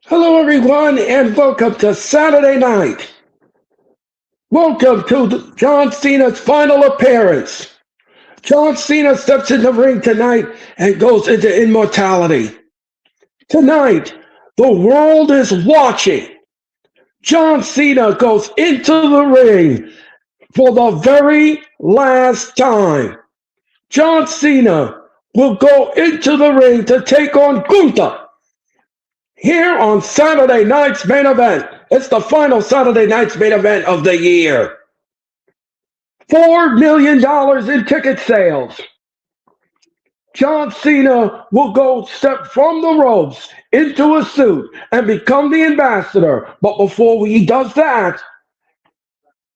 Hello, everyone, and welcome to Saturday night. Welcome to John Cena's final appearance. John Cena steps in the ring tonight and goes into immortality. Tonight, the world is watching. John Cena goes into the ring for the very last time. John Cena will go into the ring to take on Gunther here on Saturday night's main event. It's the final Saturday night's main event of the year. $4 million in ticket sales. John Cena will go step from the ropes into a suit and become the ambassador. But before he does that,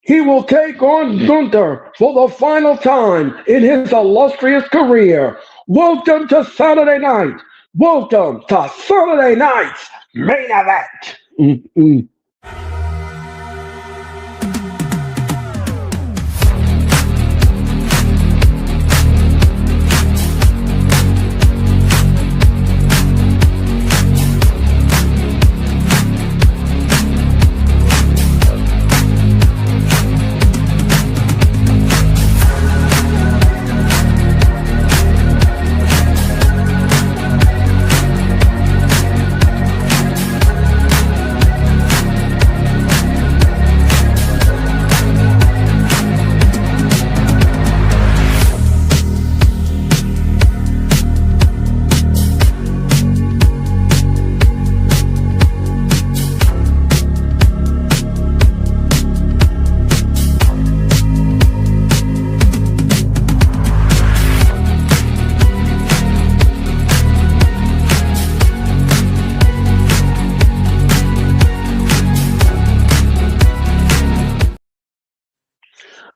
he will take on Gunther for the final time in his illustrious career. Welcome to Saturday night. Welcome to Saturday night's main event.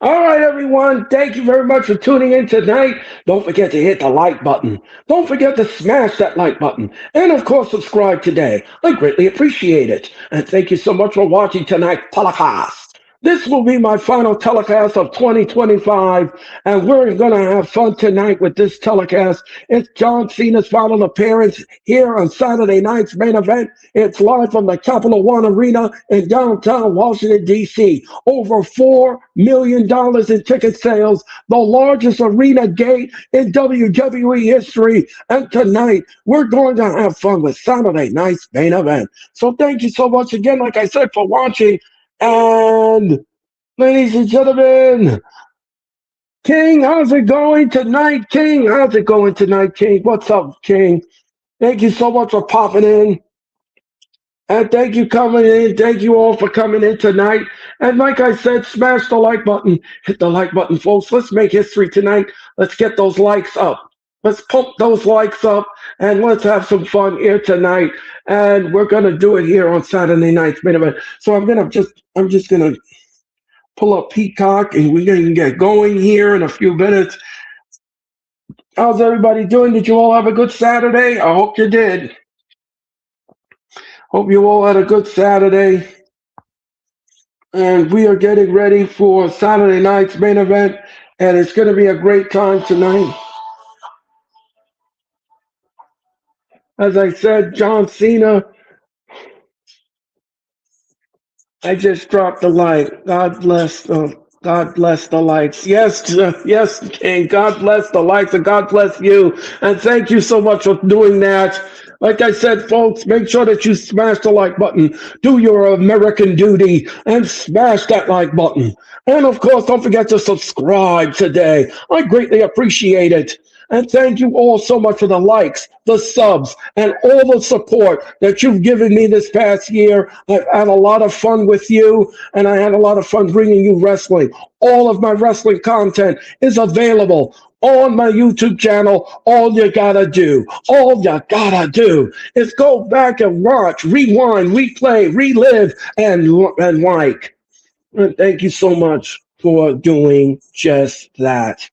All right, everyone. Thank you very much for tuning in tonight. Don't forget to hit the like button. Don't forget to smash that like button. And of course, subscribe today. I greatly appreciate it. And thank you so much for watching tonight's telecast. This will be my final telecast of 2025, and we're going to have fun tonight with this telecast. It's John Cena's final appearance here on Saturday night's main event. It's live from the Capital One Arena in downtown Washington, D.C. Over $4 million in ticket sales, the largest arena gate in WWE history. And tonight, we're going to have fun with Saturday night's main event. So thank you so much again, like I said, for watching. And ladies and gentlemen, King, how's it going tonight, King? How's it going tonight, King? What's up, King? Thank you so much for popping in. And thank you coming in. Thank you all for coming in tonight. And like I said, smash the like button. Hit the like button, folks. Let's make history tonight. Let's get those likes up. Let's pump those likes up and let's have some fun here tonight. And we're gonna do it here on Saturday night's main event. So I'm just gonna pull up Peacock and we're gonna get going here in a few minutes. How's everybody doing? Did you all have a good Saturday? I hope you did. Hope you all had a good Saturday. And we are getting ready for Saturday night's main event, and it's gonna be a great time tonight. As I said, John Cena. I just dropped the like. God bless the likes. Yes, yes, King. God bless the likes and God bless you. And thank you so much for doing that. Like I said, folks, make sure that you smash the like button. Do your American duty and smash that like button. And of course, don't forget to subscribe today. I greatly appreciate it. And thank you all so much for the likes, the subs, and all the support that you've given me this past year. I've had a lot of fun with you, and I had a lot of fun bringing you wrestling. All of my wrestling content is available on my YouTube channel. All you gotta do is go back and watch, rewind, replay, relive, and like. And thank you so much for doing just that.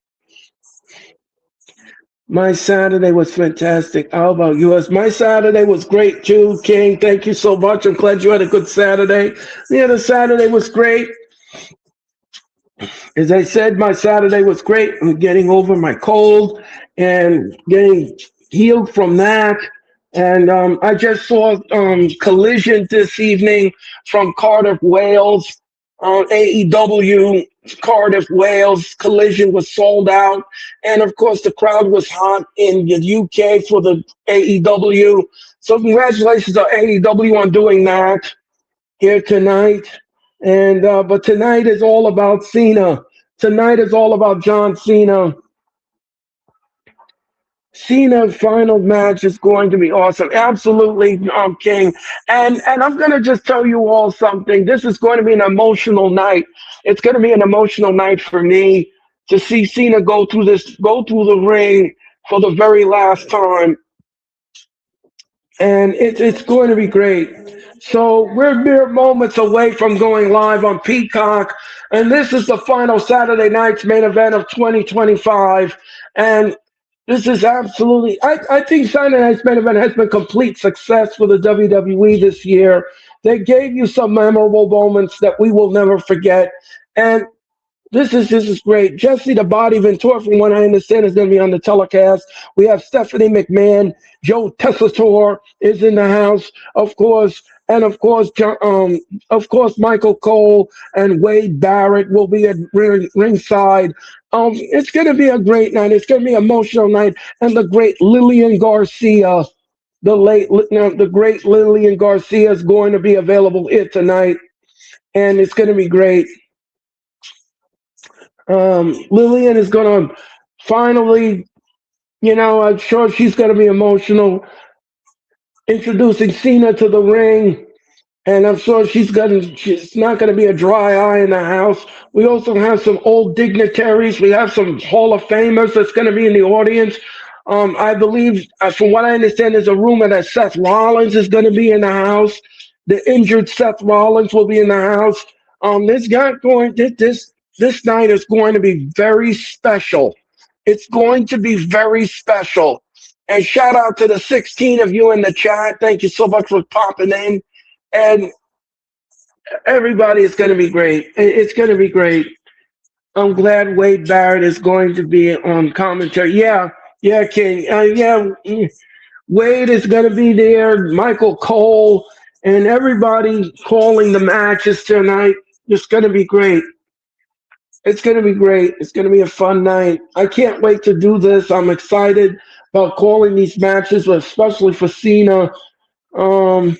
My Saturday was fantastic. How about yours? My Saturday was great too, King. Thank you so much. I'm glad you had a good Saturday. Yeah, the Saturday was great. As I said, my Saturday was great. I'm getting over my cold and getting healed from that. And I just saw Collision this evening from Cardiff, Wales. AEW Cardiff, Wales. Collision was sold out. And of course, the crowd was hot in the UK for the AEW. So, congratulations to AEW on doing that here tonight. And but tonight is all about Cena. Tonight is all about John Cena. Cena's final match is going to be awesome. Absolutely, King. And I'm gonna just tell you all something. This is going to be an emotional night. It's going to be an emotional night for me to see Cena go through the ring for the very last time, and it's going to be great. So we're mere moments away from going live on Peacock, and this is the final Saturday night's main event of 2025. And this is absolutely, I think Saturday night's main event has been complete success for the WWE this year. They gave you some memorable moments that we will never forget. And this is great. Jesse the Body Ventura, from what I understand, is going to be on the telecast. We have Stephanie McMahon, Joe Tessitore is in the house, of course, and of course, Michael Cole and Wade Barrett will be at ringside. It's going to be a great night. It's going to be an emotional night, and the great Lillian Garcia, the great Lillian Garcia is going to be available here tonight, and it's going to be great. Lillian is going to finally, I'm sure she's going to be emotional introducing Cena to the ring. And I'm sure she's not going to be a dry eye in the house. We also have some old dignitaries. We have some Hall of Famers that's going to be in the audience. I believe, from what I understand, there's a rumor that Seth Rollins is going to be in the house. The injured Seth Rollins will be in the house. This night is going to be very special. It's going to be very special. And shout out to the 16 of you in the chat. Thank you so much for popping in. And everybody is going to be great. It's going to be great. I'm glad Wade Barrett is going to be on commentary. Yeah, King. Wade is going to be there. Michael Cole and everybody calling the matches tonight. It's going to be great. It's going to be great. It's going to be a fun night. I can't wait to do this. I'm excited about calling these matches, but especially for Cena. Um,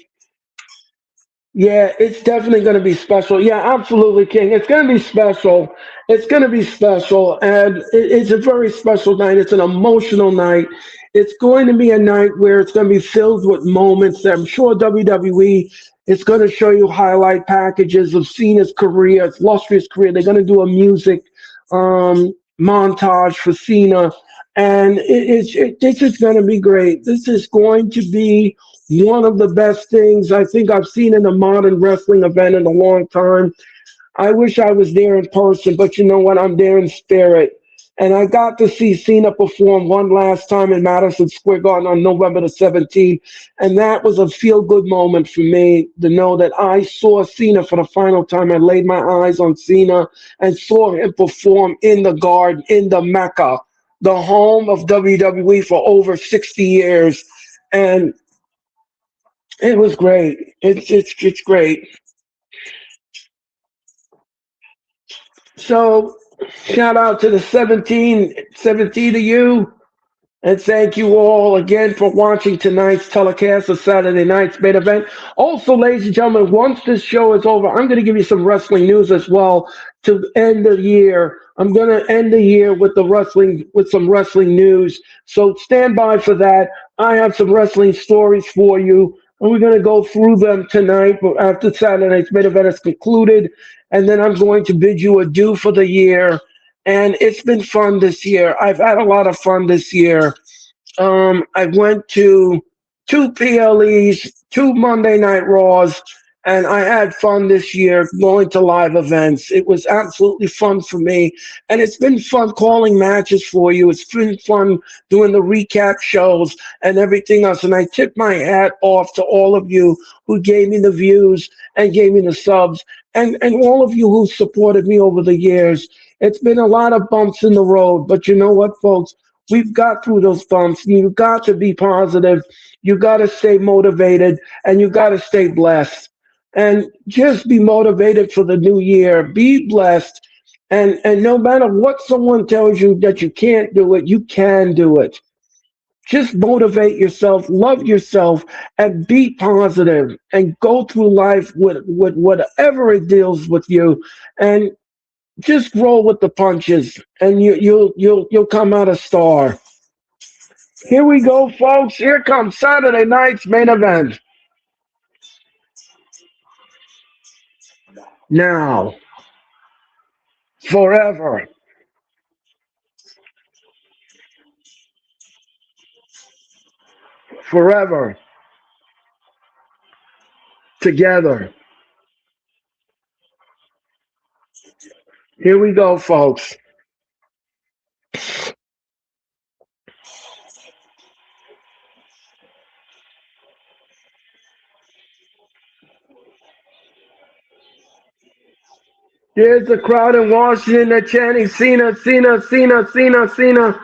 Yeah, it's definitely going to be special. Yeah, absolutely, King. It's going to be special. It's going to be special. And it's a very special night. It's an emotional night. It's going to be a night where it's going to be filled with moments that I'm sure WWE is going to show you highlight packages of Cena's career, his illustrious career. They're going to do a music montage for Cena. And this is going to be great. This is going to be one of the best things I think I've seen in a modern wrestling event in a long time. I wish I was there in person, but you know what? I'm there in spirit. And I got to see Cena perform one last time in Madison Square Garden on November the 17th. And that was a feel good moment for me to know that I saw Cena for the final time. I laid my eyes on Cena and saw him perform in the Garden, in the Mecca, the home of WWE for over 60 years. And it was great. It's great. So shout out to the 17 of you. And thank you all again for watching tonight's telecast of Saturday night's main event. Also, ladies and gentlemen, once this show is over, I'm going to give you some wrestling news as well to end the year. I'm going to end the year with some wrestling news. So stand by for that. I have some wrestling stories for you, and we're going to go through them tonight. But after Saturday night's main event is concluded, and then I'm going to bid you adieu for the year. And it's been fun this year. I've had a lot of fun this year. I went to two PLEs, two Monday Night Raws, and I had fun this year going to live events. It was absolutely fun for me. And it's been fun calling matches for you. It's been fun doing the recap shows and everything else. And I tip my hat off to all of you who gave me the views and gave me the subs, and all of you who supported me over the years. It's been a lot of bumps in the road, but you know what, folks? We've got through those bumps. You got to be positive. You got to stay motivated, and you got to stay blessed. And just be motivated for the new year. Be blessed. And no matter what someone tells you that you can't do it, you can do it. Just motivate yourself, love yourself, and be positive, and go through life with whatever it deals with you, and just roll with the punches, and you'll come out a star. Here we go, folks. Here comes Saturday night's main event. Now, forever, forever, together. Here we go, folks. Here's the crowd in Washington. They're chanting Cena, Cena, Cena, Cena, Cena.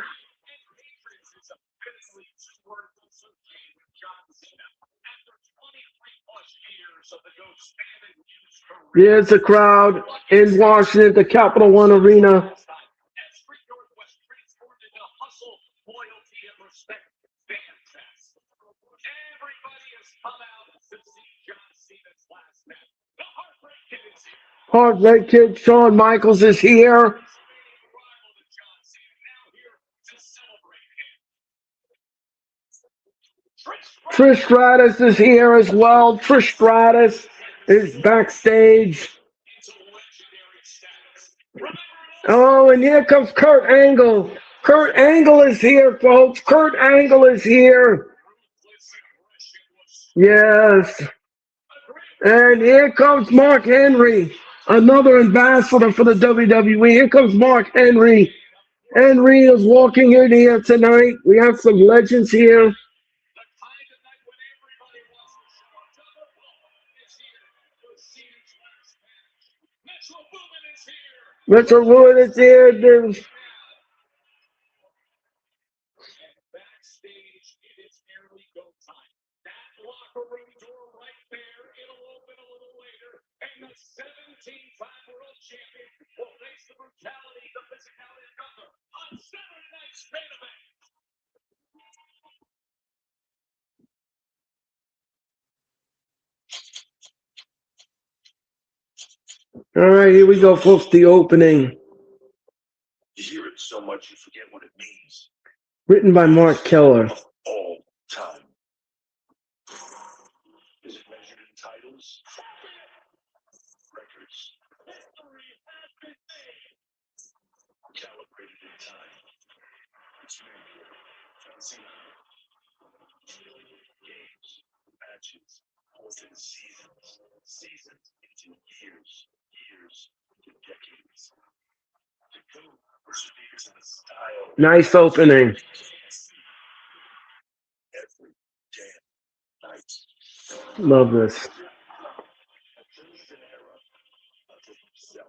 Here's the crowd in Washington, the Capital One Arena. Heartbreak Kid Shawn Michaels is here. Trish Stratus is here as well. Trish Stratus is backstage. Oh, and here comes Kurt Angle. Kurt Angle is here, folks. Kurt Angle is here. Yes. And here comes Mark Henry, another ambassador for the WWE. Here comes Mark Henry. Henry is walking in here tonight. We have some legends here. Metro Wood is here. All right, here we go, folks. The opening. You hear it so much you forget what it means. Written by Mark Keller. All time. Is it measured in titles? Records. Calibrated in time. It's fancy. Games, matches, quarters, seasons, seasons into years, years into decades. Nice opening. Love this.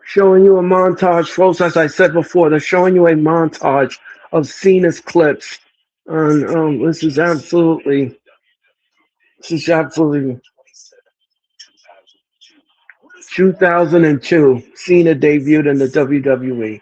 Showing you a montage, folks. As I said before, they're showing you a montage of Cena's clips. And this is absolutely 2002. Cena debuted in the WWE.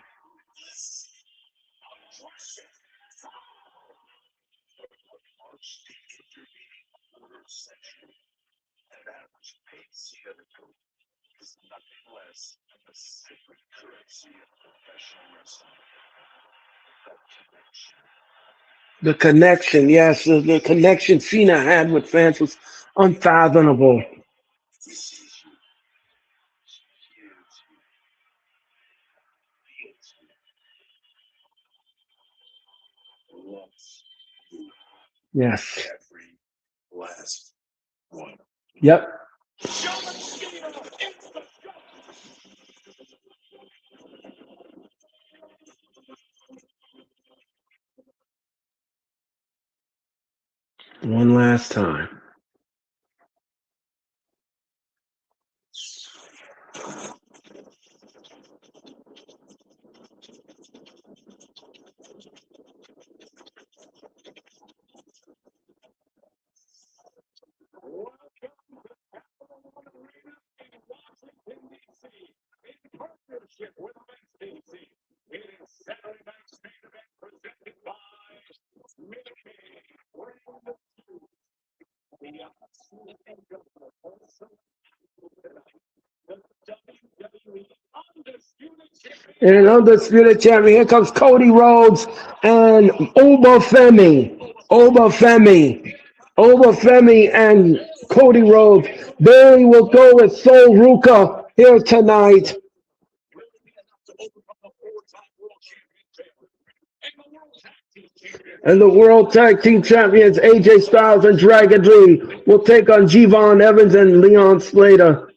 The connection, yes, the connection Cena had with fans was unfathomable. Yes. Yep. One last time. And an undisputed champion. Here comes Cody Rhodes and Obafemi. Obafemi. Obafemi and Cody Rhodes. Bailey will go with Sol Ruka here tonight. And the World Tag Team Champions AJ Styles and Dragon Lee will take on G-Von Evans and Leon Slater.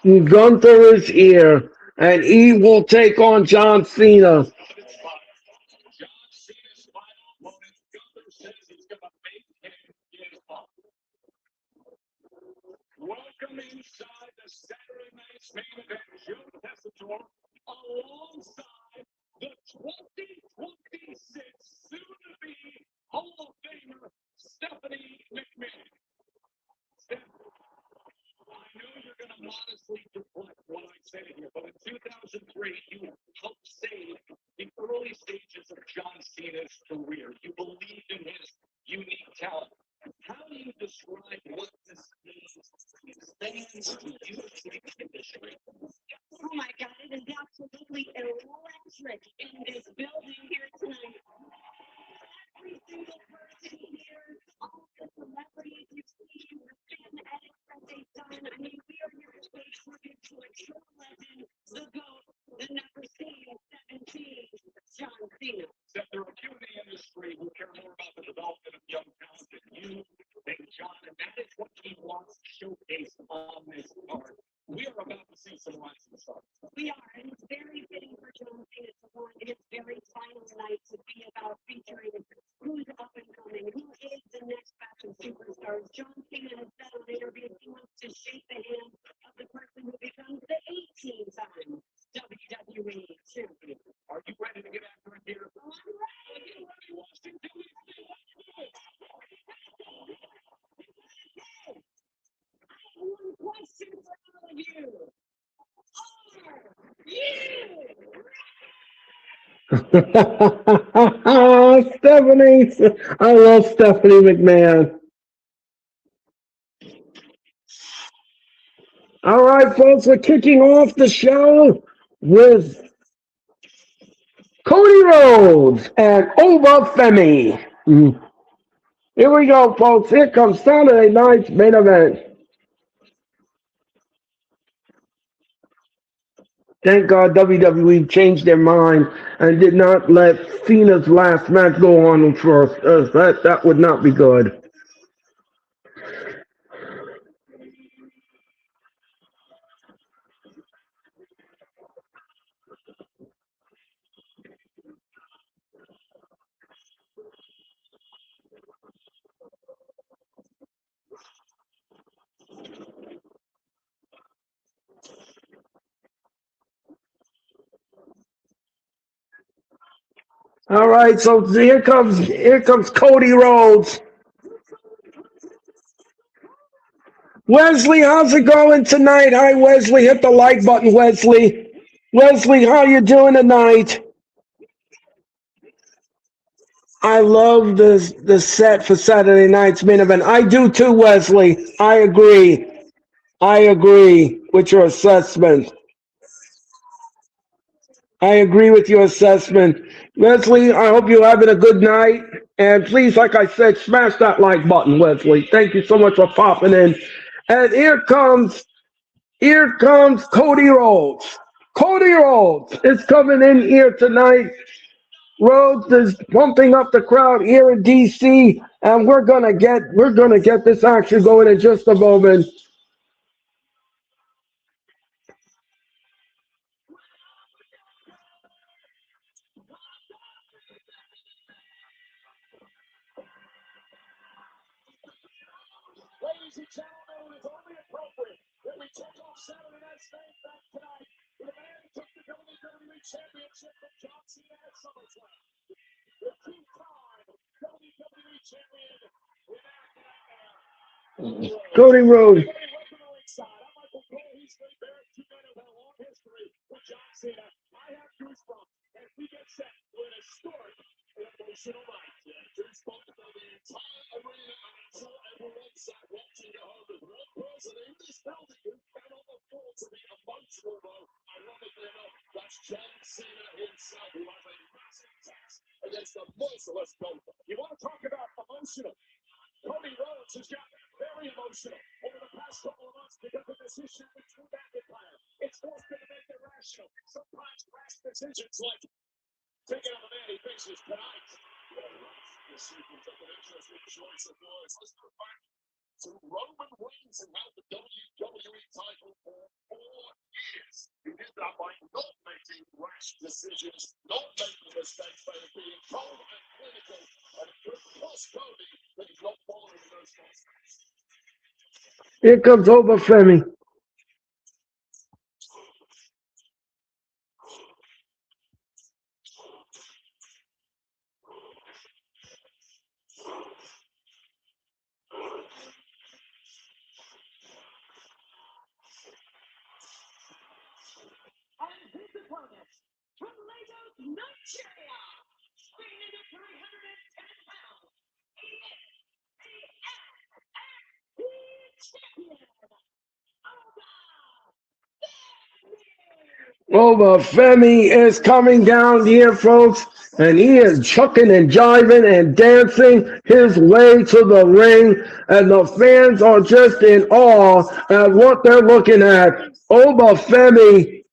Gunther is here, and he will take on John Cena. Stephanie, I love Stephanie McMahon. All right, folks, we're kicking off the show with Cody Rhodes and Obafemi. Here we go, folks. Here comes Saturday night's main event. Thank God WWE changed their mind and did not let Cena's last match go on first. That would not be good. All right, so here comes Cody Rhodes. Wesley, how's it going tonight? Hi, Wesley. Hit the like button, Wesley. Wesley, how you doing tonight? I love the set for Saturday night's main event. I do too, Wesley. I agree. I agree with your assessment. I agree with your assessment. Wesley, I hope you're having a good night. And please, like I said, smash that like button, Wesley. Thank you so much for popping in. And here comes Cody Rhodes. Cody Rhodes is coming in here tonight. Rhodes is pumping up the crowd here in DC, and we're gonna get this action going in just a moment. Cody Rhodes. Here comes Obafemi. Obafemi is coming down here, folks, and he is chucking and jiving and dancing his way to the ring, and the fans are just in awe at what they're looking at. Obafemi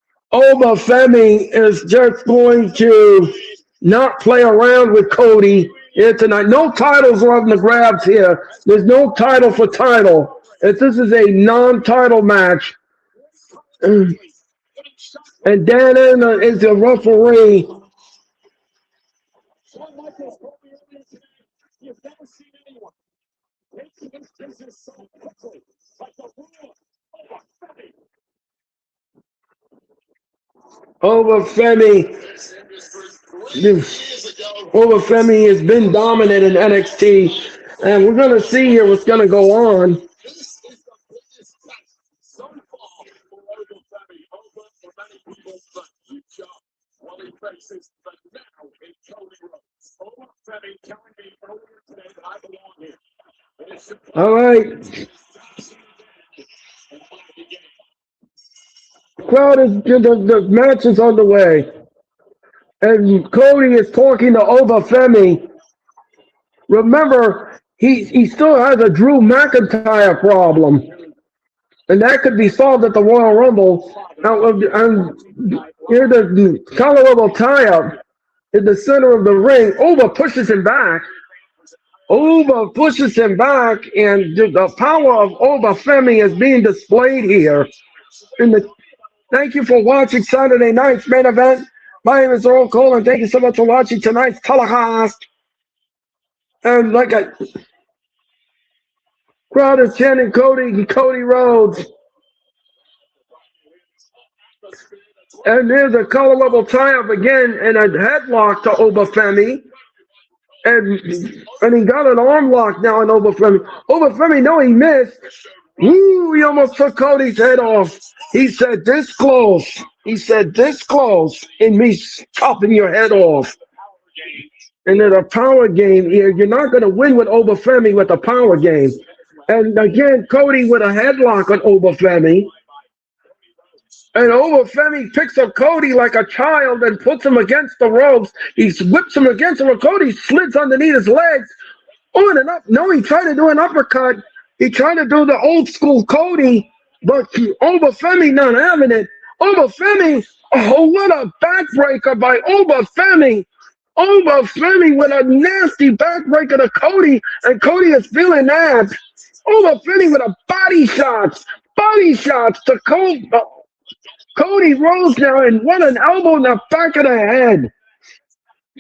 is just going to not play around with Cody here tonight. No titles are on the grabs here. There's no title for title. If this is a non-title match. And Dan is the referee. Obafemi has been dominant in NXT, and we're going to see here what's going to go on. All right. Crowd is the match is underway, and Cody is talking to Obafemi. Remember, he still has a Drew McIntyre problem, and that could be solved at the Royal Rumble. And here the Colorado tie-up in the center of the ring. Oba pushes him back. And the power of Obafemi is being displayed here. Thank you for watching Saturday night's main event. My name is Earl Cole, and thank you so much for watching tonight's telecast. And crowd is chanting Cody Rhodes. And there's a color level tie-up again and a headlock to Obafemi. And he got an arm lock now on Obafemi. Obafemi, no, he missed. Ooh, he almost took Cody's head off. He said this close. In me chopping your head off. And then a power game here. You're not going to win with Obafemi with a power game. And again, Cody with a headlock on Obafemi. And Obafemi picks up Cody like a child and puts him against the ropes. He whips him against him, and Cody slids underneath his legs. On and up. No, he tried to do an uppercut. He tried to do the old school Cody, but Obafemi not having it. Obafemi, oh, what a backbreaker by Obafemi. Obafemi with a nasty backbreaker to Cody, and Cody is feeling that. Obafemi with a body shots to Cody. Cody Rhodes now, and what an elbow in the back of the head.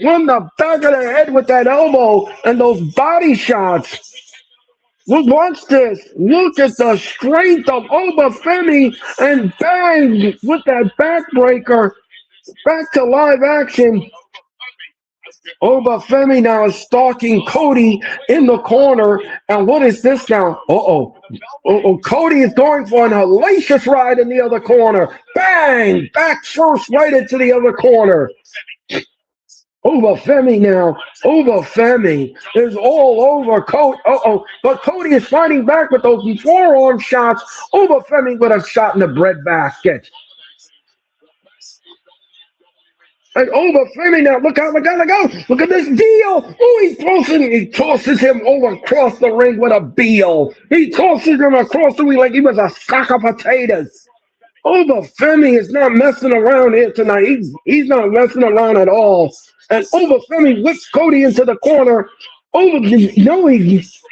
Won the back of the head with that elbow and those body shots. Watch this. Look at the strength of Obafemi, and bang with that backbreaker. Back to live action. Obafemi now is stalking Cody in the corner. And what is this now? Cody is going for an hellacious ride in the other corner. Bang! Back first right into the other corner. Obafemi now. Obafemi is all over Cody. But Cody is fighting back with those forearm shots. Obafemi with a shot in the breadbasket. And over Fleming now. Look out, look out, look out. Look at this deal. Oh, he tosses him over across the ring with a Beal. He tosses him across the ring like he was a sack of potatoes. Over Femi is not messing around here tonight. He's not messing around at all. And Over Femi whips Cody into the corner. Over no,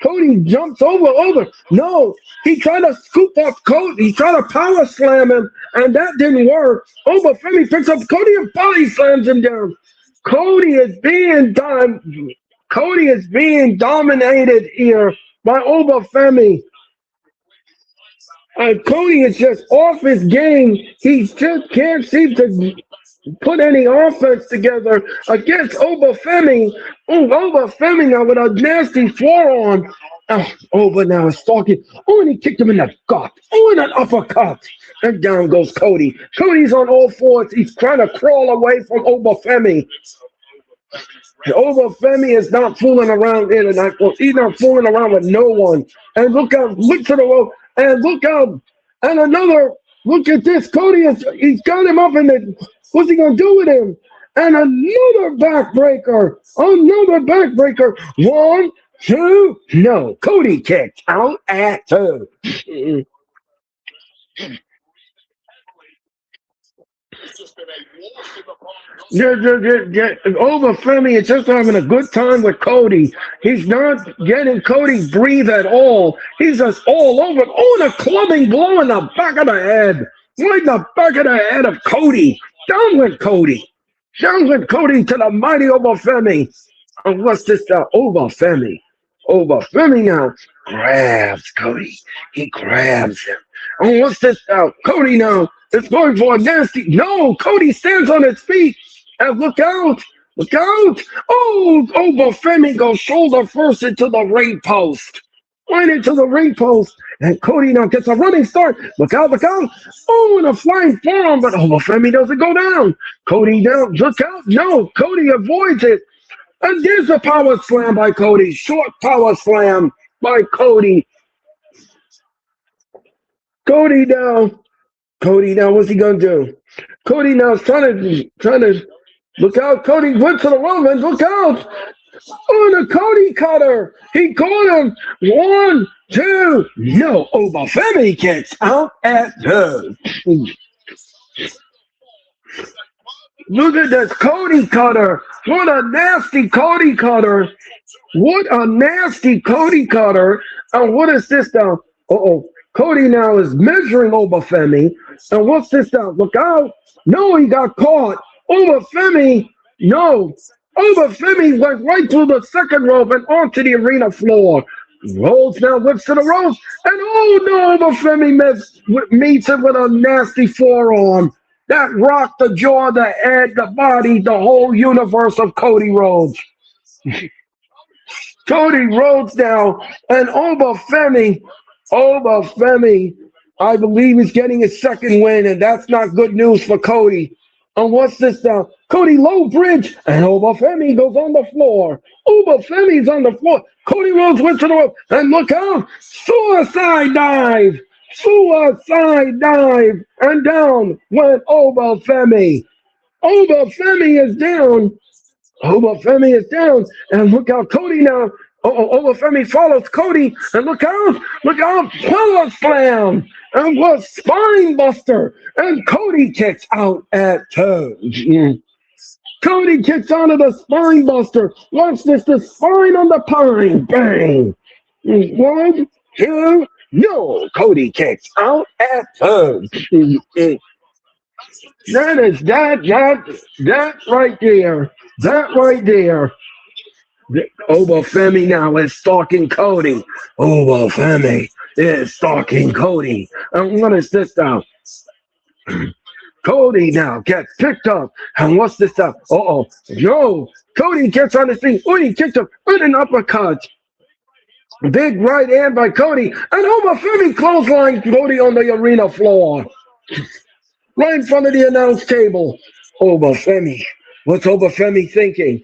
Cody jumps over. No, he tried to scoop up Cody. He tried to power slam him, and that didn't work. Over Femi picks up Cody and body slams him down. Cody is being done. Cody is being dominated here by Over Femi. Cody is just off his game. He just can't seem to put any offense together against Obafemi. Obafemi now with a nasty forearm. Over now is stalking. And he kicked him in the gut. And an uppercut. And down goes Cody. Cody's on all fours. He's trying to crawl away from Obafemi. Obafemi is not fooling around here tonight. Well, he's not fooling around with no one. And look out, look to the road. And look out. And look at this. He's got him up in the. What's he going to do with him? And another backbreaker. Another backbreaker. 1, 2. No. Cody kicked out at 2. Over Femi is just having a good time with Cody. He's not getting Cody breathe at all. He's just all over. Oh, and a clubbing blow in the back of the head. Right in the back of the head of Cody. Down with Cody. Down with Cody to the mighty Obafemi. And what's this? Obafemi. Obafemi now grabs Cody. He grabs him. And what's this? Cody now is going for a nasty. No, Cody stands on his feet. And look out. Look out. Oh, Obafemi goes shoulder first into the ring post. Right into the ring post. And Cody now gets a running start. Look out, look out. Oh, and a flying forearm, but Obafemi doesn't go down. Cody down. Look out. No, Cody avoids it. And there's a power slam by Cody. Short power slam by Cody. Cody now, what's he gonna do? Cody now is trying to look out. Cody went to the rope and look out. Oh, the Cody cutter. He caught him. 1, 2. No, Obafemi kicks out at 2. Look at this Cody cutter. What a nasty Cody cutter. What a nasty Cody cutter. And what is this now? Cody now is measuring Obafemi. And what's this now? Look out. No, he got caught. Obafemi. No. Obafemi went right through the second rope and onto the arena floor. Rolls now, whips to the ropes. And oh no, Obafemi meets it with a nasty forearm. That rocked the jaw, the head, the body, the whole universe of Cody Rhodes. Cody Rhodes now, and Obafemi, I believe he's getting his second win, and that's not good news for Cody. And what's this now? Cody low bridge, and Obafemi goes on the floor. Obafemi's on the floor. Cody Rhodes went to the rope, and look out, suicide dive. Suicide dive, and down went Obafemi. Obafemi is down. Obafemi is down, and look out, Cody now. Obafemi follows Cody, and look out, power slam, and was spine buster, and Cody kicks out at 2. Cody kicks out of the spine buster. Watch this, the spine on the pine, bang. 1, 2. No, Cody kicks out at 2. That is that right there. That right there. Obafemi now is stalking Cody. Obafemi is stalking Cody. And what is this now? Cody now gets picked up. And what's this stuff? No. Cody gets on his feet. Oh, he kicked him with an uppercut. Big right hand by Cody. And Obafemi clothesline Cody on the arena floor. Right in front of the announce table. Obafemi. What's Obafemi thinking?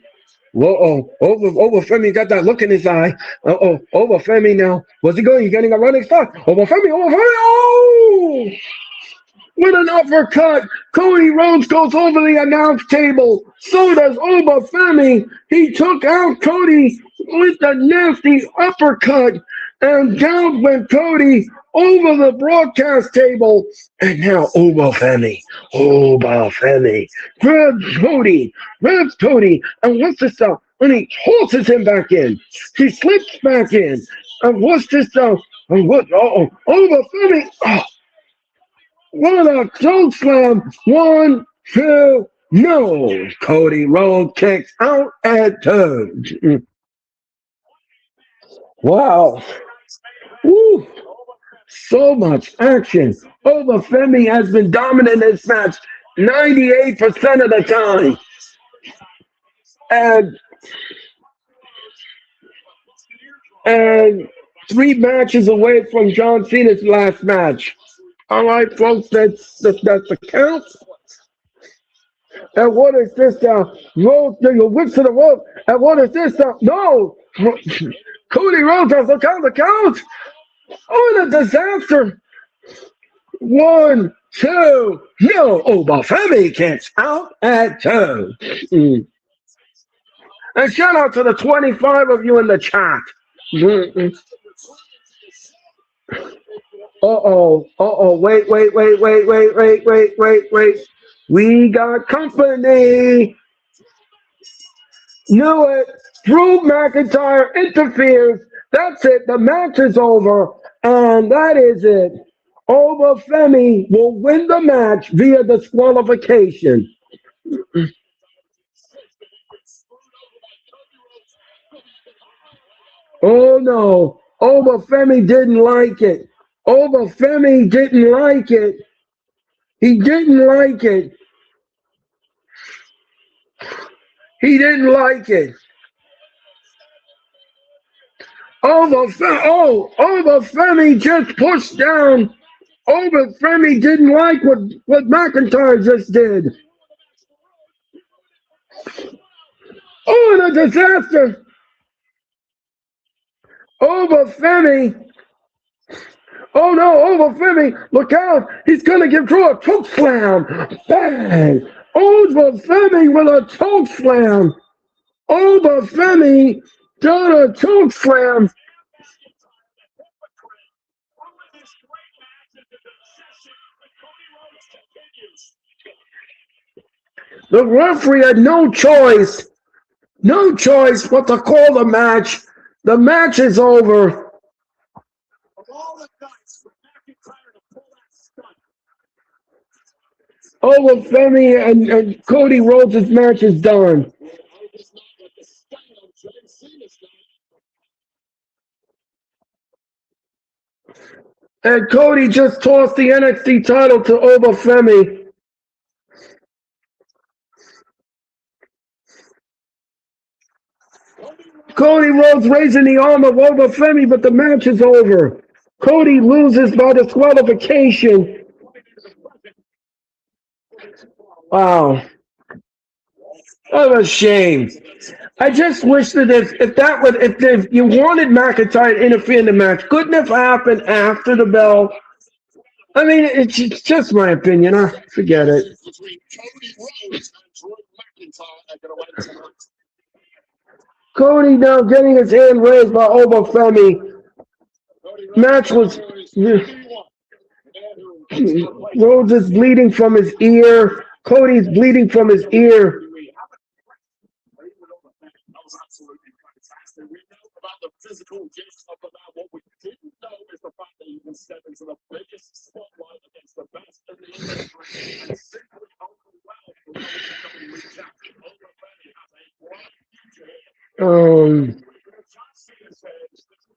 Obafemi got that look in his eye. Obafemi now. What's he going? He's getting a running start. Obafemi. Oh! with an uppercut. Cody Rhodes goes over the announce table. So does Obafemi. He took out Cody with a nasty uppercut. And down went Cody over the broadcast table. And now Obafemi grabs Cody, and what's this stuff? And he tosses him back in. He slips back in. And what's this stuff? And what? Obafemi. Oh, what a choke slam. One, two, no. Cody Rhodes kicks out at two. Wow. Woo. So much action. Obafemi has been dominant in this match 98% of the time. And and 3 matches away from John Cena's last match. All right, folks, that's the count. And what is this now? Rhodes, you whips to the rope. And what is this now? No! Cody Rhodes has the count. Oh, and a disaster. One, two, no. Obafemi kicks out at two. And shout out to the 25 of you in the chat. Wait. We got company. Knew it. Drew McIntyre interferes. That's it. The match is over. And that is it. Obafemi will win the match via disqualification. Oh no. Obafemi didn't like it. Obafemi didn't like it. He didn't like it. He didn't like it. Obafemi just pushed down. Obafemi didn't like what McIntyre just did. Oh, and a disaster. Obafemi. Oh no, Obafemi, look out. He's going to give Drew a choke slam. Bang. Obafemi with a choke slam. Obafemi done a choke slam. The referee had no choice but to call the match. The match is over. Obafemi and Cody Rhodes' match is done. And Cody just tossed the NXT title to Obafemi. Cody Rhodes raising the arm of Obafemi, but the match is over. Cody loses by disqualification. Wow. What a shame. I just wish that if you wanted McIntyre to interfere in the match, couldn't have happened after the bell. I mean, it's just my opinion. Forget it. Cody now getting his hand raised by Obafemi. Match was Rhodes is bleeding from his ear. Cody's bleeding from his ear.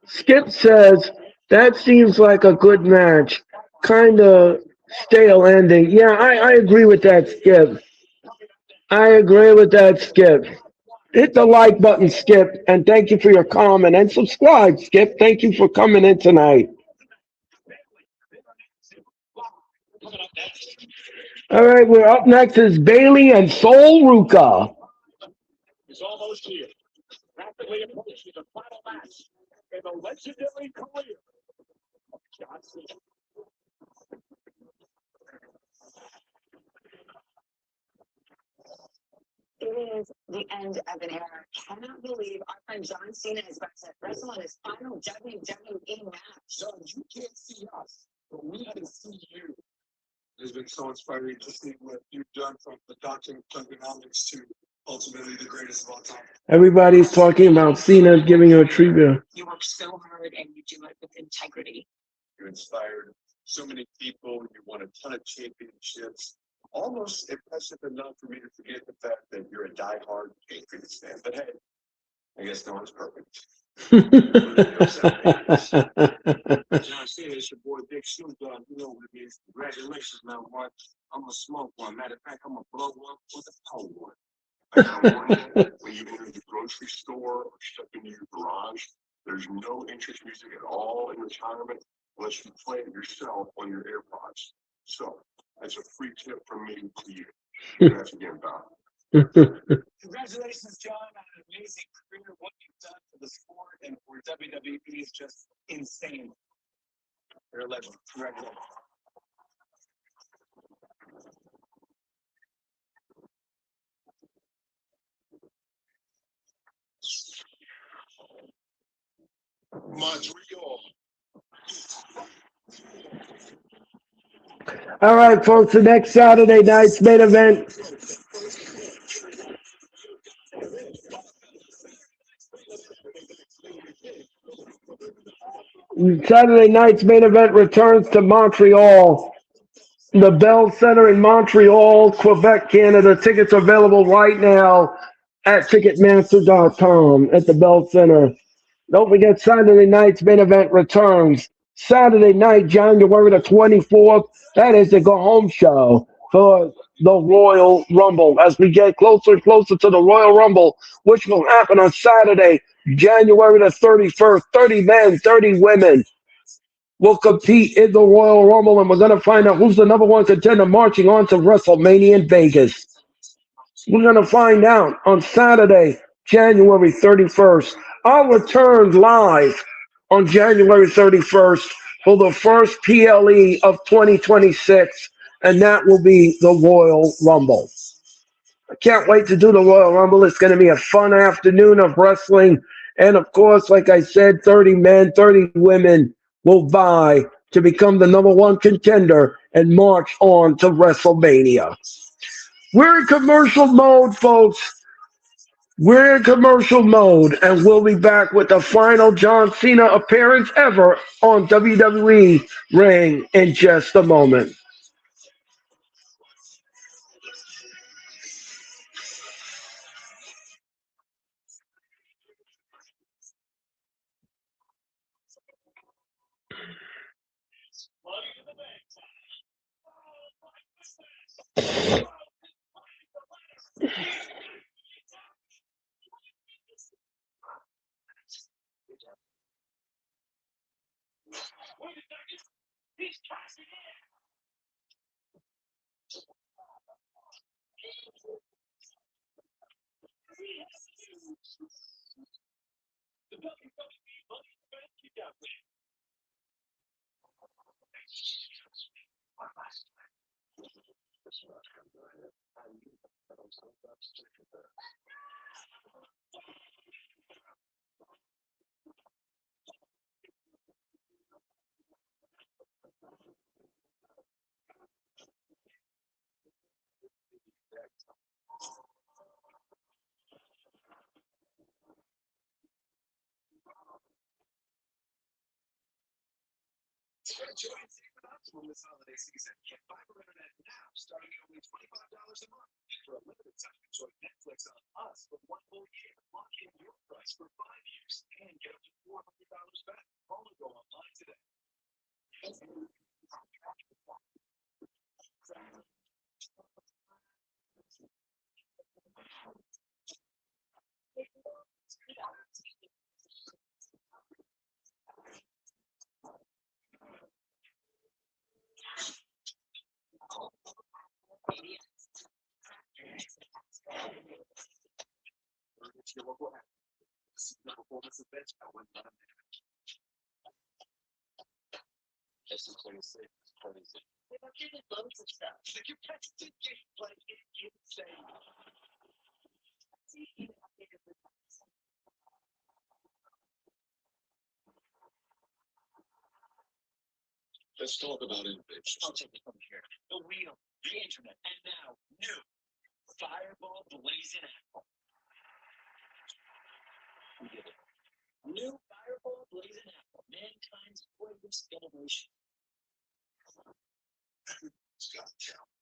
Skip says that seems like a good match. Kind of stale ending. Yeah, I agree with that, Skip. I agree with that, Skip. Hit the like button, Skip, and thank you for your comment. And subscribe, Skip. Thank you for coming in tonight. All right, we're up next is Bailey and Sol Ruka. It is the end of an era. I cannot believe our friend John Cena is about to wrestle in his final WWE match. John, you can't see us, but we can see you. It's been so inspiring to see what you've done from the Dr. Thugonomics to ultimately the greatest of all time. Everybody's talking about Cena giving you a tribute. You work so hard and you do it with integrity. You inspired so many people. You won a ton of championships. Almost impressive enough for me to forget the fact that you're a diehard Patriots fan. But hey, I guess no one's perfect. John Cena, it's your boy Big Snoop Dogg. You know what it is. Congratulations, man. Boy. I'm gonna smoke one. Matter of fact, I'm gonna blow one with a cold one. I got warning when you enter the grocery store or step into your garage, there's no entrance music at all in retirement unless you play it yourself on your AirPods. So that's a free tip from me to you. That's again, Bob. Congratulations, John, on an amazing career. What you've done for the sport and for WWE is just insane. You're a legend. Congratulations. Montreal. All right, folks, the next Saturday night's main event. Saturday night's main event returns to Montreal. The Bell Center in Montreal, Quebec, Canada. Tickets are available right now at Ticketmaster.com at the Bell Center. Don't forget Saturday night's main event returns. Saturday night, January the 24th. That is the go home show for the Royal Rumble. As we get closer and closer to the Royal Rumble, which will happen on Saturday, January the 31st, 30 men, 30 women will compete in the Royal Rumble, and we're going to find out who's the number one contender marching on to WrestleMania in Vegas. We're going to find out on Saturday, January 31st. I'll return live on January 31st for the first PLE of 2026, and that will be the Royal Rumble. I can't wait to do the Royal Rumble. It's going to be a fun afternoon of wrestling. And of course, like I said, 30 men, 30 women will vie to become the number one contender and march on to WrestleMania. We're in commercial mode, folks. We're in commercial mode, and we'll be back with the final John Cena appearance ever on WWE Ring in just a moment. From this holiday season, get fiber internet now, starting at only $25 a month. For a limited time, enjoy Netflix on us for one full year. Lock in your price for 5 years and get up to $400 back. Call or go online today. It's your local app. See the performance events I went on. This is crazy. Crazy. They've updated loads of stuff. The competitive gameplay is insane. Let's talk about inventions. I'll take it from here. The wheel, the internet, and now new Fireball Blazing Apple. We did it. New Fireball Blazing Apple, mankind's greatest innovation. It's got to count.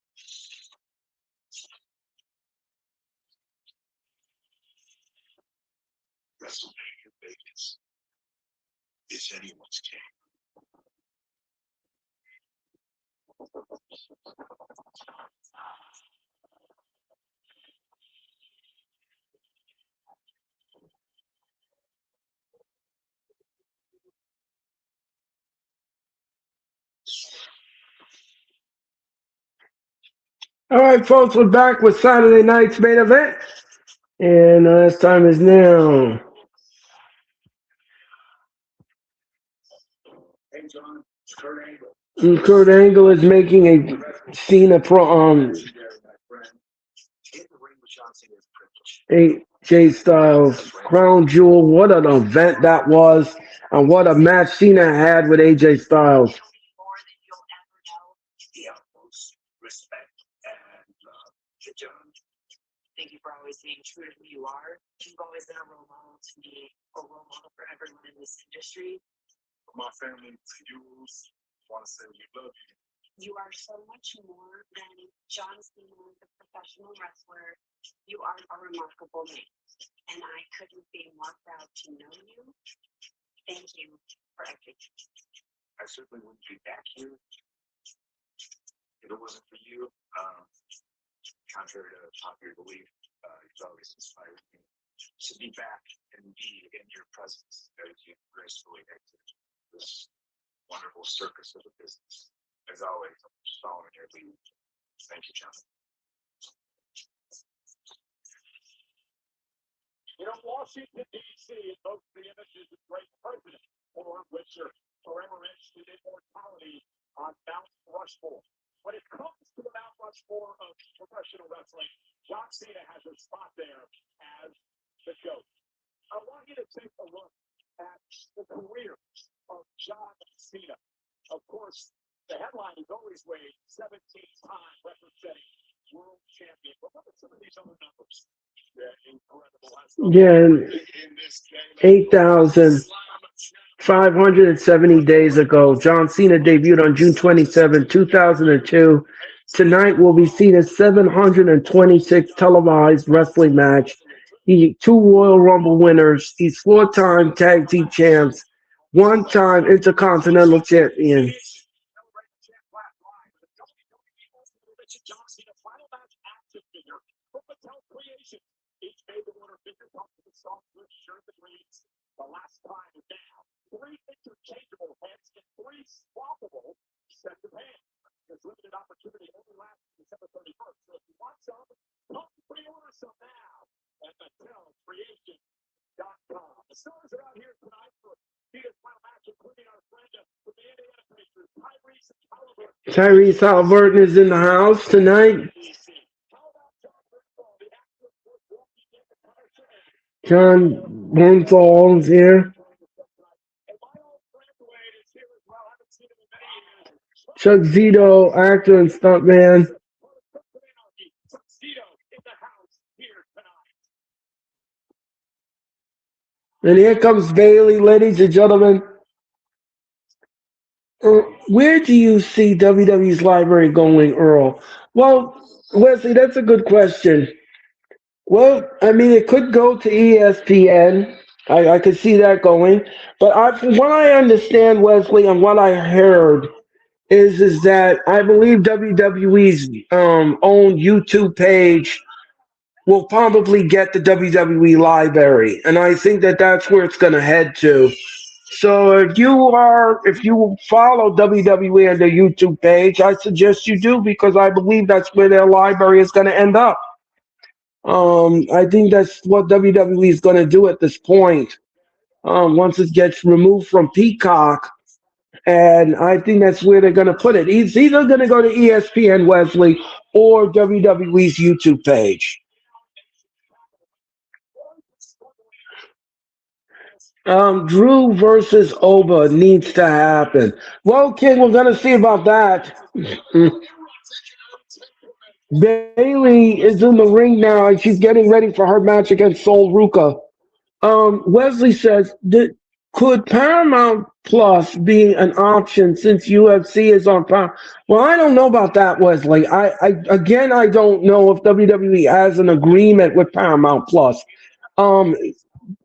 WrestleMania Vegas is anyone's game. All right, folks, we're back with Saturday night's main event. And this time is now. Hey, John, it's Kurt Angle. And Kurt Angle is making a Cena My friend. Getting the ring with John Cena is a privilege. AJ Styles crown jewel. What an event that was, and what a match Cena had with AJ Styles. More than you'll ever know. The utmost respect and love to John. Thank you for always being true to who you are. You've always been a role model to me, a role model for everyone in this industry. For my family, to you, want to say we love you. You are so much more than John Cena, the professional wrestler. You are a remarkable man, and I couldn't be more proud to know you. Thank you for everything. I certainly wouldn't be back here if it wasn't for you. Contrary to popular belief, you've always inspired me to be back and be in your presence as you gracefully exit this wonderful circus of a business. As always, I'm just following your lead. Thank you, John. Washington, D.C. invokes the images of great president, for which are forever etched in immortality on Mount Rushmore. When it comes to the Mount Rushmore of professional wrestling, John Cena has a spot there as the GOAT. I want you to take a look at the career of John Cena. Of course, the headline is always Wade, 17-time record-setting world champion. But look at some of these other numbers. They're incredible. Yeah, 8,570 days ago, John Cena debuted on June 27, 2002. Tonight will be Cena's 726th televised wrestling match. He two Royal Rumble winners. He's four-time tag team champs, one-time Intercontinental champion. Each made the winner figure top of the soft blue shirt that reads the last time and now. 3 interchangeable heads and 3 swappable sets of hands. This limited opportunity only lasts December 31st. So if you want some, come pre-order some now at MattelCreation.com. The stars are out here tonight for Cena's final match, including our friend from the Indiana Pacers, Tyrese Halliburton. Tyrese Halliburton is in the house tonight. John Bernthal is here. Chuck Zito, actor and stuntman. And here comes Bailey, ladies and gentlemen. Where do you see WWE's library going, Earl? Well, Wesley, that's a good question. Well, I mean, it could go to ESPN. I could see that going. But from what I understand, Wesley, and what I heard is that I believe WWE's own YouTube page will probably get the WWE library, and I think that that's where it's going to head to. So if you follow WWE on their YouTube page, I suggest you do because I believe that's where their library is going to end up. I think that's what WWE is going to do at this point. Once it gets removed from Peacock, and I think that's where they're going to put it. It's either going to go to ESPN, Wesley, or WWE's YouTube page. Drew versus Oba needs to happen. Well, King, we're gonna see about that. Bailey is in the ring now, and she's getting ready for her match against Sol Ruka. Wesley says, could Paramount Plus be an option since UFC is on Paramount? Well, I don't know about that, Wesley. I don't know if WWE has an agreement with Paramount Plus. Um,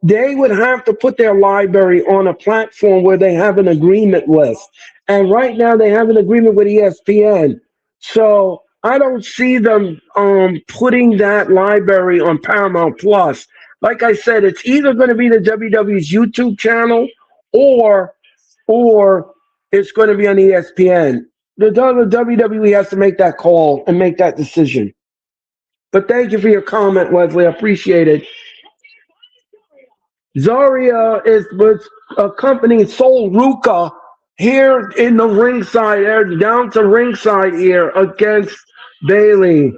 they would have to put their library on a platform where they have an agreement with. And right now they have an agreement with ESPN. So I don't see them putting that library on Paramount Plus. Like I said, it's either going to be the WWE's YouTube channel or or it's going to be on ESPN. The WWE has to make that call and make that decision. But thank you for your comment, Wesley. I appreciate it. Zaria is with accompanying Sol Ruka here in the ringside, down to ringside here against Bailey.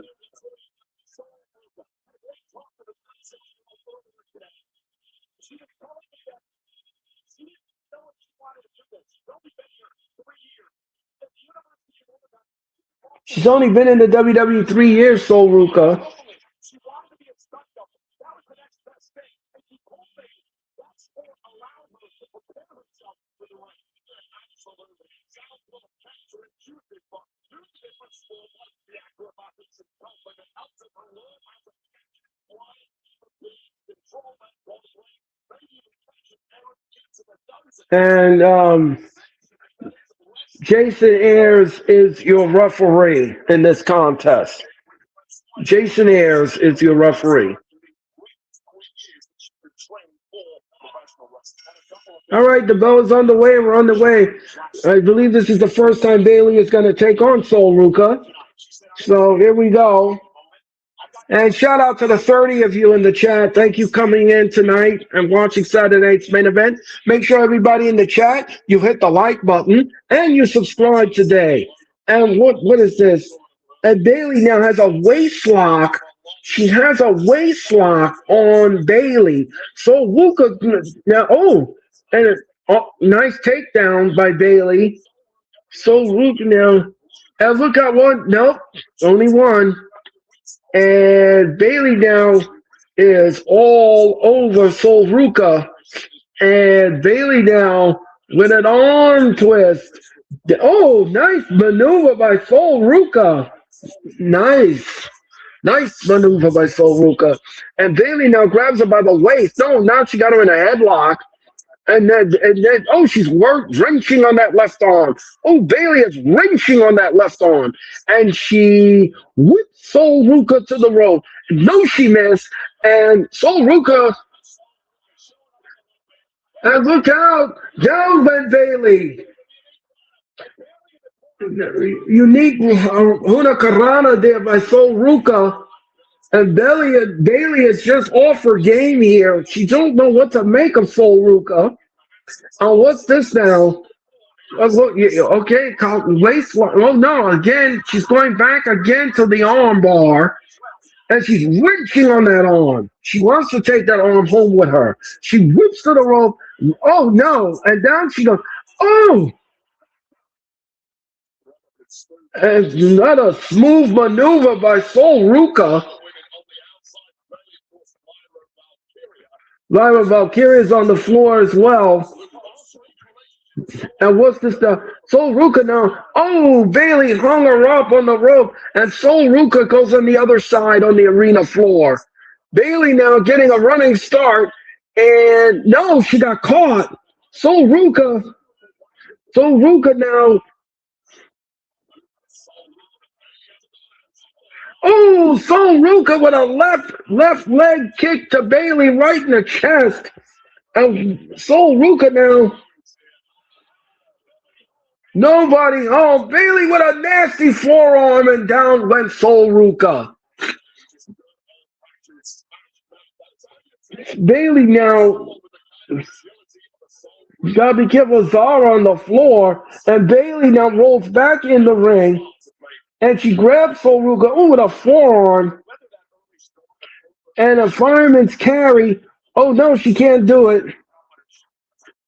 She's only been in the WWE 3 years, Sol Ruka. And Jason Ayers is your referee in this contest. Jason Ayers is your referee. All right, the bell is on the way. We're on the way. I believe this is the first time Bailey is going to take on Sol Ruka. So here we go. And shout out to the 30 of you in the chat. Thank you coming in tonight and watching Saturday night's main event. Make sure everybody in the chat, you hit the like button and you subscribe today. And what is this? And Bailey now has a waist lock. She has a waist lock on Bailey. So Luca now, and nice takedown by Bailey. So Luca now, and look at one. Nope, only one. And Bailey now is all over Sol Ruka. And Bailey now with an arm twist. Oh, nice maneuver by Sol Ruka. Nice. Nice maneuver by Sol Ruka. And Bailey now grabs her by the waist. No, now she got her in a headlock. And then, she's wrenching on that left arm. Oh, Bailey is wrenching on that left arm. And she whips Sol Ruka to the rope. No, she missed. And Sol Ruka, and look out, down went Bailey. Unique Huna Karana there by Sol Ruka. And Bailey is just off her game here. She don't know what to make of Sol Ruka. Oh, what's this now? Look, okay, waist. Oh no! Again, she's going back again to the arm bar, and she's wrenching on that arm. She wants to take that arm home with her. She whips to the rope. Oh no! And down she goes. Oh! And another smooth maneuver by Sol Ruka. Lyra Valkyria is on the floor as well. And what's this stuff? Sol Ruka now. Oh, Bailey hung her up on the rope, and Sol Ruka goes on the other side on the arena floor. Bailey now getting a running start, and no, she got caught. Sol Ruka now. Oh, Sol Ruka with a left leg kick to Bailey right in the chest. And Sol Ruka now. Nobody home. Bailey with a nasty forearm, and down went Sol Ruka. Bailey now. Gotta be careful. Zara on the floor, and Bailey now rolls back in the ring, and she grabs Sol Ruka with a forearm, and a fireman's carry. Oh no, she can't do it.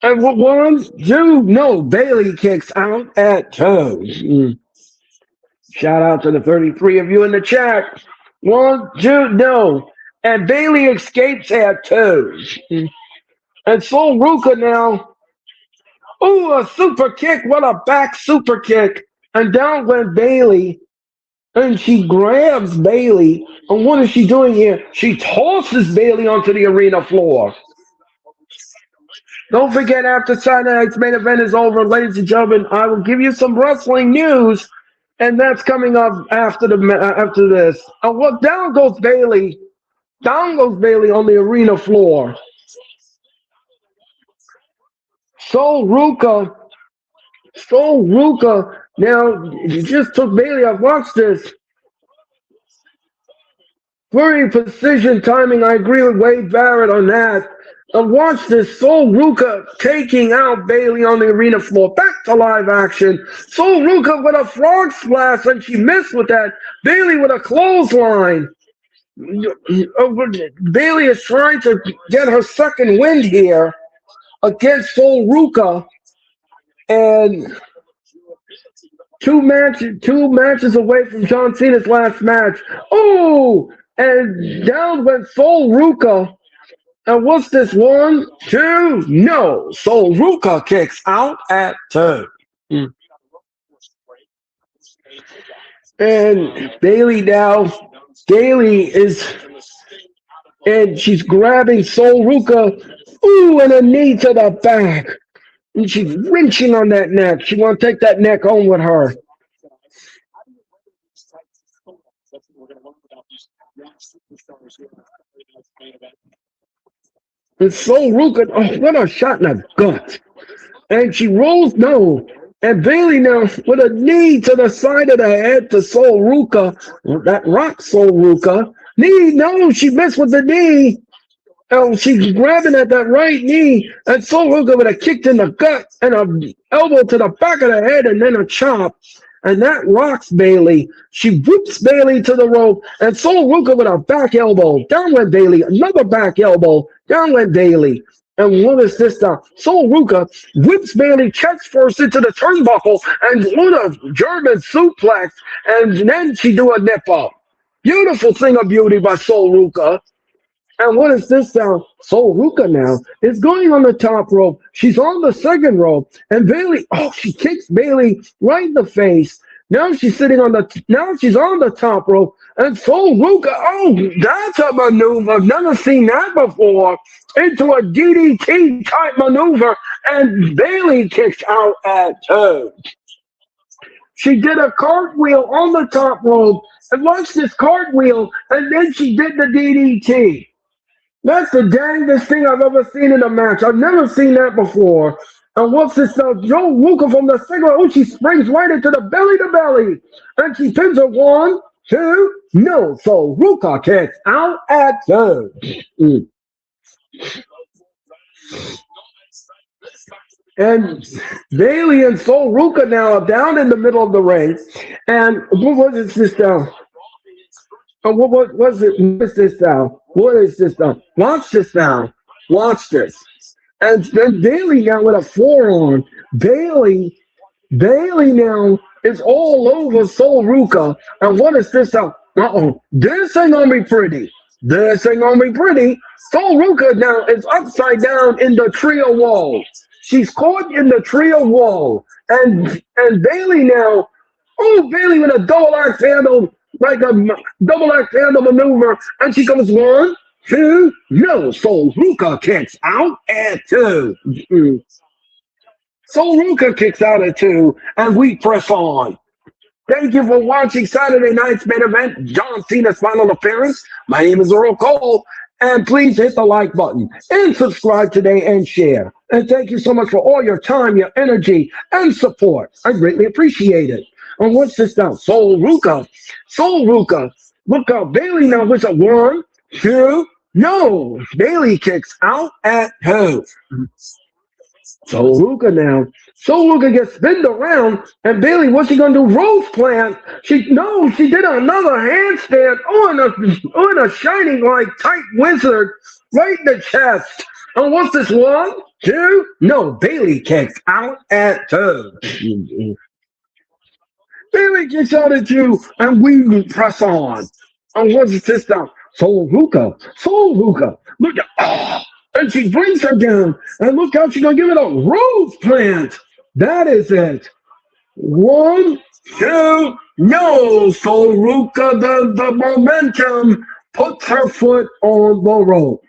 And one, two, no. Bailey kicks out at two. Shout out to the 33 of you in the chat. One, two, no. And Bailey escapes at two. And Sol Ruka now. Ooh, a super kick. What a back super kick. And down went Bailey. And she grabs Bailey. And what is she doing here? She tosses Bailey onto the arena floor. Don't forget, after Cena'S main event is over, ladies and gentlemen, I will give you some wrestling news, and that's coming up after this. And what down goes Bailey? Down goes Bailey on the arena floor. Sol Ruka. Now you just took Bailey off. Watch this. Very precision timing. I agree with Wade Barrett on that. And watch this. Sol Ruka taking out Bailey on the arena floor. Back to live action. Sol Ruka with a frog splash, and she missed with that. Bailey with a clothesline. Bailey is trying to get her second win here against Sol Ruka. And two matches away from John Cena's last match. Oh, and down went Sol Ruka. And what's this? One, two, no. Sol Ruka kicks out at two. And Bailey now. Bailey is, and she's grabbing Sol Ruka. Ooh, and a knee to the back. And she's wrenching on that neck. She want to take that neck home with her. And Sol Ruka, oh, what a shot in the gut. And she rolls, no. And Bailey now with a knee to the side of the head to Sol Ruka. That rocks Sol Ruka. Knee, no, she missed with the knee. Oh, she's grabbing at that right knee. And Sol Ruka with a kick in the gut and a elbow to the back of the head and then a chop. And that rocks Bailey. She whips Bailey to the rope. And Sol Ruka with a back elbow. Down went Bailey. Another back elbow. Down went Bailey. And what is this now? Sol Ruka whips Bailey chest first into the turnbuckle and with a German suplex. And then she do a nip up. Beautiful thing of beauty by Sol Ruka. And what is this now? Sol Ruka now is going on the top rope. She's on the second rope. And Bailey, oh, she kicks Bailey right in the face. Now she's now she's on the top rope. And Sol Ruka, oh, that's a maneuver. I've never seen that before. Into a DDT type maneuver. And Bailey kicks out at two. She did a cartwheel on the top rope. And watch this cartwheel. And then she did the DDT. That's the dangest thing I've ever seen in a match. I've never seen that before. And what's this now? Joe Ruka from the single. Oh, she springs right into the belly to belly. And she pins her. One, two, no. So Ruka kicks out at two. And Bailey and Sol Ruka now are down in the middle of the ring. And what was this now? What was it? What is this now? What is this now? Watch this now. Watch this. And then Bailey now with a forearm. Bailey now is all over Sol Ruka. And what is this now? Uh-oh. This ain't gonna be pretty. This ain't gonna be pretty. Sol Ruka now is upside down in the trio wall. She's caught in the trio wall. And Bailey now, oh, Bailey with a double axe handle. Like a double axe handle maneuver, and she goes one, two, no. Sol Ruka kicks out at two. Sol Ruka kicks out at two, and we press on. Thank you for watching Saturday night's main event, John Cena's final appearance. My name is Earl Cole, and please hit the like button and subscribe today and share. And thank you so much for all your time, your energy, and support. I greatly appreciate it. And what's this now? Sol Ruka. Look out. Bailey now with a one, two, no. Bailey kicks out at two. Sol Ruka now. Sol Ruka gets spinned around. And Bailey, what's she going to do? Rose plant. She did another handstand on a shining like tight wizard right in the chest. And what's this? One, two, no. Bailey kicks out at two. Bailey kicks out at two, and we press on. And what's this now? Soul hookah. Soul hookah. Look at, and she brings her down. And look how she's going to give it a rose plant. That is it. One, two, no. Soruka, the momentum, puts her foot on the rope.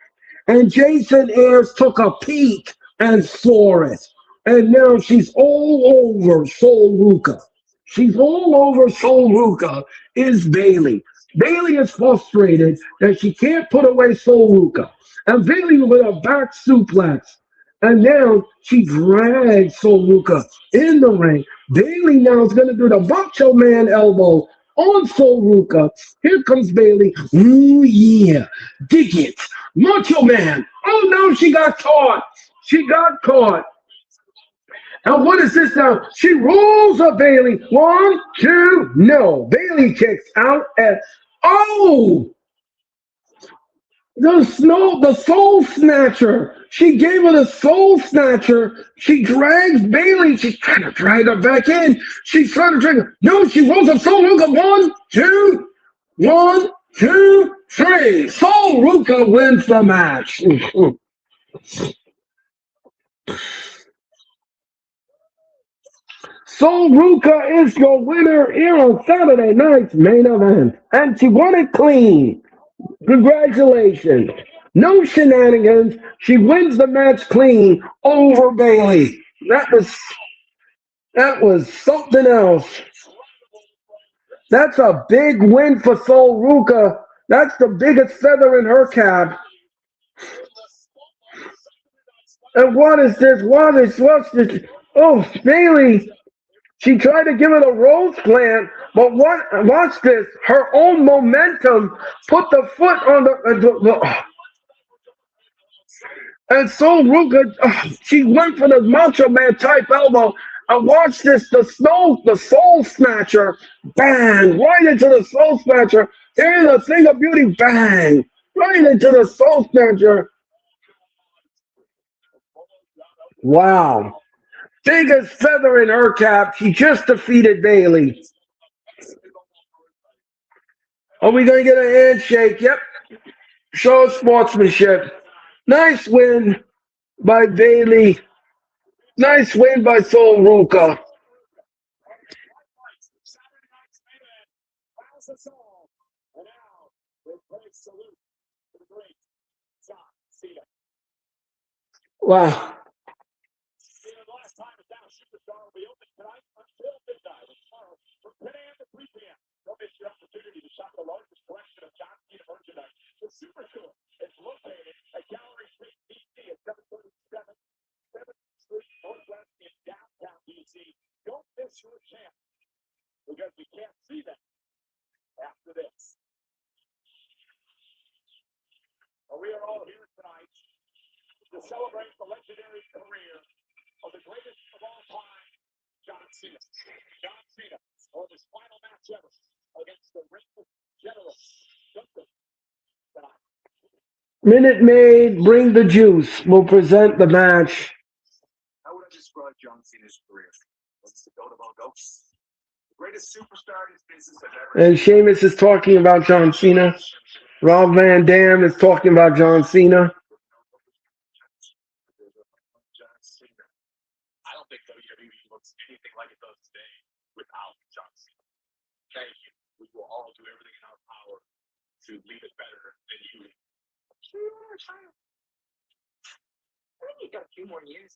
And Jason Ayers took a peek and saw it. And now she's all over Soruka. She's all over Soruka is Bailey. Bailey is frustrated that she can't put away Soruka. And Bailey with a back suplex. And now she drags Soruka in the ring. Bailey now is going to do the Macho Man elbow on Soruka. Here comes Bailey. Ooh, yeah. Dig it. Macho Man. Oh, no, she got caught. She got caught. And what is this now? She rolls up Bailey. One, two, no. Bailey kicks out at, oh, the soul snatcher. She gave her the soul snatcher. She drags Bailey. She's trying to drag her back in. She's trying to drag her. No, she rolls up Soul Ruka. One, two, three. Soul Ruka wins the match. Soul Ruka is your winner here on Saturday night's main event. And she won it clean. Congratulations. No shenanigans. She wins the match clean over Bailey. That was something else. That's a big win for Soul Ruka. That's the biggest feather in her cap. And what's this? Oh, Bailey. She tried to give it a rose plant, but watch this. Her own momentum put the foot on and so Ruka, she went for the Macho Man type elbow. And watch this, the soul snatcher, bang, right into the soul snatcher. Here's the thing of beauty, bang, right into the soul snatcher. Wow. Biggest feather in her cap. She just defeated Bailey. Are we going to get a handshake? Yep. Show sportsmanship. Nice win by Bailey. Nice win by Soul Ruka. Wow. Minute Maid, bring the juice. Will present the match. How would I describe John Cena's career? What's the goat of all goats? The greatest superstar this business has ever And Sheamus is talking about John Cena. Rob Van Dam is talking about John Cena. John Cena. I don't think WWE looks anything like it does today without John Cena. Thank you. We will all do everything in our power to leave it better than you. I think you got a few more years.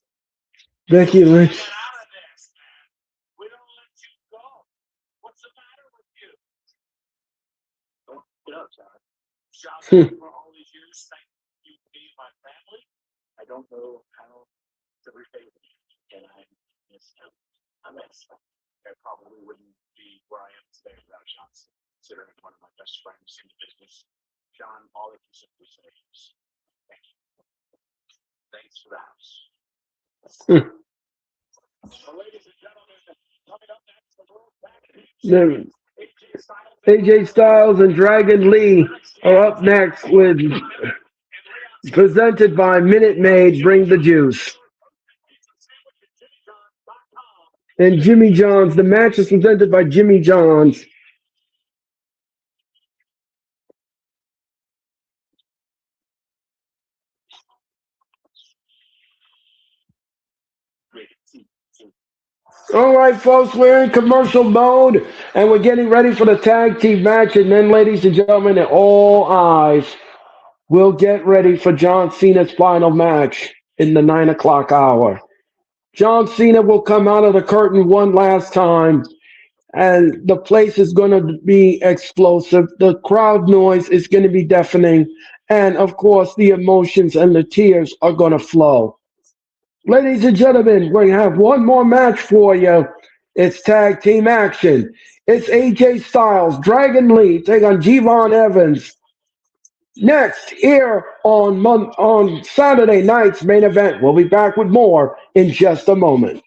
Becky Lynch. Get out of this, man. We don't let you go. What's the matter with you? Don't get up, John. John, for all these years, thank you being my family. I don't know how to repay them, and I miss him. I miss him. I probably wouldn't be where I am today without John, considering one of my best friends in the business. John, all I can simply say is thank you. Thanks for the house. Ladies and gentlemen, coming up next, the world package. AJ Styles and Dragon Lee are up next with Presented by Minute Maid. Bring the juice. And Jimmy John's. The match is presented by Jimmy John's. All right, folks, we're in commercial mode and we're getting ready for the tag team match. And then, ladies and gentlemen, all eyes will get ready for John Cena's final match in the 9 o'clock hour. John Cena will come out of the curtain one last time, and the place is going to be explosive. The crowd noise is going to be deafening. And of course, the emotions and the tears are going to flow. Ladies and gentlemen, we have one more match for you. It's tag team action. It's AJ Styles, Dragon Lee, take on G-Von Evans. Next, here on Saturday night's main event. We'll be back with more in just a moment.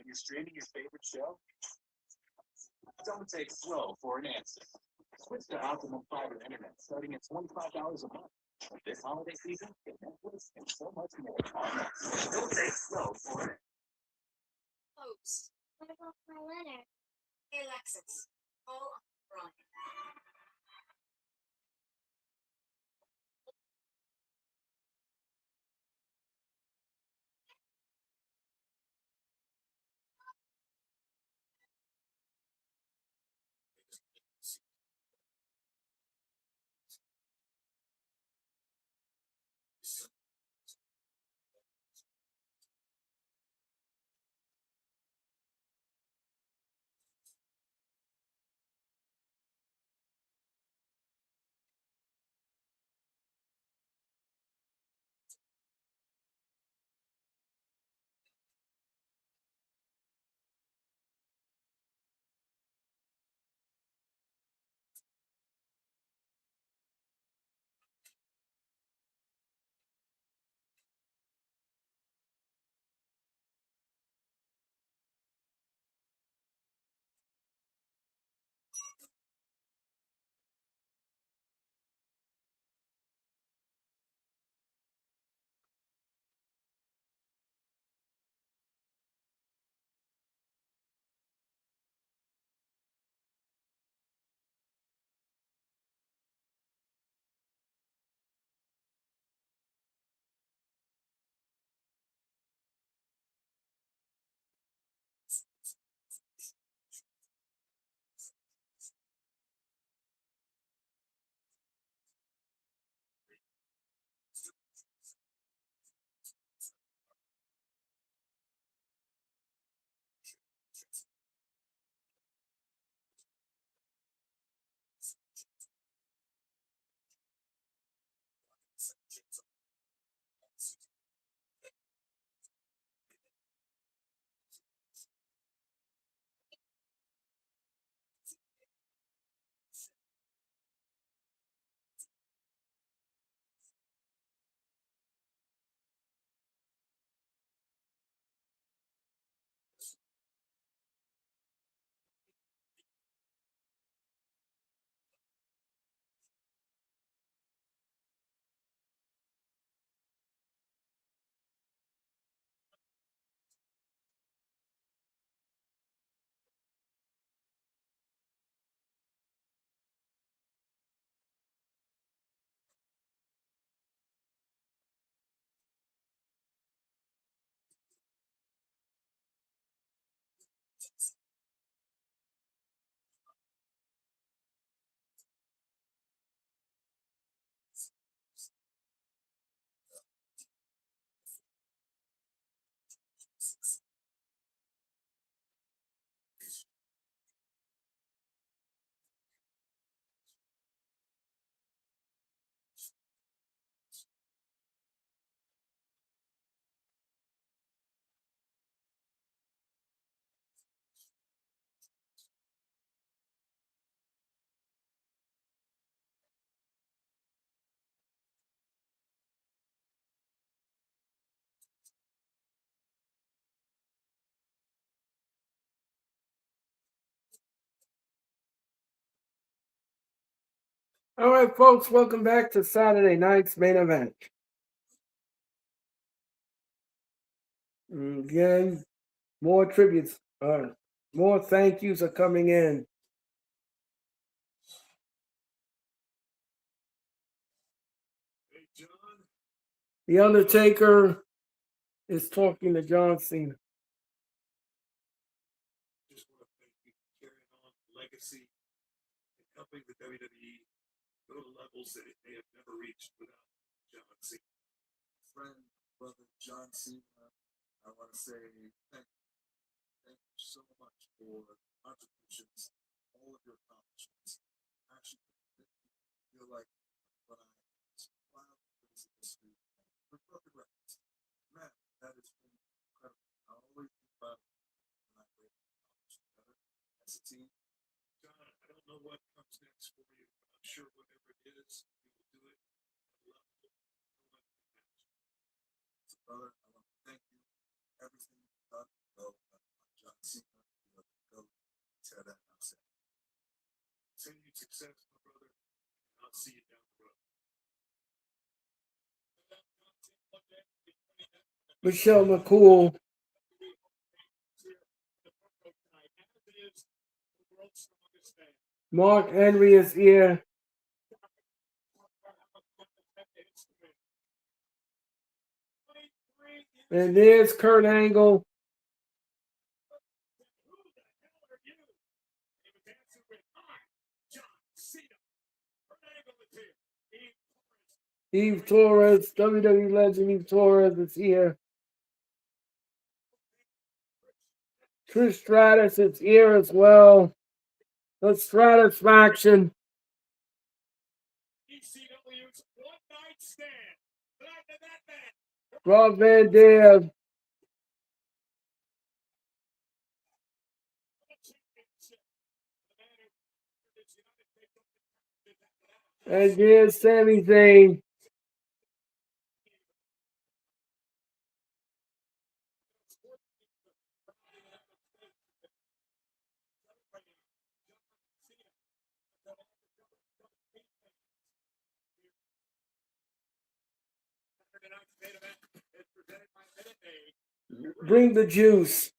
When you're streaming your favorite show, don't take slow for an answer. Switch to Optimum Fiber Internet starting at $25 a month. This holiday season, get Netflix and so much more. Don't take slow for it. Oops. What about my letter? Hey, Alexis. Oh, wrong. All right, folks, welcome back to Saturday night's main event. Again, more tributes, more thank yous are coming in. Hey, John. The Undertaker is talking to John Cena. Just want to thank you for carrying on the legacy and helping the WWE go to levels that it may have never reached without John Cena. Friend, brother John Cena, I want to say thank you. Thank you so much for contributions, all of your accomplishments. Actually, I feel like when I was proud of this industry, we're broken records. Man, that has been incredible. I always be proud of when I were accomplished together as a team. John, I don't know what comes next for you, but I'm sure whatever it is, you will do it at a level no one can match. So, brother, I want to thank you for everything you've done. Go on John Cena, you know, go tear that house out. Continued success, my brother, and I'll see you down the road. Michelle McCool. Mark Henry is here. And there's Kurt Angle. Eve Torres, WWE legend Eve Torres is here. Trish Stratus is here as well. The Stratus faction. Rob Van Dam. And here's Sami Zayn. Bring the juice.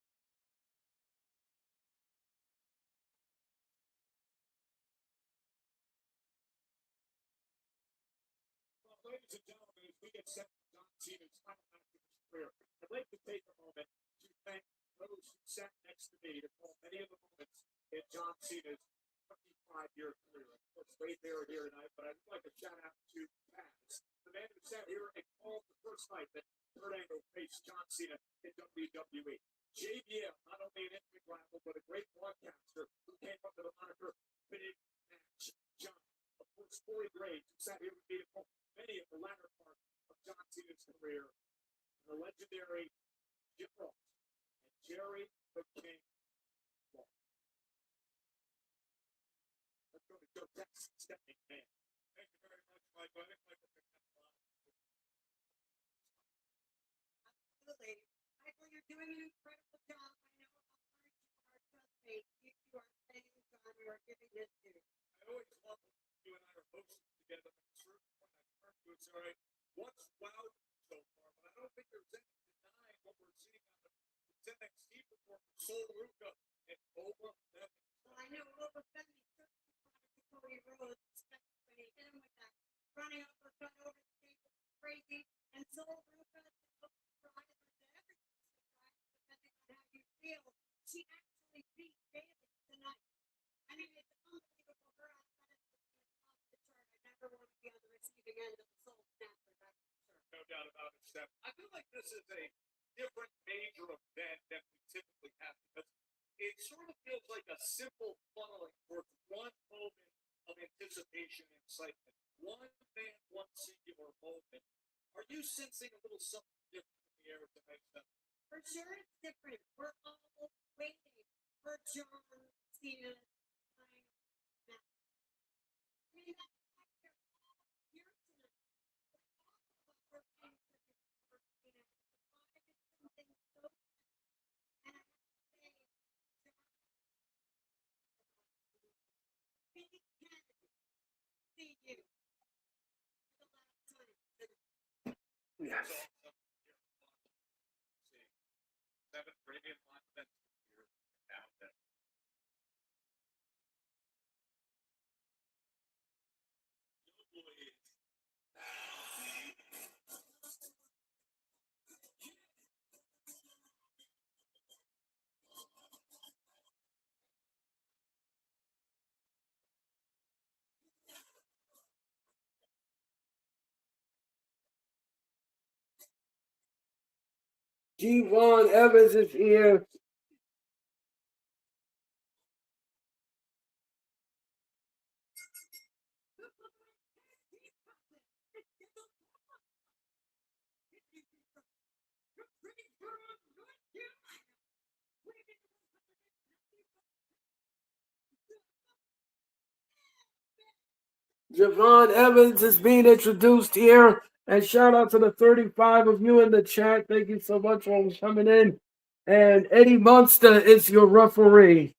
Ladies and gentlemen, as we get set for John Cena's final match of his career, I'd like to take a moment to thank those who sat next to me to call many of the moments in John Cena's 25-year career. Of course, Wade Barrett here tonight, but I'd like a shout out to Paz, the man who sat here and called the first night that Kurt Angle faced John Cena in WWE. JBL, not only an in-ring rival, but a great broadcaster who came up with the moniker Big Match John. Of course, Corey Graves, who sat here with me to call many of the latter part of John Cena's career, and the legendary Jim Ross and Jerry the King Ross. Let's go to Joe Jackson, Stephanie Man. Thank you very much, my buddy. Absolutely. Michael, you're doing an incredible job. I know how hard you are. Trust me. You are saying, John, you are giving this to. I always love when you and I are hosting together. I'm sure when I turn to it's all right. What's wowed so far? But I don't think there's any denying what we're seeing on the NXT performance. Sol Ruka and Oba. Well, I know Oba Femi certainly wanted to Cody Rhodes, especially when he hit him with that running uppercut over the table. Crazy. And Sol Ruka, surprised with everything, depending on how you feel. She actually beat Bailey tonight. I mean, it's unbelievable. Her athleticism is off the chart. I never want to be on the receiving end of the soul snatcher, that's for sure. No doubt about it, Steph. I feel like this is a different major event than we typically have because it sort of feels like a simple funneling towards one moment of anticipation and excitement. One man, one singular moment. Are you sensing a little something different in the air tonight, Steph? For sure, it's different. We're all waiting for John Cena's final match. I mean, that's why we're all here tonight. We're all waiting for Cena. Something so special. And I have to say, John, big Kennedy, see you. Javon Evans is here. Javon Evans is being introduced here. And shout out to the 35 of you in the chat. Thank you so much for coming in. And Eddie Munster is your referee.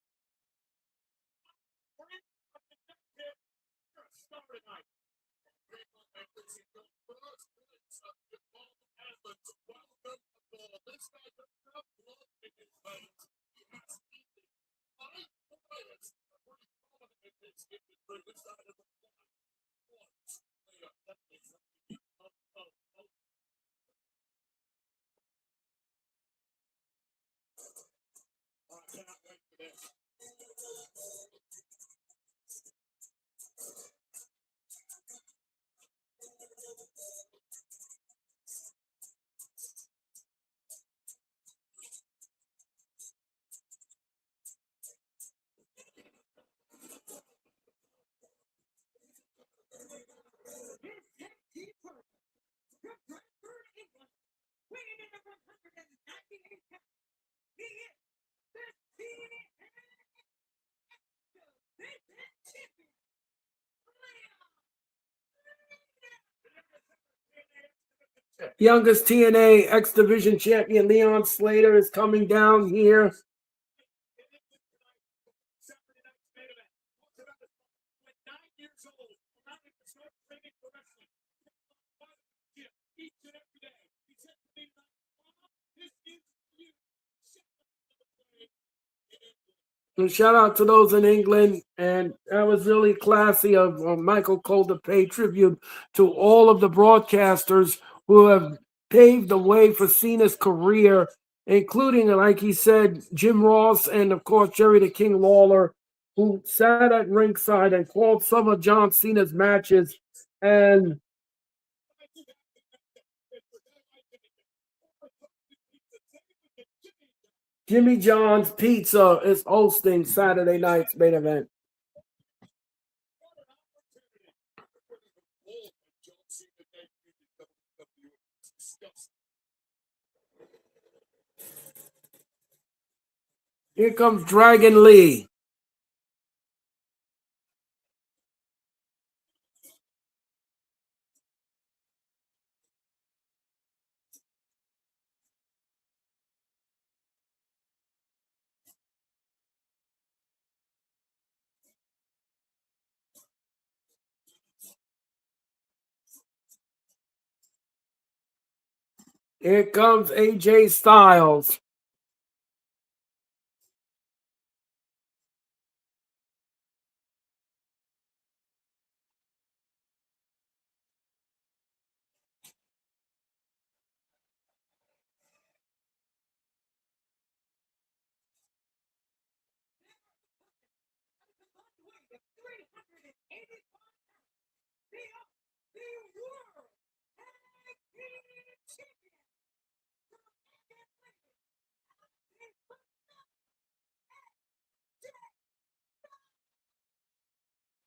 Youngest TNA X Division champion Leon Slater is coming down here. And shout out to those in England, and that was really classy of Michael Cole to pay tribute to all of the broadcasters who have paved the way for Cena's career, including, like he said, Jim Ross and, of course, Jerry the King Lawler, who sat at ringside and called some of John Cena's matches. And Jimmy John's Pizza is hosting Saturday night's main event. Here comes Dragon Lee. Here comes AJ Styles.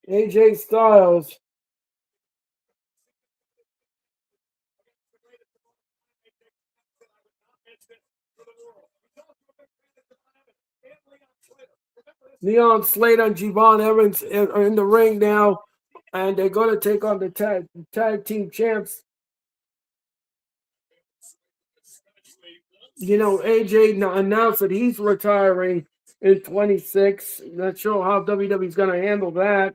AJ Styles. Leon Slater and Javon Evans are in the ring now, and they're going to take on the tag team champs. You know, AJ announced that he's retiring in 26. Not sure how WWE's going to handle that,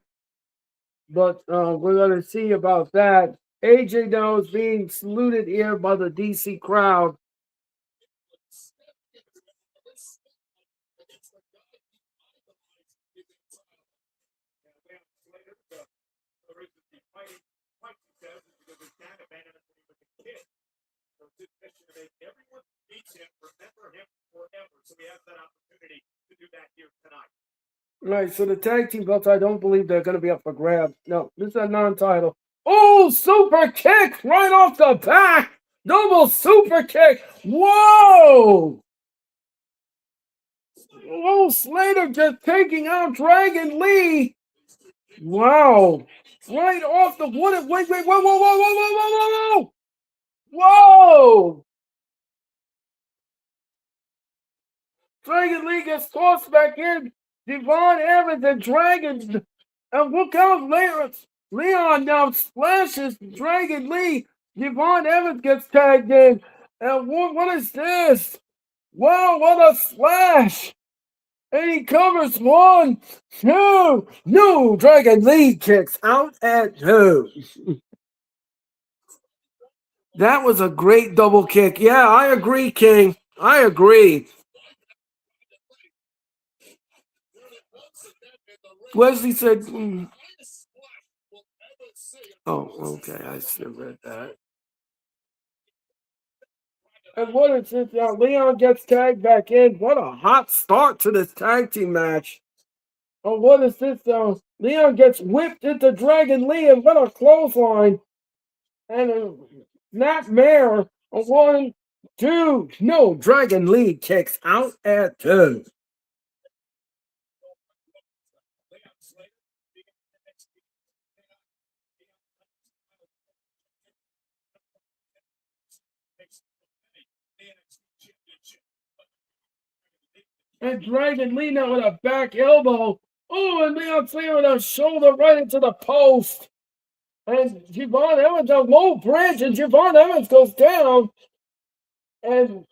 but we're going to see about that. AJ now is being saluted here by the DC crowd. Everyone meets him, remember him forever. So he has that opportunity to do that here tonight. Right, so the tag team belts, I don't believe they're going to be up for grabs. No, this is a non-title. Oh, super kick right off the back. Double super kick. Whoa! Oh, Slater just taking out Dragon Lee. Wow. Right off the wood. Wait, whoa, whoa, whoa, whoa, whoa, whoa, whoa, whoa! Dragon Lee gets tossed back in. Devon Evans and Dragon. And look out, Leon now splashes Dragon Lee. Devon Evans gets tagged in. And what is this? Wow, what a splash! And he covers 1, 2. No, Dragon Lee kicks out at 2. That was a great double kick. Yeah, I agree, King. I agree. Wesley said, oh, okay, I should have read that. And what is this now? Leon gets tagged back in. What a hot start to this tag team match. Oh, what is this now? Leon gets whipped into Dragon Lee, and what a clothesline. And a snapmare. A 1, 2. No, Dragon Lee kicks out at 2. And Dragon Lee now with a back elbow. Oh, and Leon Slater with a shoulder right into the post. And Javon Evans, a low bridge, and Javon Evans goes down. And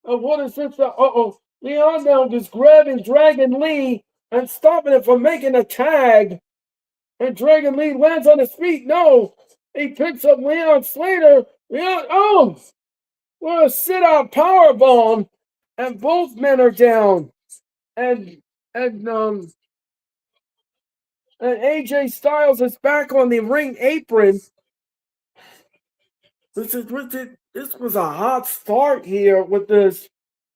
what is this? Leon now just grabbing Dragon Lee and stopping it from making a tag. And Dragon Lee lands on his feet. No, he picks up Leon Slater. What a sit-out power bomb. And both men are down. And AJ Styles is back on the ring apron. This was a hot start here with this.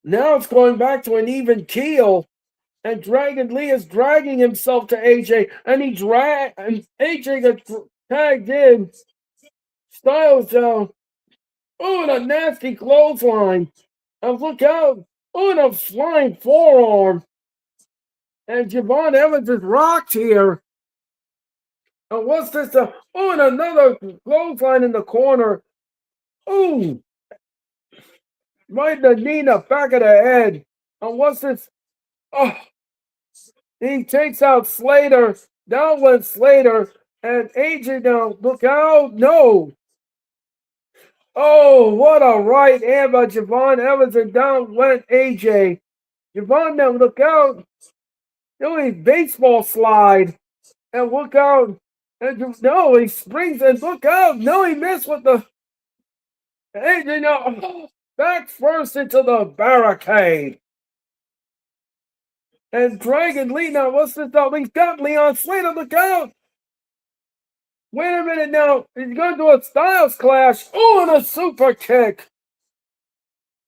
Now it's going back to an even keel. And Dragon Lee is dragging himself to AJ. And AJ gets tagged in. Styles down. Oh, and a nasty clothesline. And look out. Oh, and a flying forearm. And Javon Evans is rocked here. And what's this? And another clothesline in the corner. Ooh. Right in the knee in the back of the head. And what's this? Oh. He takes out Slater. Down went Slater. And AJ now, look out. No. Oh, what a right hand by Javon Evans. And down went AJ. Javon now, look out. Doing baseball slide. And look out. And no, he springs and look out. No, he missed with the. AJ now, back first into the barricade. And Dragon Lee now, what's this now? He's got Leon Slater, look out! Wait a minute now, he's going to do a Styles Clash. Oh, and a super kick.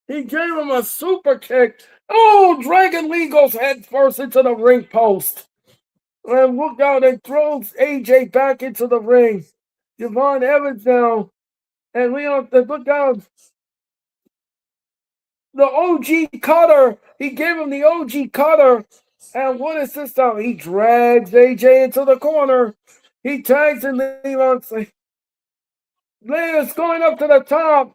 He gave him a super kick. Oh, Dragon Lee goes head first into the ring post. And look out, and throws AJ back into the ring. Javon Evans now. And Leon, look out. The OG cutter. He gave him the OG cutter. And what is this now? He drags AJ into the corner. He tags in Leon. Leon's going up to the top.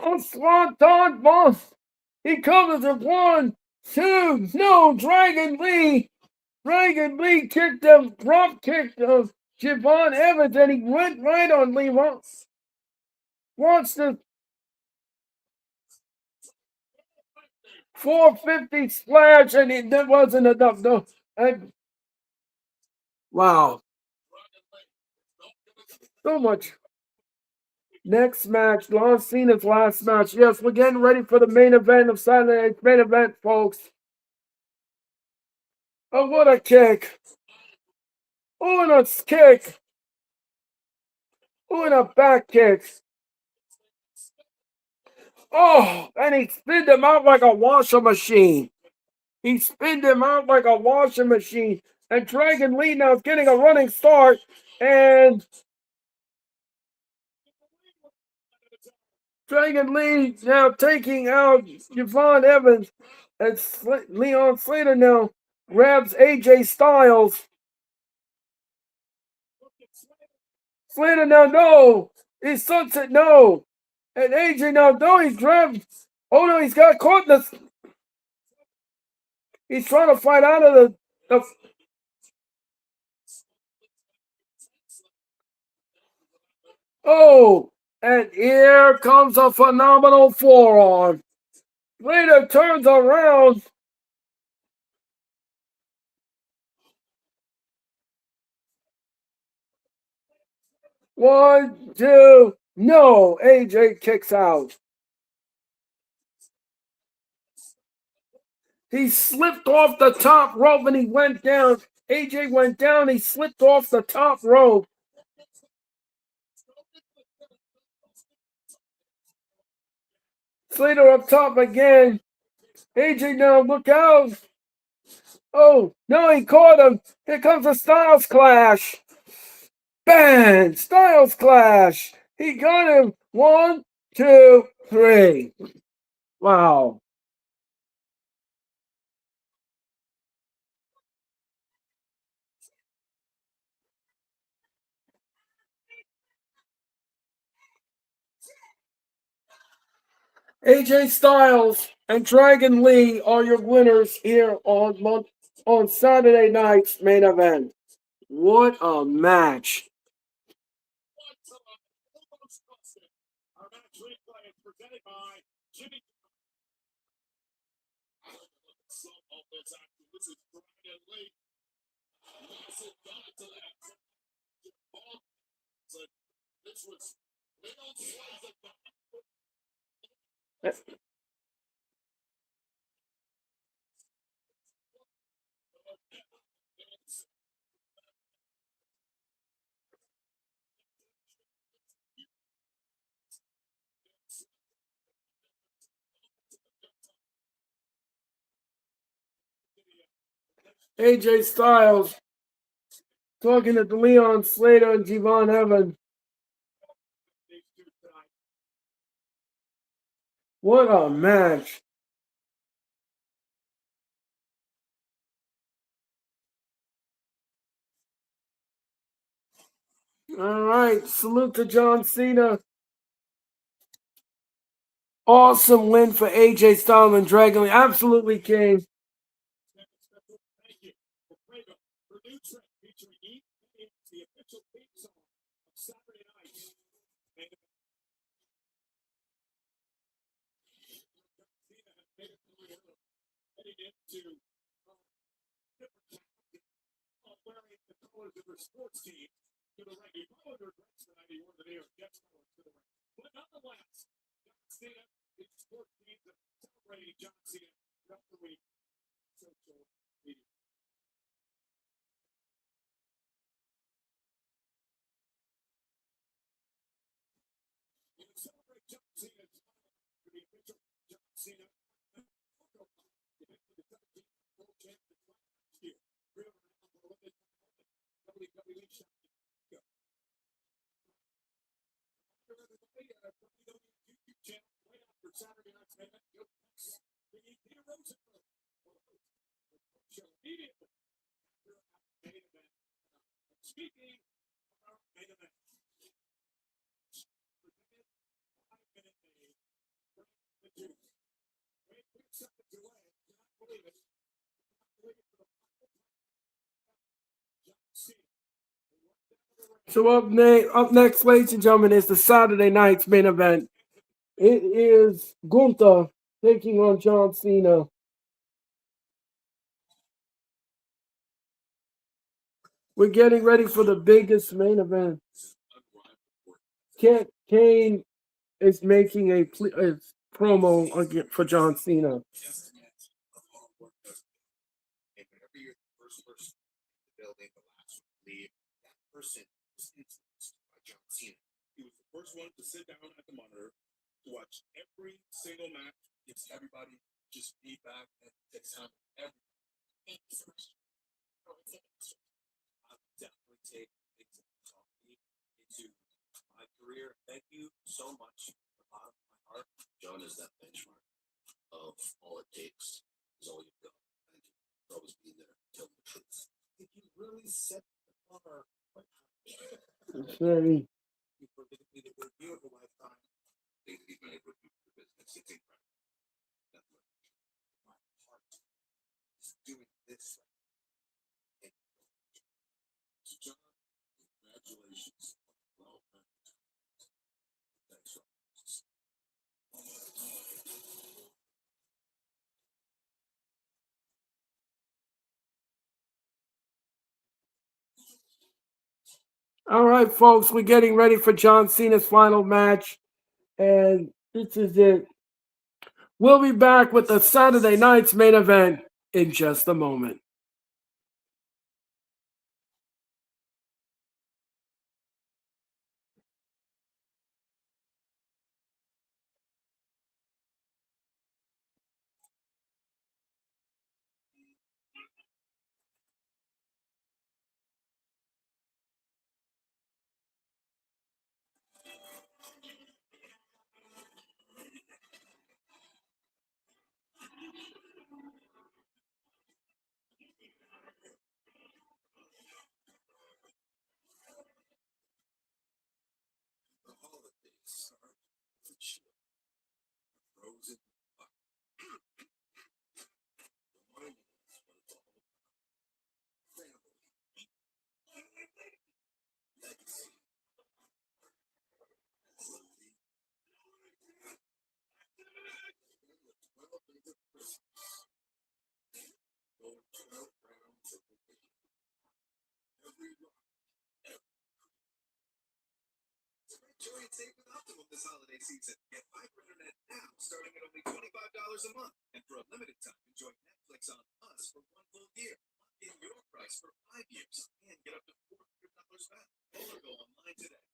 Oh, Swanton Boss. He covers it 1, 2. No, Dragon Lee. Dragon Lee kicked him, drop kicked Javon Evans, and he went right on Lee. Watch the 450 splash, and that wasn't enough. No, And wow, so much. Next match, John Cena's last match. Yes, we're getting ready for the main event of Saturday's main event, folks. Oh, what a kick! Oh, and a kick! Oh, and a back kick! Oh, and he spun him out like a washing machine. He spun him out like a washing machine. And Dragon Lee now is getting a running start. And Dragon Lee now taking out Yvonne Evans. And Leon Slater now grabs AJ Styles. Slater now, no! He sunset, no! And AJ now, no, he's grabbed. Oh no, he's got caught in the. He's trying to fight out of the oh, and here comes a phenomenal forearm. Slater turns around. One, two, no. AJ kicks out. He slipped off the top rope and he went down. AJ went down. He slipped off the top rope. Slater up top again. AJ now, look out. Oh, no, he caught him. Here comes a Styles Clash. Bang! Styles Clash. He got him. One, two, three. Wow. AJ Styles and Dragon Lee are your winners here on Saturday night's main event. What a match. AJ Styles talking to Leon Slater and Yvonne Evans. What a match. All right, salute to John Cena. Awesome win for AJ Styles and Dragon Lee. Absolutely king. So up next, ladies and gentlemen, is the Saturday night's main event. It is Gunther taking on John Cena. We're getting ready for the biggest main event. Kane is making a promo for John Cena. He was the first one to sit down at the monitor to watch every single match, gives everybody just feedback and takes time with everybody. Thank you so much. I would definitely take things that taught me into my career. Thank you so much from the bottom of my heart. John is that benchmark of all it takes is all you've got. Thank you for always being there, telling the truth. Did you really set the bar? It's very. For the review of a lifetime. They can be many for business. It's incredible. That's what my heart is doing this. So John, congratulations. Well, thanks. All right, folks, we're getting ready for John Cena's final match, and this is it. We'll be back with the Saturday night's main event in just a moment. The holidays are the chill, frozen fire. Reminding us what it's all about. Family, legacy, loyalty, and the 12 days of Christmas. Going 12 rounds of the game. Every rock, every enjoy and save with Optimum this holiday season. Get fiber internet now, starting at only $25 a month. And for a limited time, enjoy Netflix on Us for 1 full year. Lock in your price for 5 years and get up to $400 back. Call or go online today.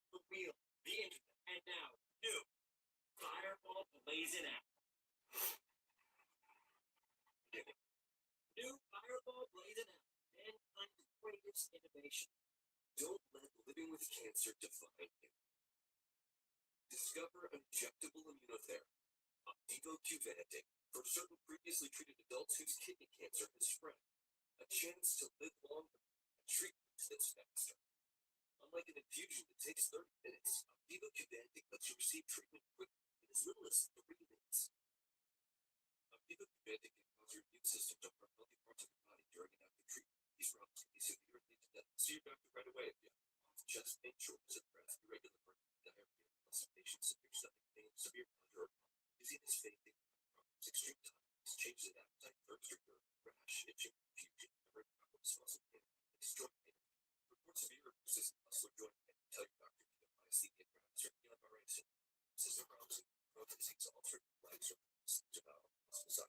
The wheel, the internet, and now new Fireball blazing out. New Fireball blazing out. Mankind's greatest innovation. Don't let living with cancer define you. Discover injectable immunotherapy. Opdivo for certain previously treated adults whose kidney cancer has spread. A chance to live longer. A treatment that's faster. Unlike an infusion that takes 30 minutes, Opdivo lets you receive treatment quickly in as little as 3 minutes. Opdivo can cause your immune system to harm healthy parts of your body during and after treatment. These problems can be severe and lead to death. See your doctor right away if you have cough, chest pain, shortness of breath, irregular burning, diarrhea, constipation, severe stomach pain, severe nausea, dizziness, fainting, problems, extreme tiredness, changes in appetite, thirst or urine, rash, itching, confusion, memory problems, muscle pain, stroke pain. Reports severe or persistent muscle or joint pain. Tell your doctor if you have myasthenia gravis or Guillain-Barré syndrome, persistent problems in throat disease, altered legs or muscle sickness.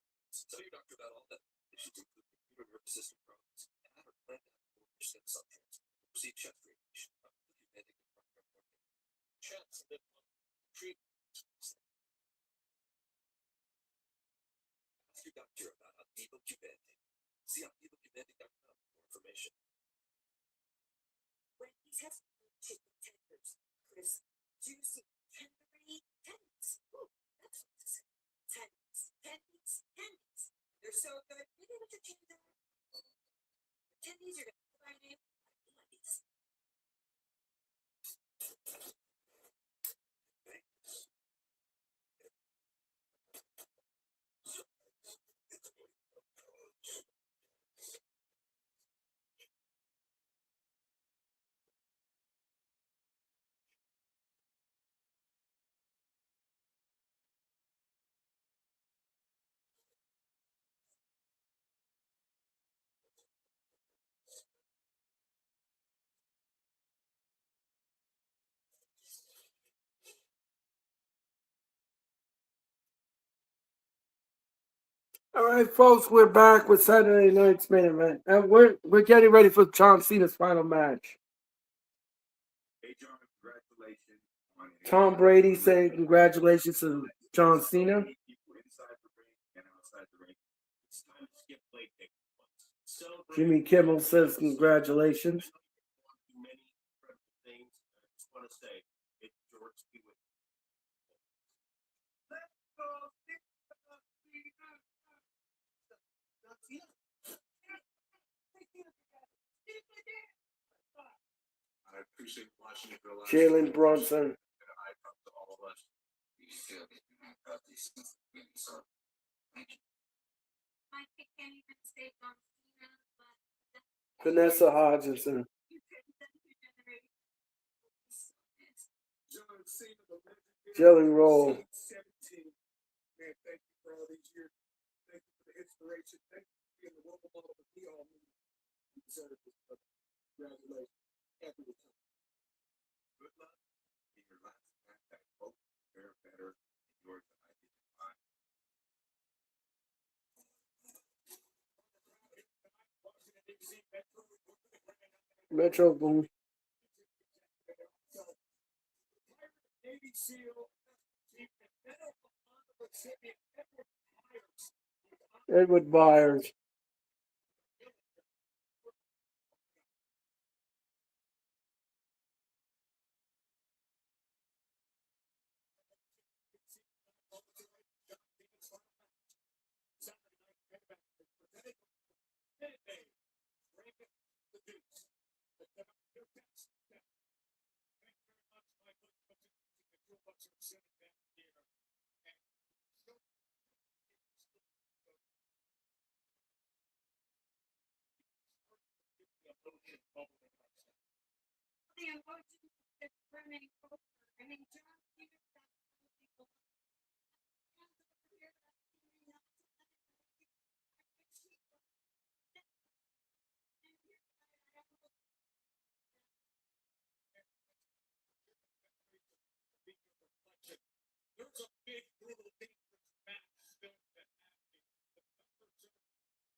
Tell your doctor about all that. Issues include computer nervous system problems, and have a plan to have more stem cell transplant. Proceed chest radiation. Chest that treatment. Ask your doctor about Opdivo. All right, folks, we're back with Saturday night's main event, and we're getting ready for John Cena's final match. Hey, John, congratulations on Tom Brady saying congratulations to John Cena. people inside the ring and outside the ring. It's time to skip play pick. Jimmy Kimmel says congratulations. Many incredible things. I just want to say, it's George be with I appreciate watching it go. Jalen Brunson. I talk to all of us. You still get these things. So, thank you. I can't even say John Cena, but Vanessa Hodgson. John Cena, the legend. Jelly Roll. 17. Man, thank you for all these years. Thank you for the inspiration. Thank you for being the role model that we all need. You deserve this, brother. Congratulations. Happy with you. Good luck in your last match. I hope you're better in yours than I did in mine. Metro Boom. Navy SEAL, Edward Byers. the emotions that running over. I mean, John Cena got people. there's a big little dangerous match still to happen.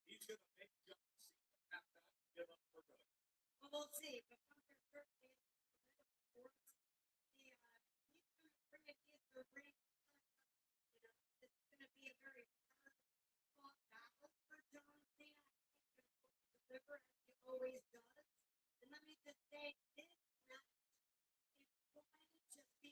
He's going to make John Cena have to give up for good. Well, we'll see. But Hunter certainly is the he's going to bring it in the ring. It's going to be a very hard fought battle for John Cena. He's going to deliver as he always does. And let me just say, this match is going to be.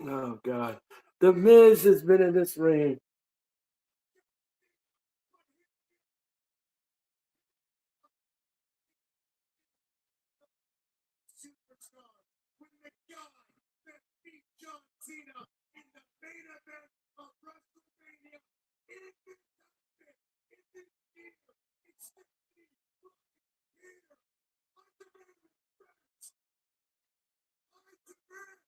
Oh God. The Miz has been in this ring. Superstars when the guy that beat John Cena in the main event of WrestleMania in this outfit, in this year, it's Stephanie right here. I demand respect. I demand.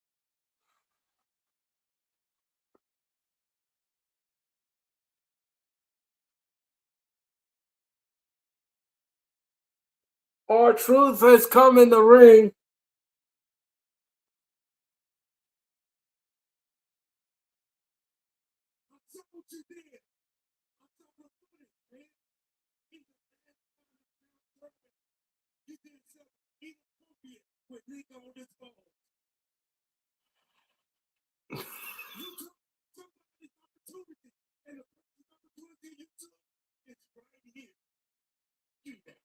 R-Truth has come in the ring. I saw what you did. I saw what you did, man. In the last tournament, you did something inappropriate with Rico on his phone. You took somebody's opportunity, and the person's opportunity you took is right here. Do that.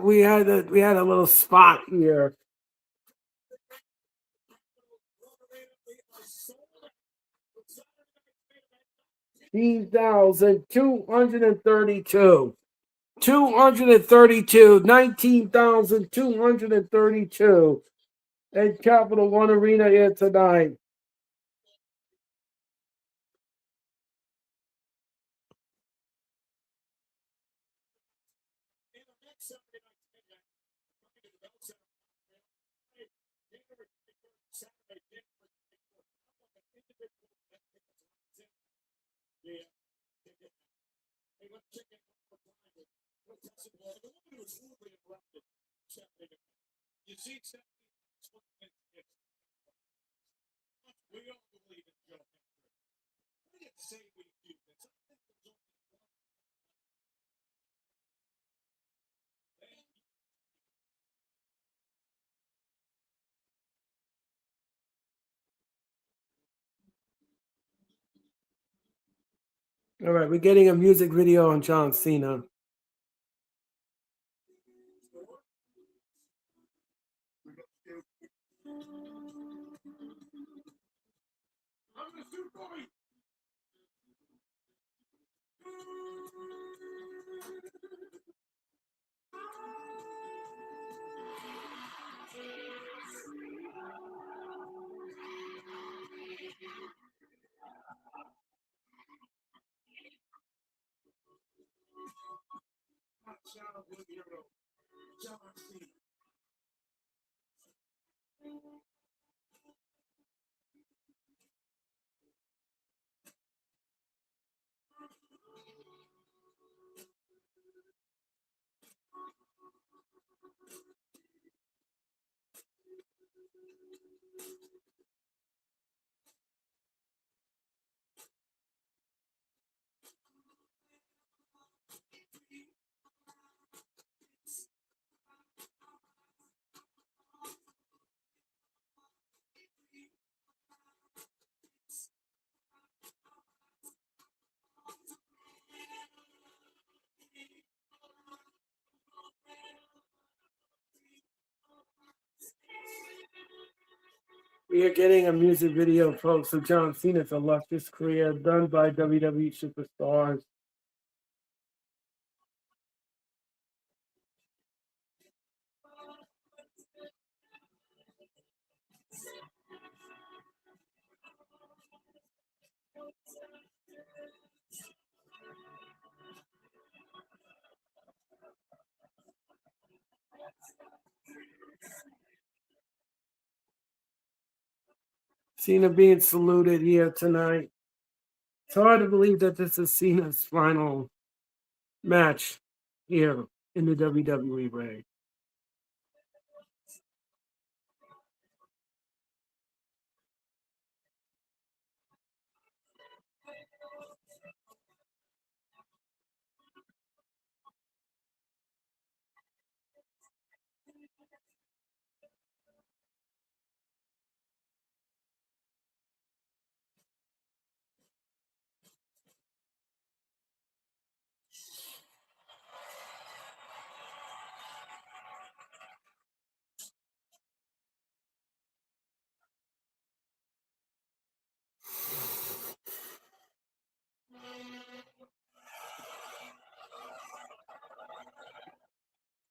We had a little spot here. 19,232. 19,232 at Capital One Arena here tonight. All right, we're getting a music video on John Cena. We are getting a music video, folks, of John Cena's illustrious career done by WWE superstars. Cena being saluted here tonight. It's hard to believe that this is Cena's final match here in the WWE ring.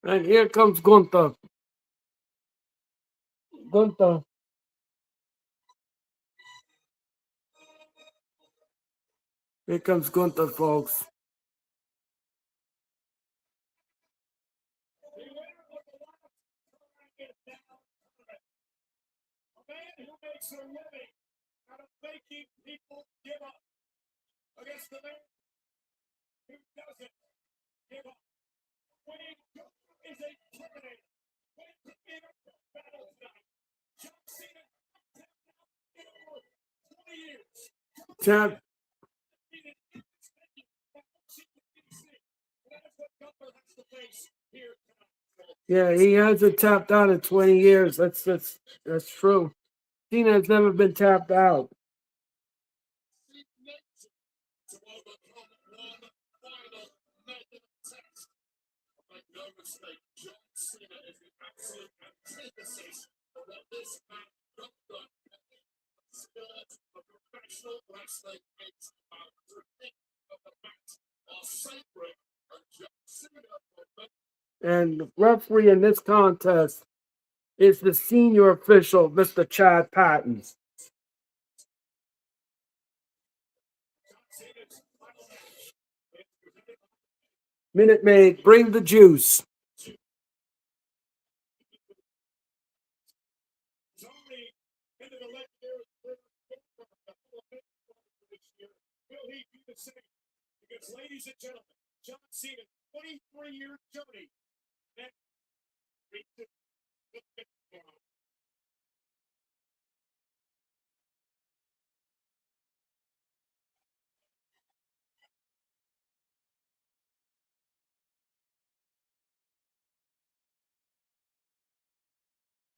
And here comes Gunther. Gunther. Here comes Gunther, folks. A man who makes a living out of making people give up against the man who doesn't give up. Winning is a terminator. Winning to enter battle tonight. John Cena in over 20 years. Champ. That's what Gunther has to face here tonight. Yeah, he hasn't tapped out in 20 years. That's true. Cena has never been tapped out. To overcome one final method test. Make no mistake, John Cena is the absolute antithesis of what this man Gunther sport of professional wrestling is about. To think of the match are sacred, and John Cena will make And the referee in this contest is the senior official, Mr. Chad Patton. Minute Maid, bring the juice. Tony into the legendary this year. Will he do the same? Because, ladies and gentlemen, John Cena, 23-year journey. That reaches the finish line.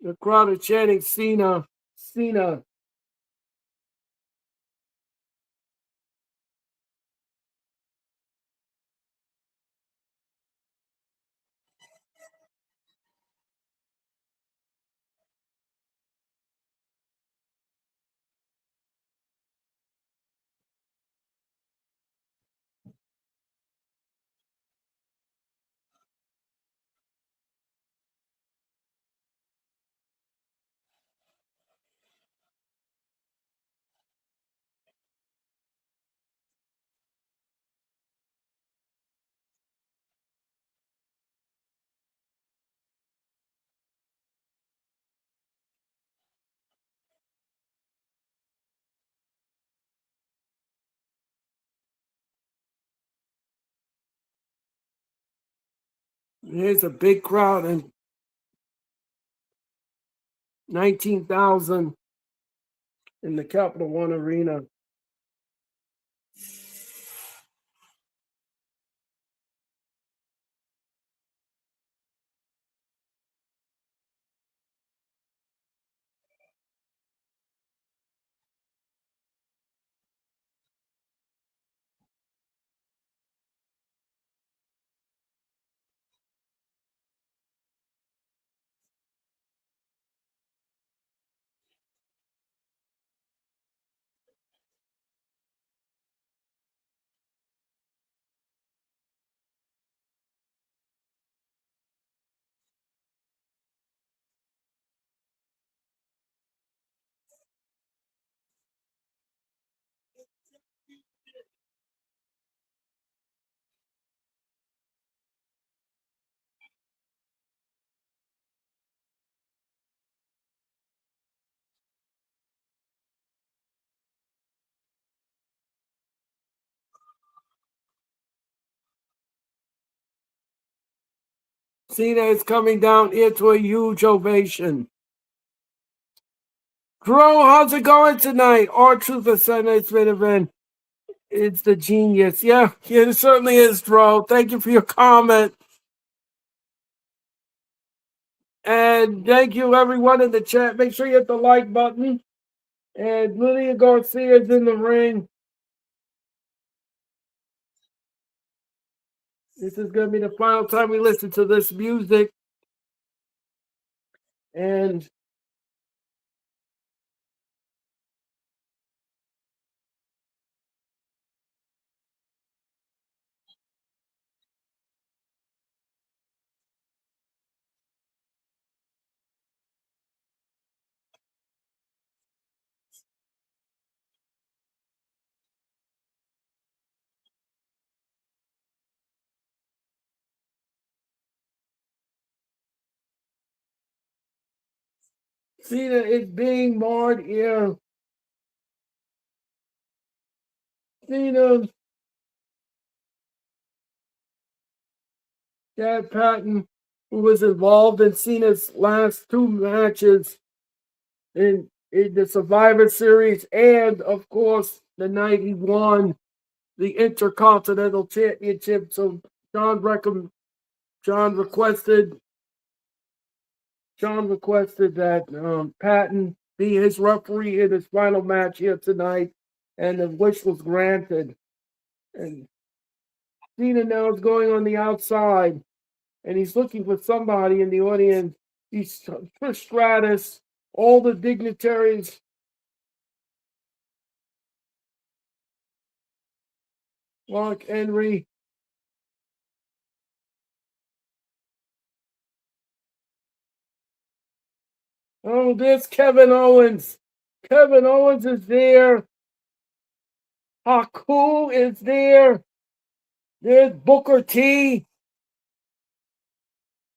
The crowd is chanting Cena, Cena. Here's a big crowd and 19,000 in the Capital One Arena. Cena is coming down here to a huge ovation. Crow, how's it going tonight? R-Truth of Cena'S main event. It's the genius. Yeah, it certainly is, Dro. Thank you for your comment. And thank you, everyone in the chat. Make sure you hit the like button. And Lydia Garcia is in the ring. This is going to be the final time we listen to this music. And Cena is being marred here. Cena, Chad Patton, who was involved in Cena's last two matches in the Survivor Series, and of course the night he won the Intercontinental Championship. So John requested that Patton be his referee in his final match here tonight, and the wish was granted. And Cena now is going on the outside, and he's looking for somebody in the audience. He's Trish Stratus, all the dignitaries. Mark Henry. Oh, there's Kevin Owens. Kevin Owens is there. Haku is there. There's Booker T.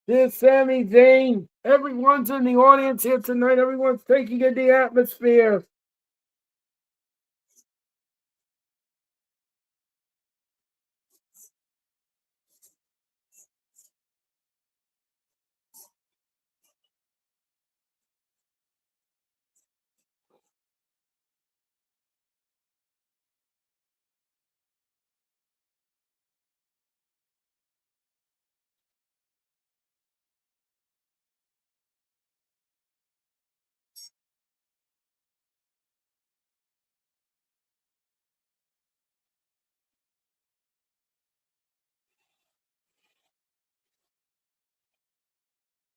There's Sami Zayn. Everyone's in the audience here tonight. Everyone's taking in the atmosphere.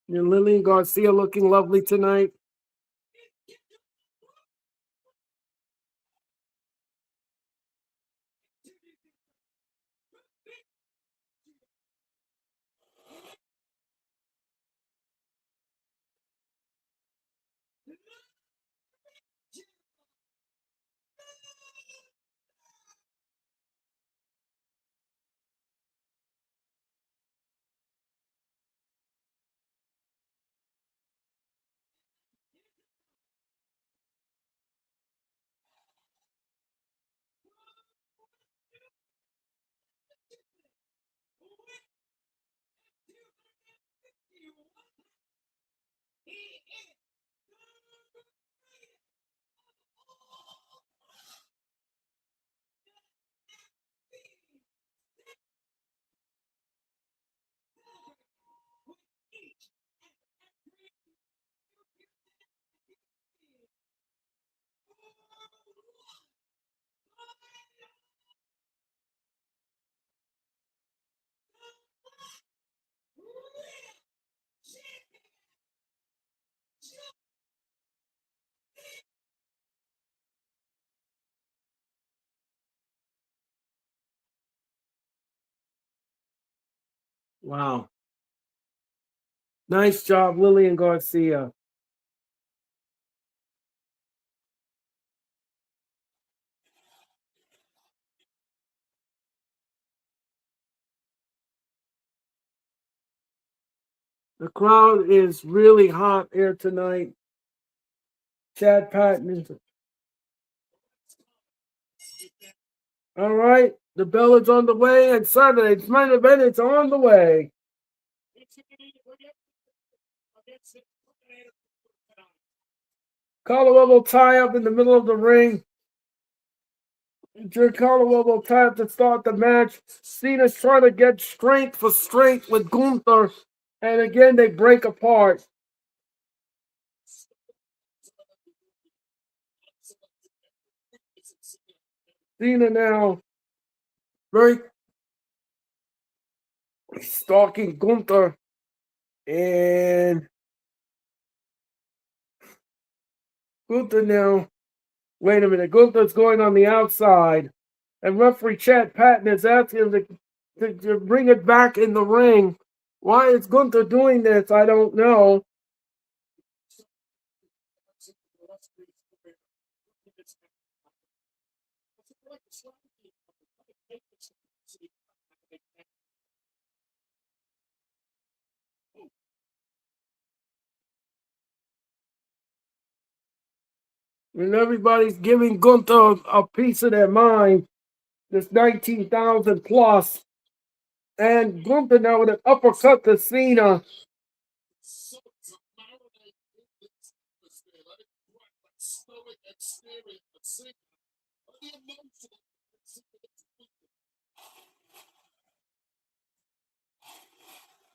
And Lillian Garcia looking lovely tonight. Wow. Nice job, Lillian Garcia. The crowd is really hot here tonight. Chad Patton is. All right. The bell is on the way, and Saturday's main event is on the way. Caldwell will tie up in the middle of the ring. Caldwell will tie up to start the match. Cena's trying to get strength for strength with Gunther, and again they break apart. Cena now very stalking Gunther, and Gunther now. Wait a minute, Gunther's going on the outside, and referee Chad Patton is asking him to bring it back in the ring. Why is Gunther doing this? I don't know. And everybody's giving Gunther a piece of their mind. This 19,000 plus. And Gunther now with an uppercut to Cena.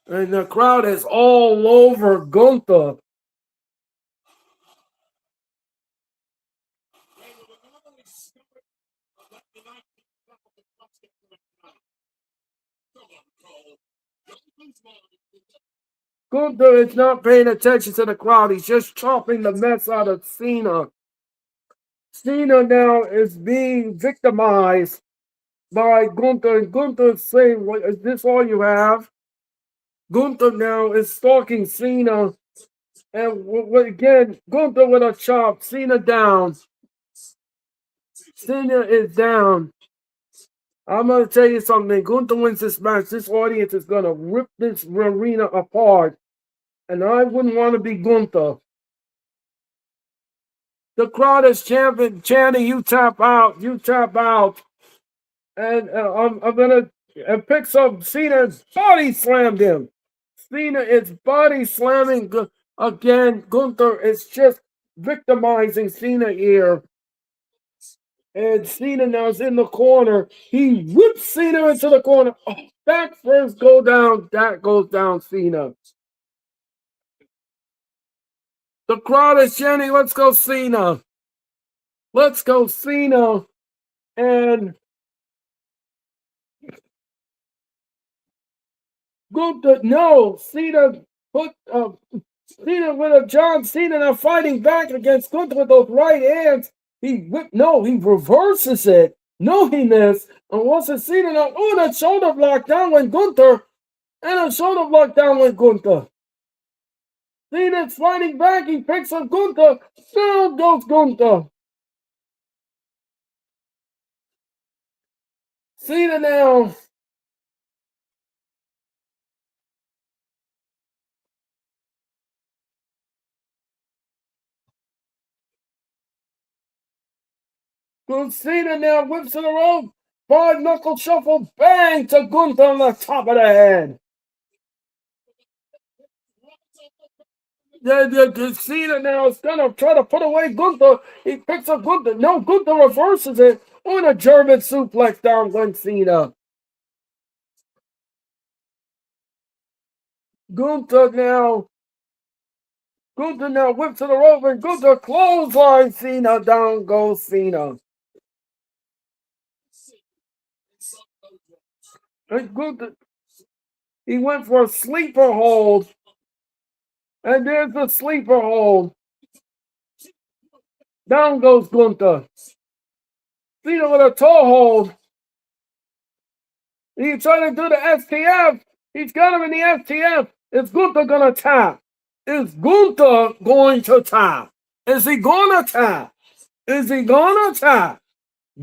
And the crowd is all over Gunther. Gunther is not paying attention to the crowd. He's just chopping the mess out of Cena. Cena now is being victimized by Gunther. And Gunther is saying, is this all you have? Gunther now is stalking Cena. And again, Gunther with a chop. Cena down. Cena is down. I'm going to tell you something. Gunther wins this match. This audience is going to rip this arena apart. And I wouldn't want to be Gunther. The crowd is chanting, you tap out, you tap out. And I'm going to pick up Cena's body slammed him. Cena is body slamming again. Gunther is just victimizing Cena here. And Cena now is in the corner. He whips Cena into the corner. Oh, back first go down. That goes down Cena. The crowd is chanting, let's go Cena. Let's go Cena. And Gunther, no, Cena put Cena with a John Cena now fighting back against Gunther with those right hands. He reverses it. No, he missed. And once Cena now, that shoulder block down went Gunther. And a shoulder block down went Gunther. Cena's fighting back. He picks up Gunther. Down goes Gunther. Cena now. Cena now whips to the rope. 5-knuckle shuffle. Bang to Gunther on the top of the head. Cena now is going to try to put away Gunther. He picks up Gunther. No, Gunther reverses it on a German suplex down Glen Cena. Gunther now whips to the rope and Gunther clothesline Cena. Down goes Cena. And Gunther, he went for a sleeper hold. And there's the sleeper hold. Down goes Gunther. Cena with a toe hold. He's trying to do the STF. He's got him in the STF. Is Gunther going to tap? Is Gunther going to tap? Is he going to tap? Is he going to tap?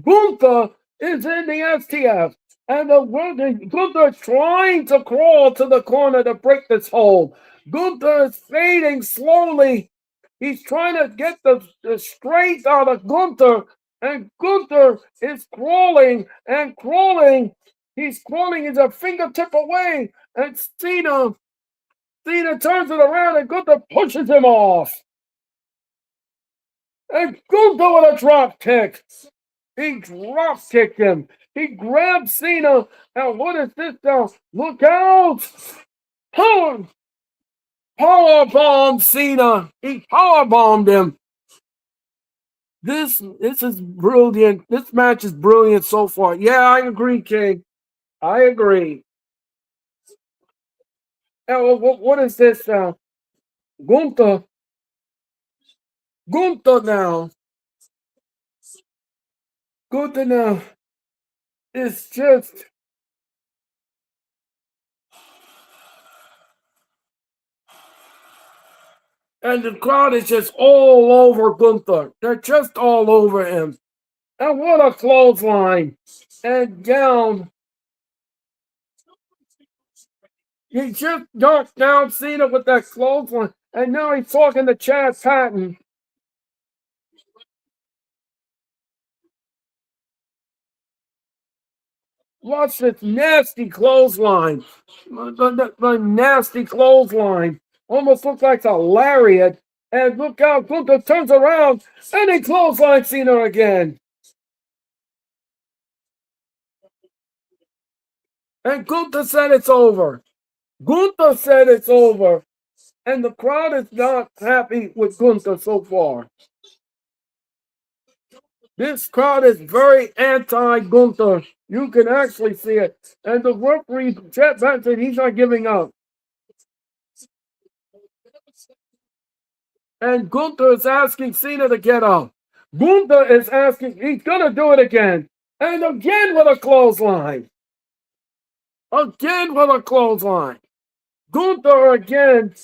Gunther is in the STF. And Gunther is trying to crawl to the corner to break this hold. Gunther is fading slowly. He's trying to get the strength out of Gunther. And Gunther is crawling and crawling. He's crawling. He's a fingertip away. And Cena turns it around and Gunther pushes him off. And Gunther with a drop kick. He drop kicked him. He grabbed Cena. And what is this now? Look out! Power bomb Cena. He power bombed him. This is brilliant. This match is brilliant so far. Yeah, I agree, King. I agree. And what is this now? Gunther now. Gunther now. It's just. And the crowd is just all over Gunther. They're just all over him. And what a clothesline. And down. He just knocked down Cena with that clothesline. And now he's talking to Chad Patton. Watch this nasty clothesline. The nasty clothesline. Almost looks like a lariat. And look out, Gunther turns around and he clotheslines Cena again. And Gunther said it's over. Gunther said it's over. And the crowd is not happy with Gunther so far. This crowd is very anti-Gunther. You can actually see it. And the referee, Chet Benson, he's not giving up. And Gunther is asking Cena to get up. Gunther is asking, he's going to do it again. And again with a clothesline. Again with a clothesline. Gunther again.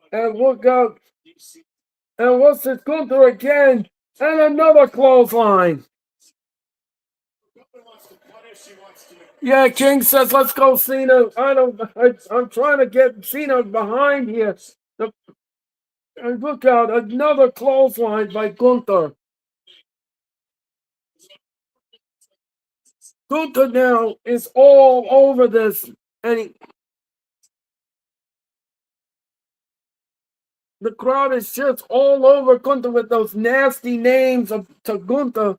And look out. And what's this? Gunther again. And another clothesline. Yeah, King says, let's go, Cena. I'm trying to get Cena behind here. And look out, another clothesline by Gunther. Gunther now is all over this. And the crowd is just all over Gunther with those nasty names to Gunther.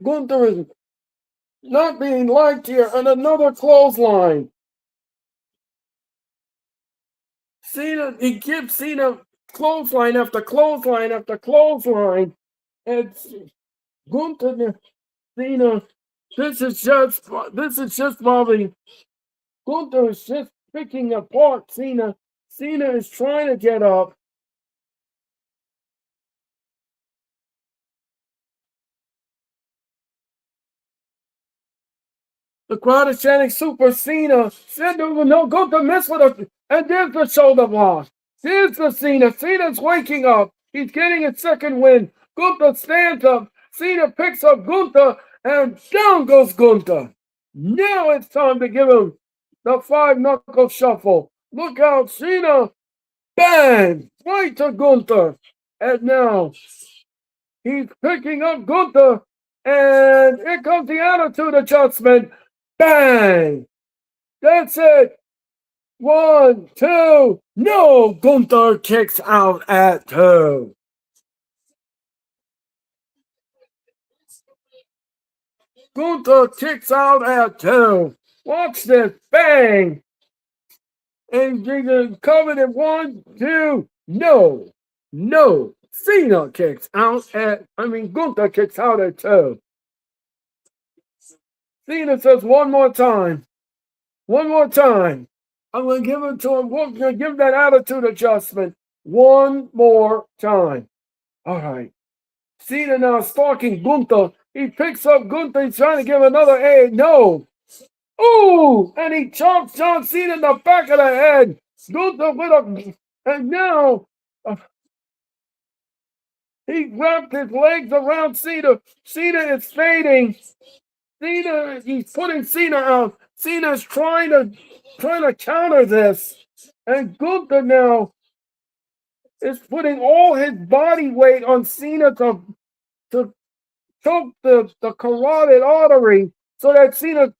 Gunther is not being liked here. And another clothesline. Cena, he gives Cena clothesline after clothesline after clothesline. And Gunther, Cena, this is just probably, Gunther is just picking apart Cena. Cena is trying to get up. The crowd is chanting Super Cena. No, Gunther missed with a, and there's the shoulder block. Here's the Cena. Cena's waking up. He's getting his second win. Gunther stands up. Cena picks up Gunther, and down goes Gunther. Now it's time to give him the 5-knuckle shuffle. Look out, Cena. Bang! Right to Gunther. And now he's picking up Gunther, and here comes the attitude adjustment. Bang! That's it. 1, 2. No, Gunther kicks out at 2. Gunther kicks out at 2. Watch this. Bang! And he's covered at 1, 2. No. No. Cena kicks out at, Gunther kicks out at 2. Cena says one more time. One more time. I'm going to give it to him. We're going to give that attitude adjustment one more time. All right. Cena now stalking Gunther. He picks up Gunther. He's trying to give another A. No. Ooh! And he chomps John Cena in the back of the head. Gunther with a... And now... he wrapped his legs around Cena. Cena is fading. Cena, he's putting Cena out. Cena's trying to counter this. And Gunther now is putting all his body weight on Cena to choke the carotid artery so that Cena,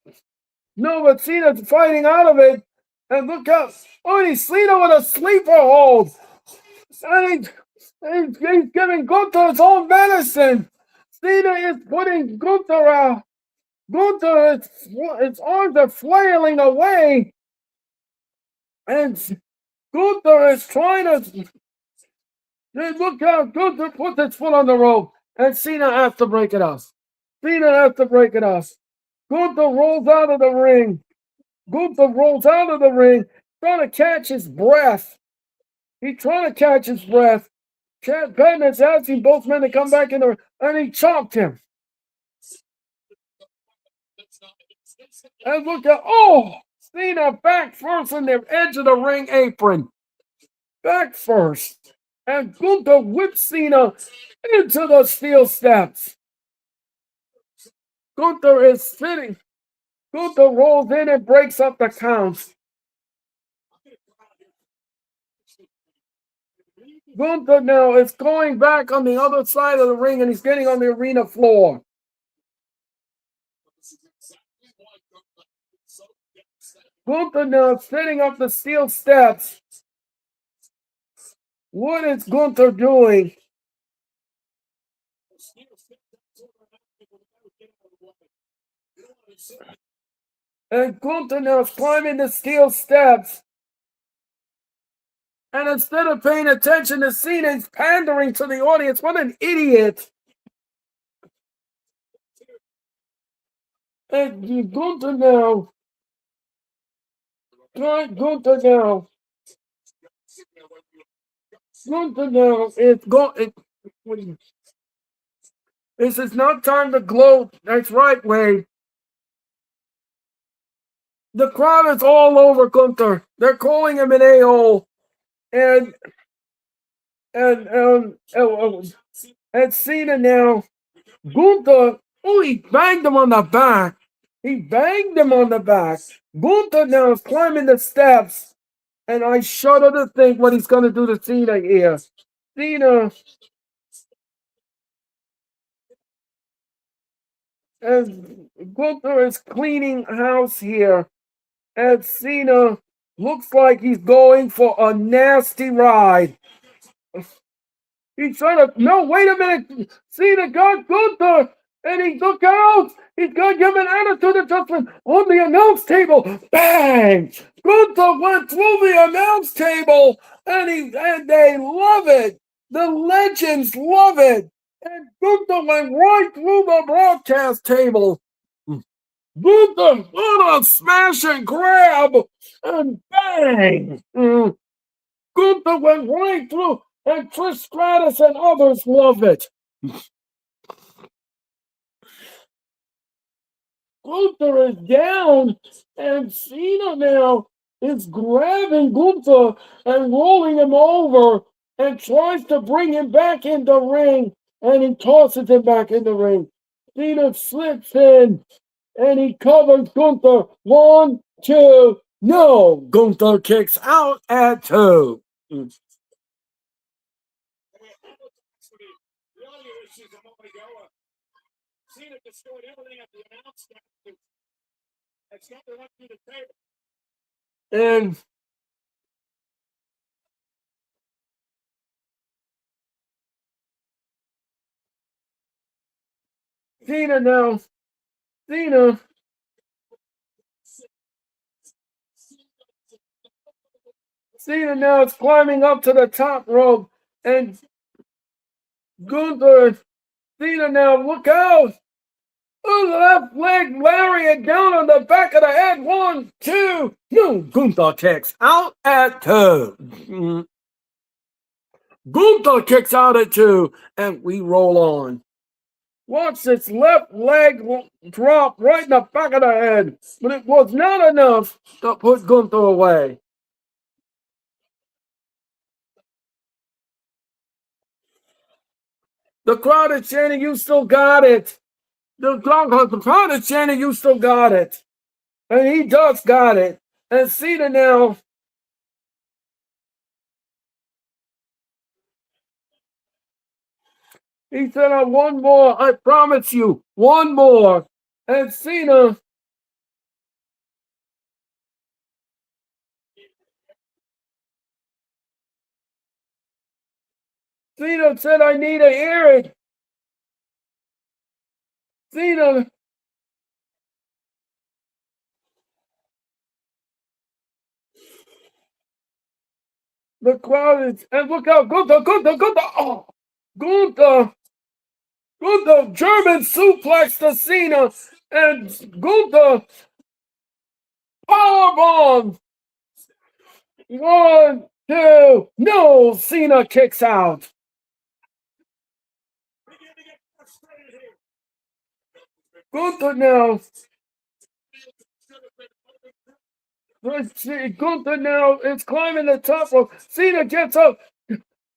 no, but Cena's fighting out of it. And look out. Oh, he's Cena with a sleeper hold. And he's giving Gunther his own medicine. Cena is putting Gunther out. Gunther, its arms are flailing away. And Gunther is trying to... Look out, Gunther puts his foot on the rope. And Cena has to break it up. Cena has to break it up. Gunther rolls out of the ring. Gunther rolls out of the ring, trying to catch his breath. He's trying to catch his breath. Chad Patton is asking both men to come back in the ring, and he chopped him. And look at, oh, Cena back first on the edge of the ring apron. back first. And Gunther whips Cena into the steel steps. Gunther is sitting. Gunther rolls in and breaks up the count. Gunther now is going back on the other side of the ring and he's getting on the arena floor. Gunther now sitting up the steel steps. What is Gunther doing? And Gunther now is climbing the steel steps. And instead of paying attention to Cena, he's pandering to the audience. What an idiot! And Gunther now. Gunther now. Gunther now is going. This is not time to gloat. That's right, Wade. The crowd is all over Gunther. They're calling him an a-hole. And Cena now. Gunther, he banged him on the back. He banged him on the back. Gunther now is climbing the steps. And I shudder to think what he's going to do to Cena here. Cena. And Gunther is cleaning house here. And Cena looks like he's going for a nasty ride. He's trying to. No, wait a minute. Cena got Gunther. And he look out. He's going to give an attitude adjustment on the announce table. Bang! Gunther went through the announce table. And they love it. The legends love it. And Gunther went right through the broadcast table. Gunther, what a smash and grab! And bang! Gunther went right through, and Trish Stratus and others love it. Gunther is down, and Cena now is grabbing Gunther and rolling him over and tries to bring him back in the ring, and he tosses him back in the ring. Cena slips in, and he covers Gunther. 1, 2, no! Gunther kicks out at 2. Cena destroyed everything at the announcement. It's not the one through the table. And Cena now. Cena now is climbing up to the top rope. And Gunther, Cena now, look out! Left leg lariat down on the back of the head. 1, 2. No, Gunther kicks out at 2. Gunther kicks out at 2. And we roll on. Watch this left leg drop right in the back of the head. But it was not enough to put Gunther away. The crowd is chanting, you still got it. The crowd is chanting, you still got it. And he does got it. And Cena now. He said, one more, I promise you, one more. And Cena. Cena said, I need to hear it. Cena. The crowd is, and look out, Gunther. Oh, Gunther German suplex to Cena, and Gunther powerbomb. 1, 2, no, Cena kicks out. Gunther now. Gunther now is climbing the top rope. Cena gets up.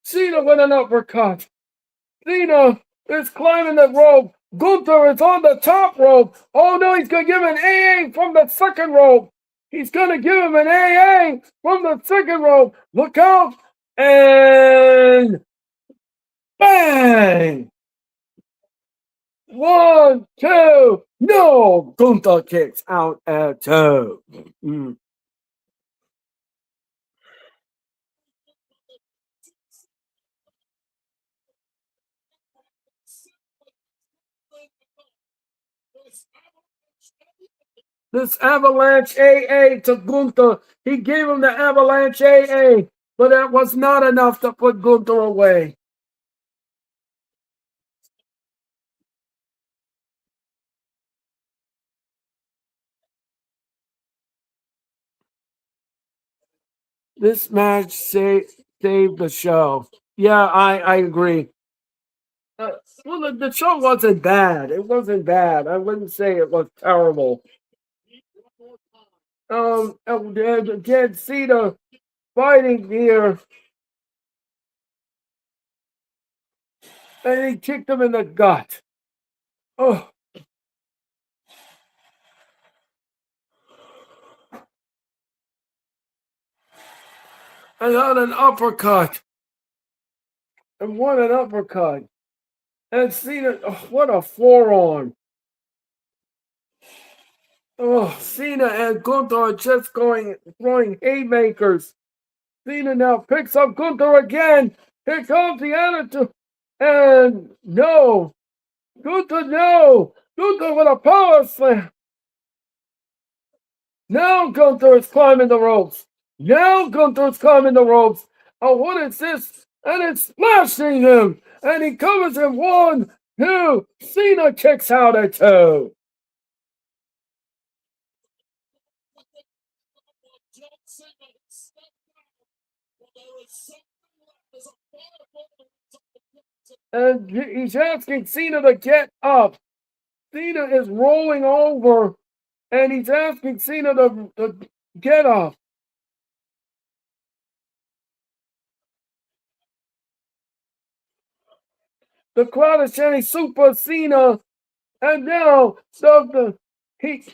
Cena with an uppercut. Cena is climbing the rope. Gunther is on the top rope. Oh no, he's going to give him an AA from the second rope. He's going to give him an AA from the second rope. Look out. And bang! 1, 2. No! Gunther kicks out at 2. This avalanche AA to Gunther. He gave him the avalanche AA, but that was not enough to put Gunther away. This match saved the show. Yeah, I agree. Well, the show wasn't bad. It wasn't bad. I wouldn't say it was terrible. Again, Cena fighting here, and he kicked him in the gut. Oh. And then an uppercut. And what an uppercut. And Cena, oh, what a forearm. Oh, Cena and Gunther are just throwing haymakers. Cena now picks up Gunther again. Here comes the attitude. And no. Gunther, no. Gunther with a power slam. Now Gunther is climbing the ropes. Now Gunther is climbing the ropes. Oh, what is this? And it's splashing him. And he covers him. 1, 2. Cena kicks out at 2. And he's asking Cena to get up. Cena is rolling over. And he's asking Cena to get up. The crowd is chanting Super Cena. And now he.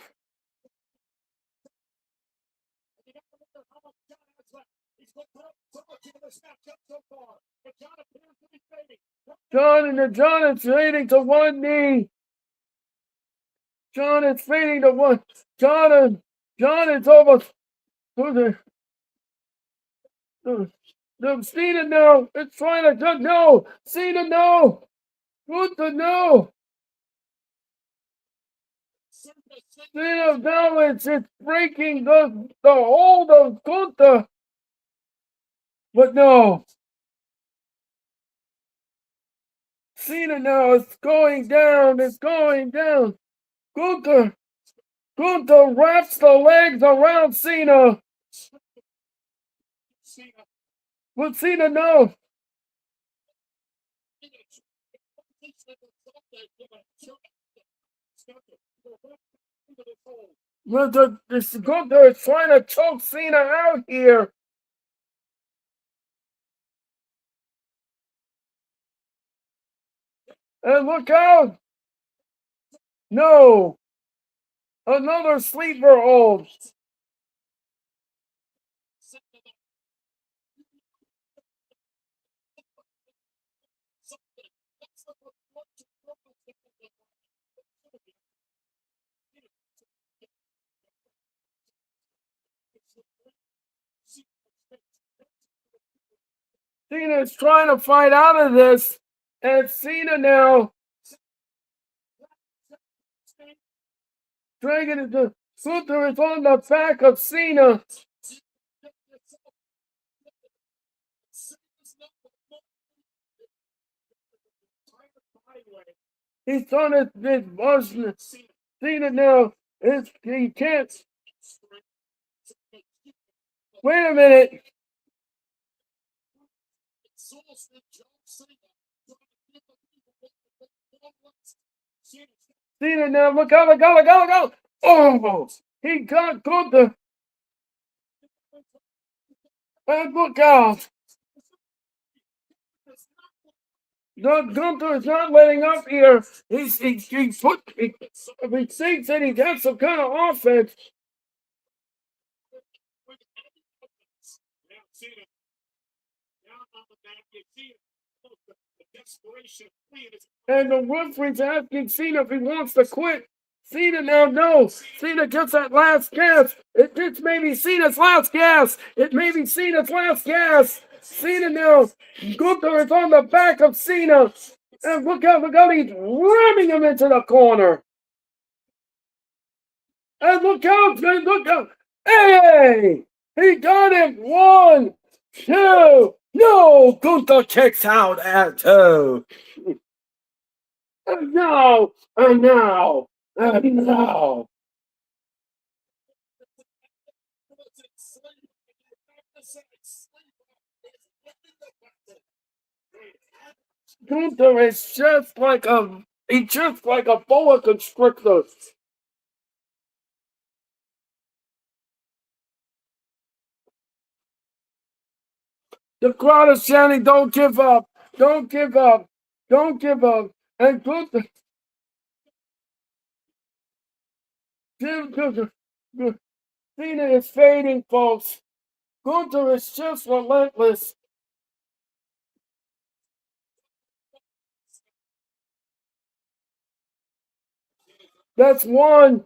John is fading to one knee. John is fading to one. John is almost. Cena now. It's trying to no. Cena no. Gunther no. Cena now it's breaking the hold of Gunther. But no. Cena now is going down. It's going down. Gunther wraps the legs around Cena. But Cena no. But Gunther is trying to choke Cena out here. And look out! No! Another sleeper hold. Cena is trying to fight out of this. And Cena now. Dragging the Gunther is on the back of Cena. He's on his motion. Cena now. He can't. Wait a minute. Cena now. Look out. Oh! He got Gunther. And look out! Gunther is not letting up here. He thinks that he got some kind of offense. And the referee's asking Cena if he wants to quit. Cena now knows. Cena gets that last gas. It's maybe Cena's last gas. It may be Cena's last gas. Cena now. Gunther is on the back of Cena. And look out, he's ramming him into the corner. And look out. Hey! He got him. 1, 2. No! Gunther kicks out at 2. And now. Gunther is just like a boa constrictor. The crowd is chanting, "Don't give up! Don't give up! Don't give up!" And Gunther Cena is fading, folks. Gunther is just relentless. That's 1.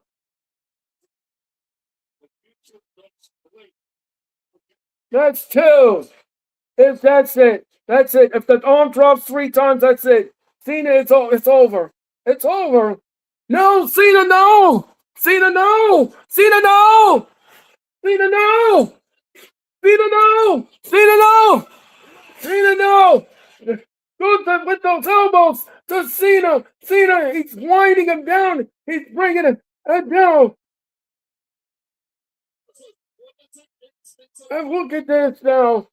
That's 2. That's it. If the arm drops 3 times, that's it. Cena, it's over. It's over. No, Cena, no! Cena, no! Cena, no! Cena, no! Cena, no! Cena, no! Cena, no! Gunther with those elbows to Cena. Cena, he's winding him down. He's bringing him down. And look at this now.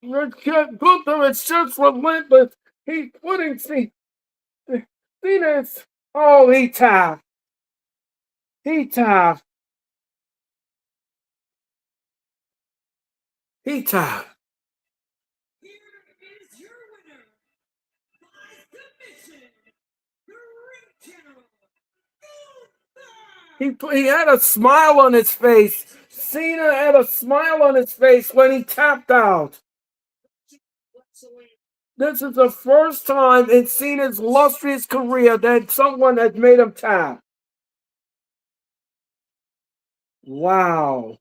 Gunther is just relentless. He's putting Cena. Cena's. Oh, he tapped. He tapped. He tapped. He had a smile on his face. Cena had a smile on his face when he tapped out. This is the first time in Cena's illustrious career that someone had made him tap. Wow.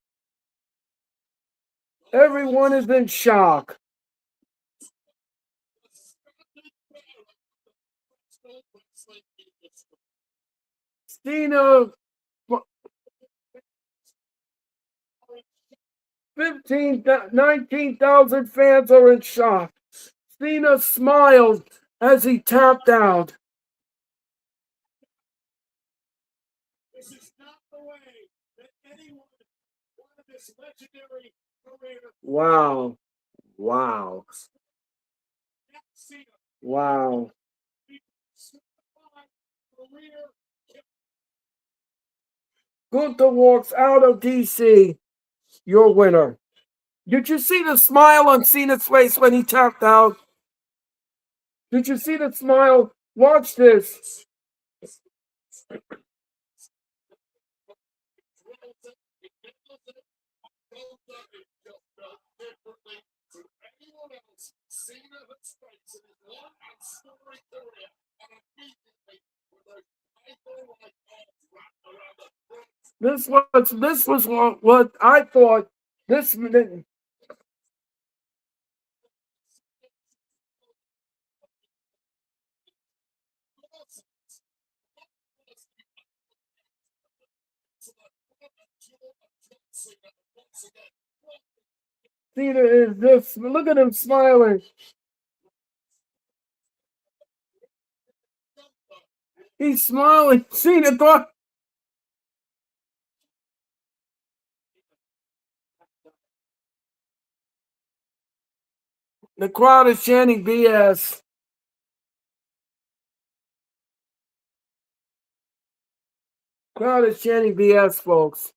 Everyone is in shock. Cena, 19,000 fans are in shock. Cena smiled as he tapped out. This is not the way that anyone wanted this legendary career. Wow. Gunther walks out of DC. Your winner. Did you see the smile on Cena's face when he tapped out? Did you see the smile? Watch this. This was what I thought. This Cena is just look at him smiling. He's smiling. Cena thought. The crowd is chanting BS. Crowd is chanting BS, folks.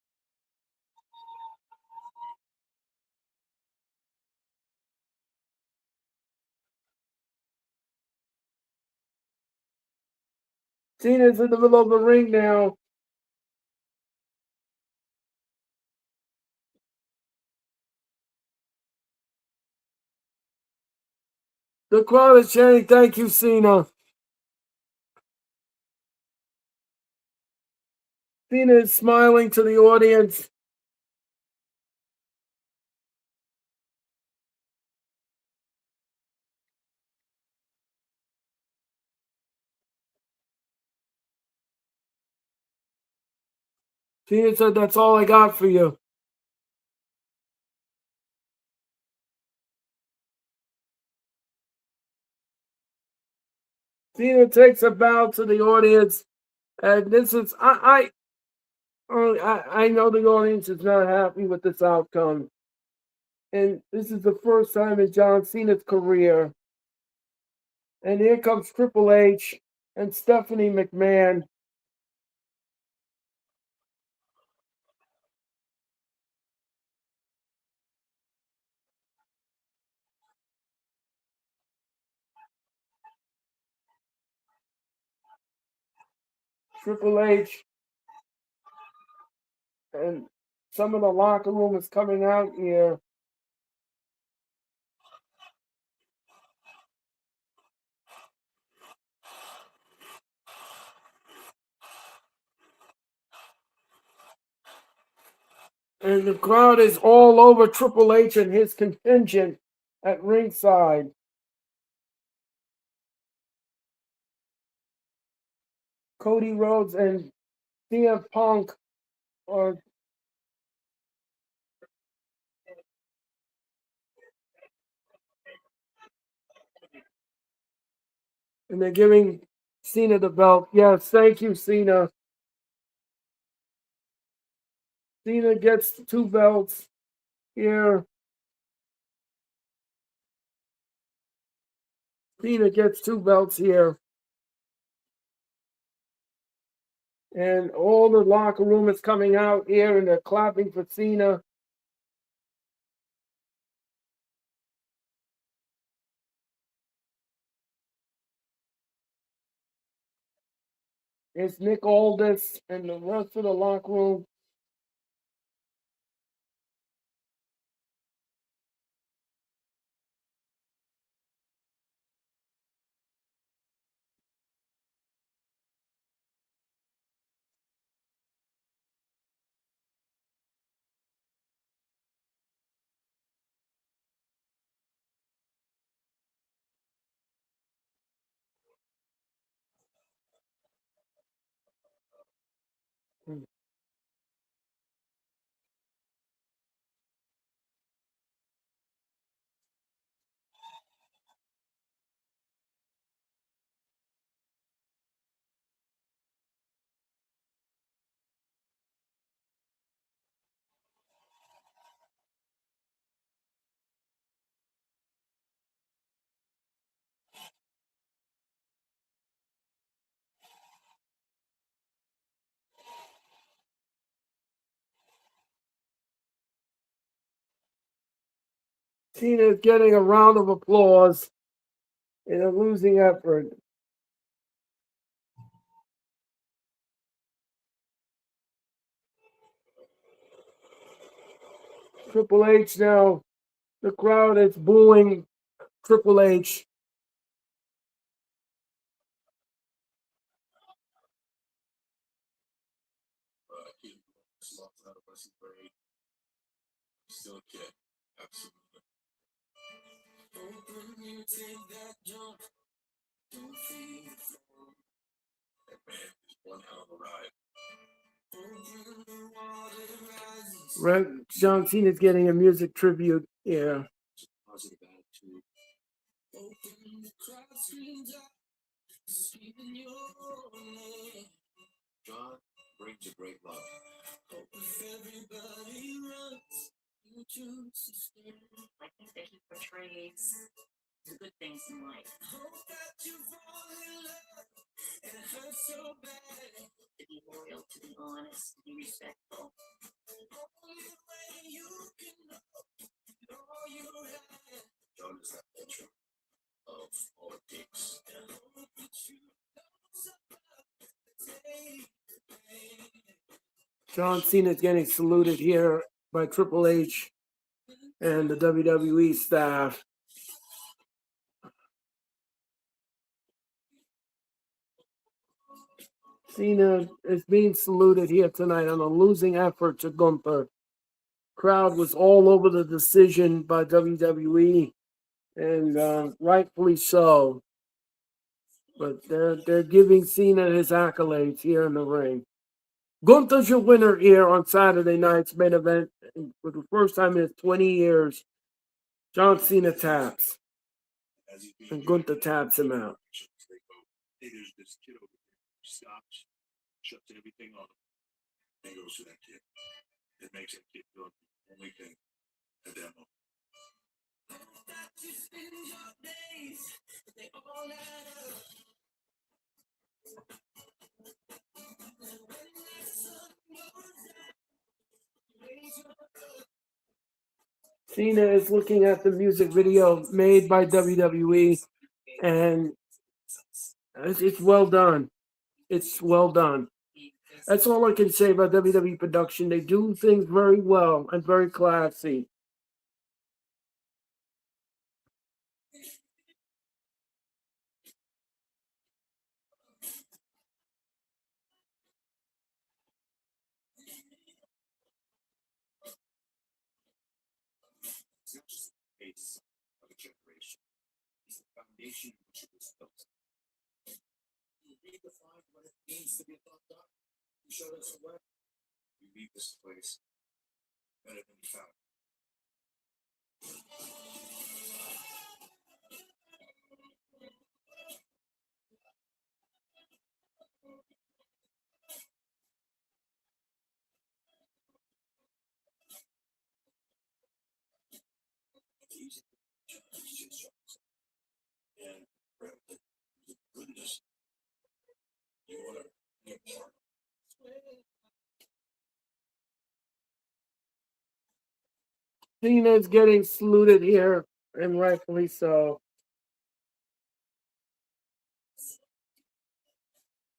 Cena's in the middle of the ring now. The crowd is chanting, "Thank you, Cena." Cena is smiling to the audience. Cena said, "That's all I got for you." Cena takes a bow to the audience, and this is I know the audience is not happy with this outcome, and this is the first time in John Cena's career. And here comes Triple H and Stephanie McMahon. Triple H and some of the locker room is coming out here. And the crowd is all over Triple H and his contingent at ringside. Cody Rhodes and CM Punk are and they're giving Cena the belt. Yes, thank you, Cena. Cena gets 2 belts here. Cena gets 2 belts here. And all the locker room is coming out here and they're clapping for Cena. It's Nick Aldis and the rest of the locker room. Cena is getting a round of applause in a losing effort. Triple H now, the crowd is booing Triple H. Still a kid. Absolutely. That man is one hell of a ride. John Cena's getting a music tribute here. Positive attitude. Open the crowd screams out, screaming your name. John brings a great love. Hope if everybody runs, you choose to stay. I think that he portrays the good things in life. To be loyal, to be honest, to be respectful. John is that picture of all it takes. John Cena is getting saluted here by Triple H and the WWE staff. Cena is being saluted here tonight on a losing effort to Gunther. Crowd was all over the decision by WWE, and rightfully so. But they're giving Cena his accolades here in the ring. Gunther's your winner here on Saturday night's main event. For the first time in 20 years, John Cena taps, and Gunther taps him out. Hey, there's this kid over here who stops, shuts everything off, and goes to that kid. It makes him keep doing the only thing, a demo. Cena is looking at the music video made by WWE, and it's well done. It's well done. That's all I can say about WWE production. They do things very well and very classy. It's not just the face of a generation. It's the foundation in which it was built. You redefine what it means to be a top dog. You showed us the way. You leave this place better than you found it. It's easy to judge and rather than goodness, you want to be a part. Cena's getting saluted here, and rightfully so.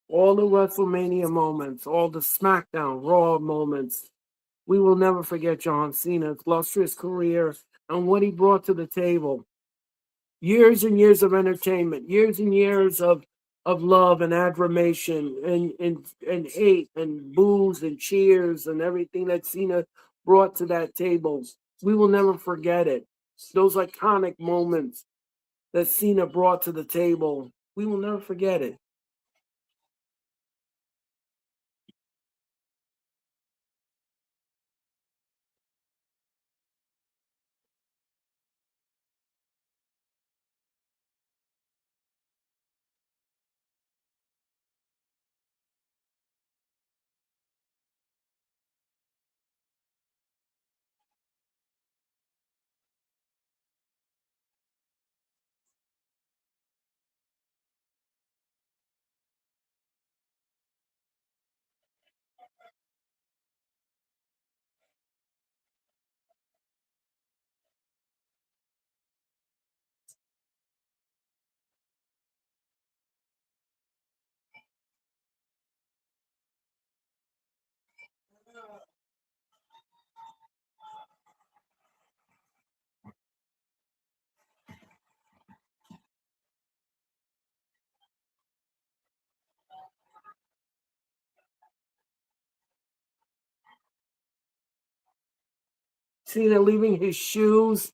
All the WrestleMania moments, all the SmackDown, Raw moments. We will never forget John Cena's illustrious career and what he brought to the table. Years and years of entertainment, years and years of love and admiration and hate and boos and cheers and everything that Cena brought to that table. We will never forget it. Those iconic moments that Cena brought to the table, we will never forget it. Cena leaving his shoes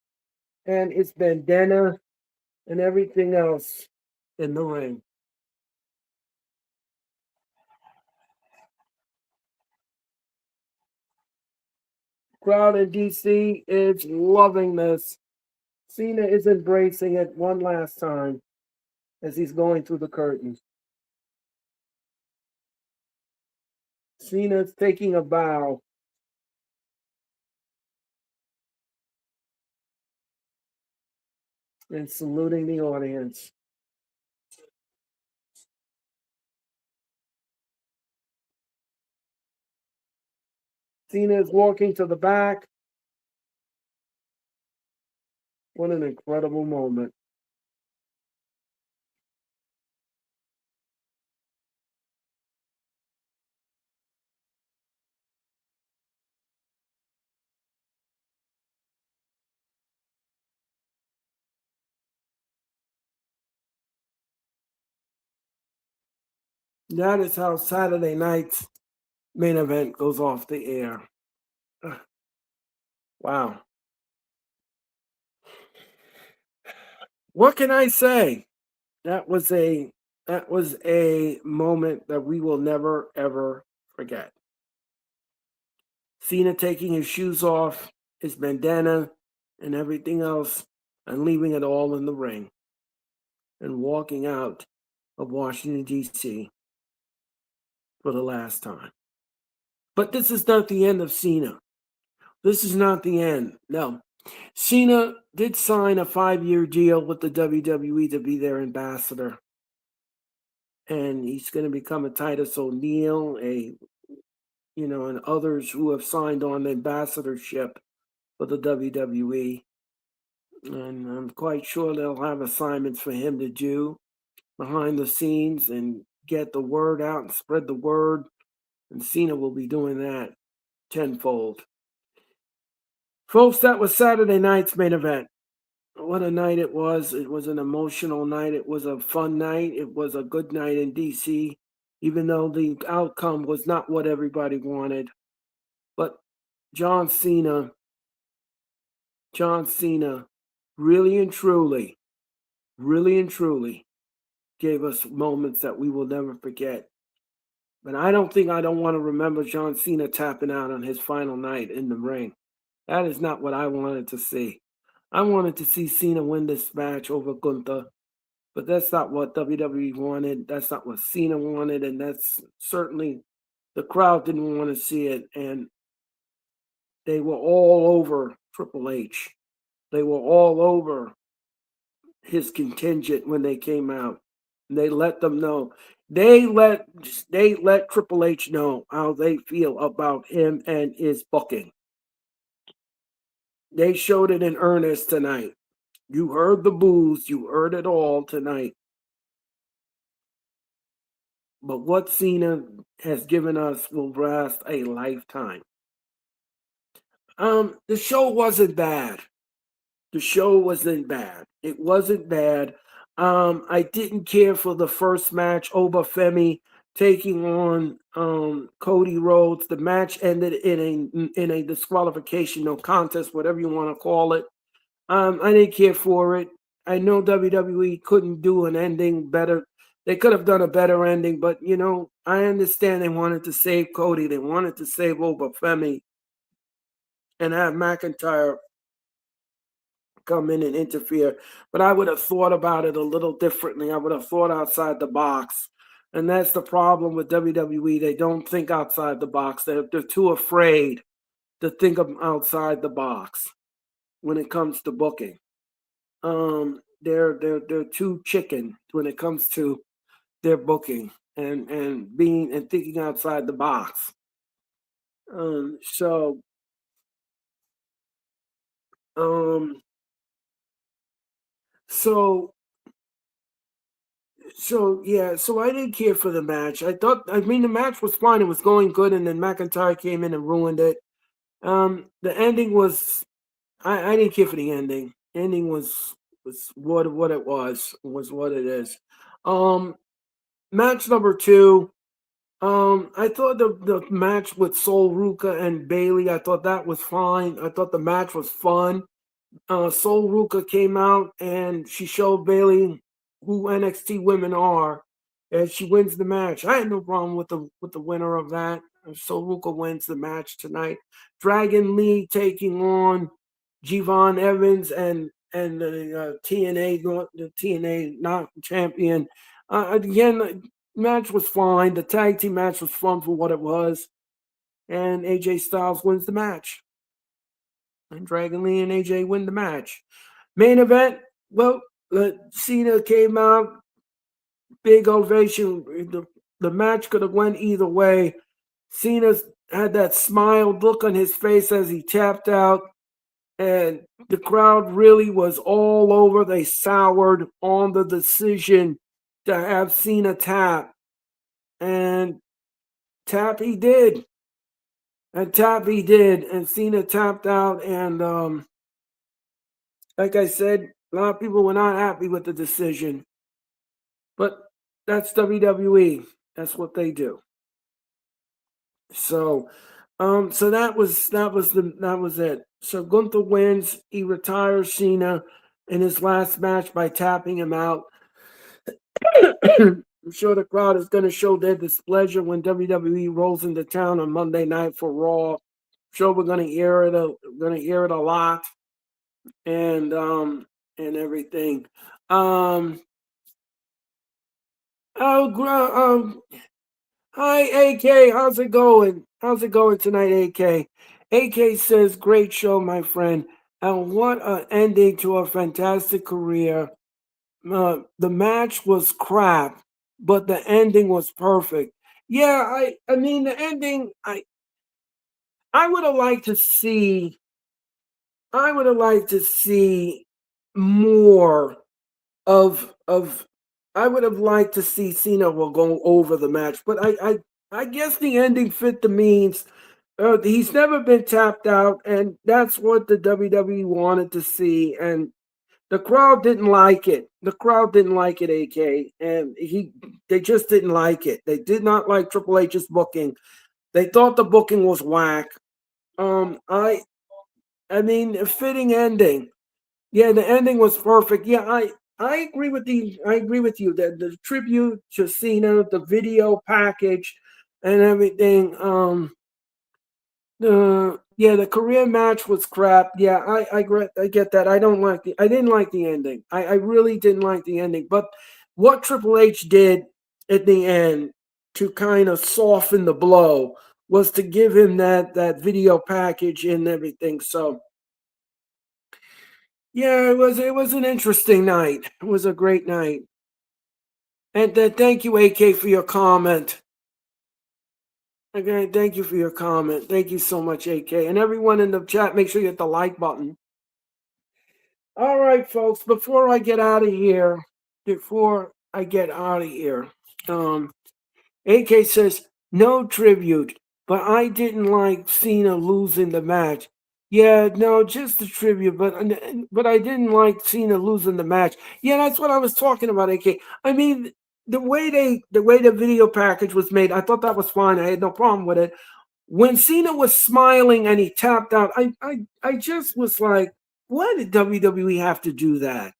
and his bandana and everything else in the ring. Crowd in DC is loving this. Cena is embracing it one last time as he's going through the curtain. Cena's taking a bow. and saluting the audience. Cena is walking to the back. What an incredible moment. That is how Saturday night's main event goes off the air. Wow. What can I say? That was a moment that we will never ever forget. Cena taking his shoes off, his bandana, and everything else, and leaving it all in the ring, and walking out of Washington, D.C. for the last time. But this is not the end of Cena. This is not the end. No. Cena did sign a 5-year deal with the WWE to be their ambassador. And he's going to become a Titus O'Neil, and others who have signed on the ambassadorship for the WWE. And I'm quite sure they'll have assignments for him to do behind the scenes and get the word out and spread the word. And Cena will be doing that tenfold. Folks, that was Saturday night's main event. What a night it was. It was an emotional night. It was a fun night. It was a good night in DC, even though the outcome was not what everybody wanted. But John Cena, really and truly gave us moments that we will never forget. But I don't want to remember John Cena tapping out on his final night in the ring. That is not what I wanted to see. I wanted to see Cena win this match over Gunther, but that's not what WWE wanted. That's not what Cena wanted, and that's certainly the crowd didn't want to see it. And they were all over Triple H. They were all over his contingent when they came out. And they let them know. They let Triple H know how they feel about him and his booking. They showed it in earnest tonight. You heard the boos. You heard it all tonight. But what Cena has given us will last a lifetime. The show wasn't bad. It wasn't bad. I didn't care for the first match, Obafemi taking on Cody Rhodes. The match ended in a disqualification, no contest, whatever you want to call it. I didn't care for it. I know WWE couldn't do an ending better. They could have done a better ending, but I understand they wanted to save Cody. They wanted to save Obafemi and have McIntyre come in and interfere. But I would have thought about it a little differently. I would have thought outside the box. And that's the problem with WWE. They don't think outside the box. They're too afraid to think of outside the box when it comes to booking. They're too chicken when it comes to their booking and thinking outside the box. So I didn't care for the match. The match was fine. It was going good, and then McIntyre came in and ruined it. The ending was, I didn't care for the ending. Ending was what it was what it is. Match number 2. I thought the match with Sol Ruka and Bailey, I thought that was fine. I thought the match was fun. Sol Ruka came out and she showed Bailey who NXT women are, and she wins the match. I had no problem with the winner of that. Sol Ruka wins the match tonight. Dragon Lee taking on Javon Evans and the TNA not champion. Again, the match was fine. The tag team match was fun for what it was, and AJ Styles wins the match. And Dragon Lee and AJ win the match. Main event, Well, Cena came out, big ovation. The match could have went either way. Cena had that smiled look on his face as he tapped out, and the crowd really was all over. They soured on the decision to have Cena tap, and tap he did, and Cena tapped out, and like I said, a lot of people were not happy with the decision, but that's WWE. That's what they do. So, so that was it. So Gunther wins. He retires Cena in his last match by tapping him out. I'm sure the crowd is going to show their displeasure when WWE rolls into town on Monday night for Raw. I'm sure we're going to hear it. Going to hear it a lot, and everything. Um, oh, hi, AK. How's it going? How's it going tonight, AK? AK says, great show, my friend. And what an ending to a fantastic career. The match was crap, but the ending was perfect. Yeah, I mean, the ending, I would have liked to see, I would have liked to see more of I would have liked to see Cena will go over the match, but I guess the ending fit the means. He's never been tapped out, and that's what the WWE wanted to see, and the crowd didn't like it. The crowd didn't like it, AK, and they just didn't like it. They did not like Triple H's booking. They thought the booking was whack. Um, I I mean, a fitting ending. Yeah, the ending was perfect. Yeah, I agree with you that the tribute to Cena, the video package, and everything. The career match was crap. Yeah, I get that. I didn't like the ending. I really didn't like the ending. But what Triple H did at the end to kind of soften the blow was to give him that video package and everything. So yeah, it was an interesting night. It was a great night. And thank you, AK, for your comment. Okay, thank you for your comment. Thank you so much, AK. And everyone in the chat, make sure you hit the like button. All right, folks, before I get out of here, um, AK says, no tribute, but I didn't like Cena losing the match. Yeah, no, just the tribute, but I didn't like Cena losing the match. Yeah, that's what I was talking about, AK. I mean, the way the video package was made, I thought that was fine. I had no problem with it. When Cena was smiling and he tapped out, I just was like, why did WWE have to do that?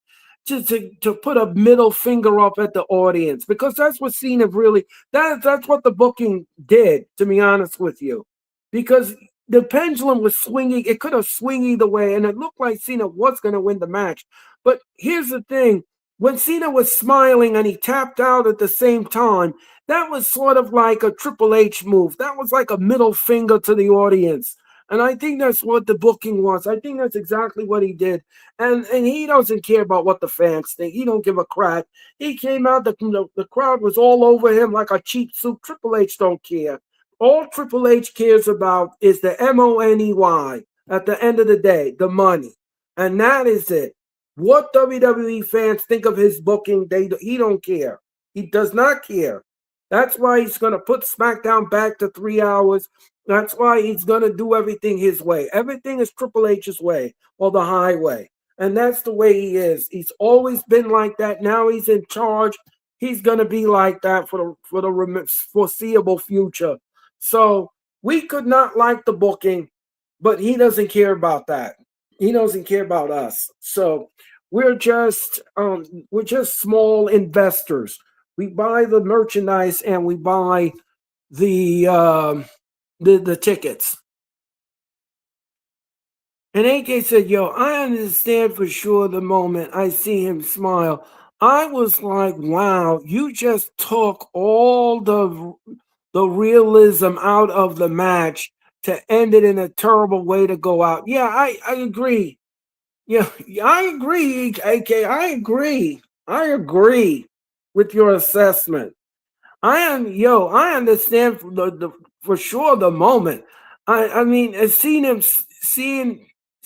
Just to put a middle finger up at the audience, because that's what Cena really that's what the booking did, to be honest with you. Because the pendulum was swinging, it could have swung either way, and it looked like Cena was going to win the match. But here's the thing, when Cena was smiling and he tapped out at the same time, that was sort of like a Triple H move. That was like a middle finger to the audience. And I think that's what the booking was. I think that's exactly what he did. And he doesn't care about what the fans think. He don't give a crap. He came out, the crowd was all over him like a cheap suit. Triple H don't care. All Triple H cares about is the money at the end of the day, the money. And that is it. What WWE fans think of his booking, he don't care. He does not care. That's why he's going to put SmackDown back to 3 hours. That's why he's going to do everything his way. Everything is Triple H's way or the highway. And that's the way he is. He's always been like that. Now he's in charge. He's going to be like that for the foreseeable future. So we could not like the booking, but he doesn't care about that. He doesn't care about us. So we're just small investors. We buy the merchandise and we buy the tickets. And AK said, yo, I understand for sure the moment I see him smile. I was like, wow, you just took all the realism out of the match to end it in a terrible way to go out. Yeah, I agree. Yeah, I agree, AK. I agree. I agree with your assessment. I understand for sure the moment. I mean, seeing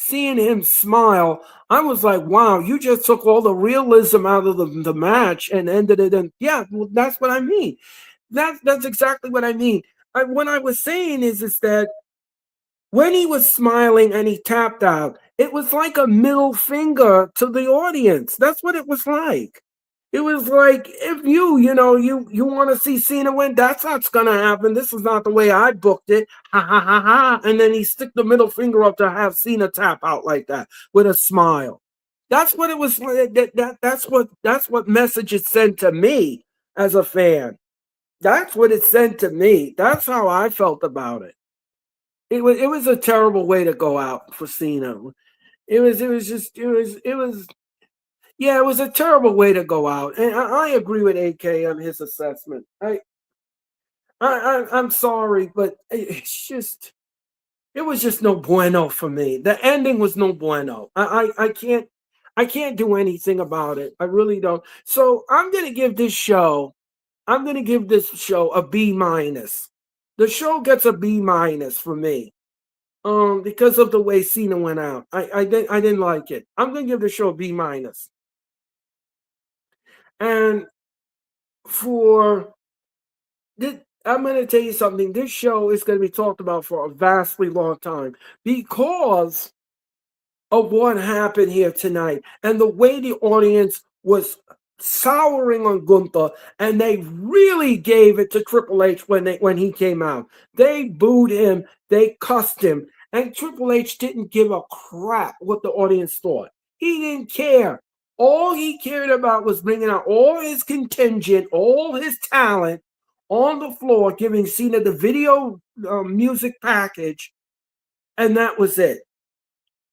seeing him smile, I was like, wow, you just took all the realism out of the match and ended it in, yeah, well, that's what I mean. That's exactly what I mean. What I was saying is that when he was smiling and he tapped out, it was like a middle finger to the audience. That's what it was like. It was like if you want to see Cena win, that's not gonna happen. This is not the way I booked it. Ha ha ha ha. And then he stick the middle finger up to have Cena tap out like that with a smile. That's what it was like. That's what message it sent to me as a fan. That's what it sent to me. That's how I felt about it. It was a terrible way to go out for Cena. It was yeah, it was a terrible way to go out. And I agree with AK on his assessment. I'm sorry, but it was just no bueno for me. The ending was no bueno. I can't do anything about it. I really don't. So I'm gonna give this show a B minus. The show gets a B minus for me. Because of the way Cena went out. I didn't like it. I'm gonna give the show a B minus. And for this, I'm gonna tell you something. This show is gonna be talked about for a vastly long time because of what happened here tonight and the way the audience was souring on Gunther, and they really gave it to Triple H when he came out. They booed him, they cussed him, and Triple H didn't give a crap what the audience thought. He didn't care. All he cared about was bringing out all his contingent, all his talent on the floor, giving Cena the video music package, and that was it.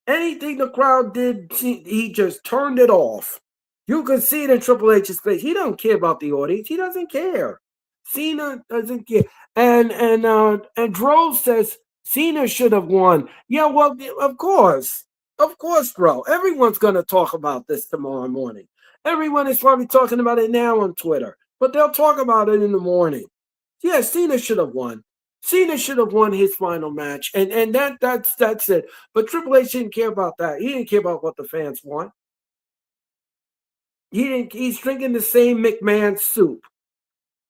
Anything the crowd did, he just turned it off. You could see it in Triple H's face. He don't care about the audience. He doesn't care. Cena doesn't care. And Drove says Cena should have won. Yeah, well, of course, bro. Everyone's gonna talk about this tomorrow morning. Everyone is probably talking about it now on Twitter, but they'll talk about it in the morning. Yeah, Cena should have won. Cena should have won his final match, and that's it. But Triple H didn't care about that. He didn't care about what the fans want. He didn't. He's drinking the same McMahon soup.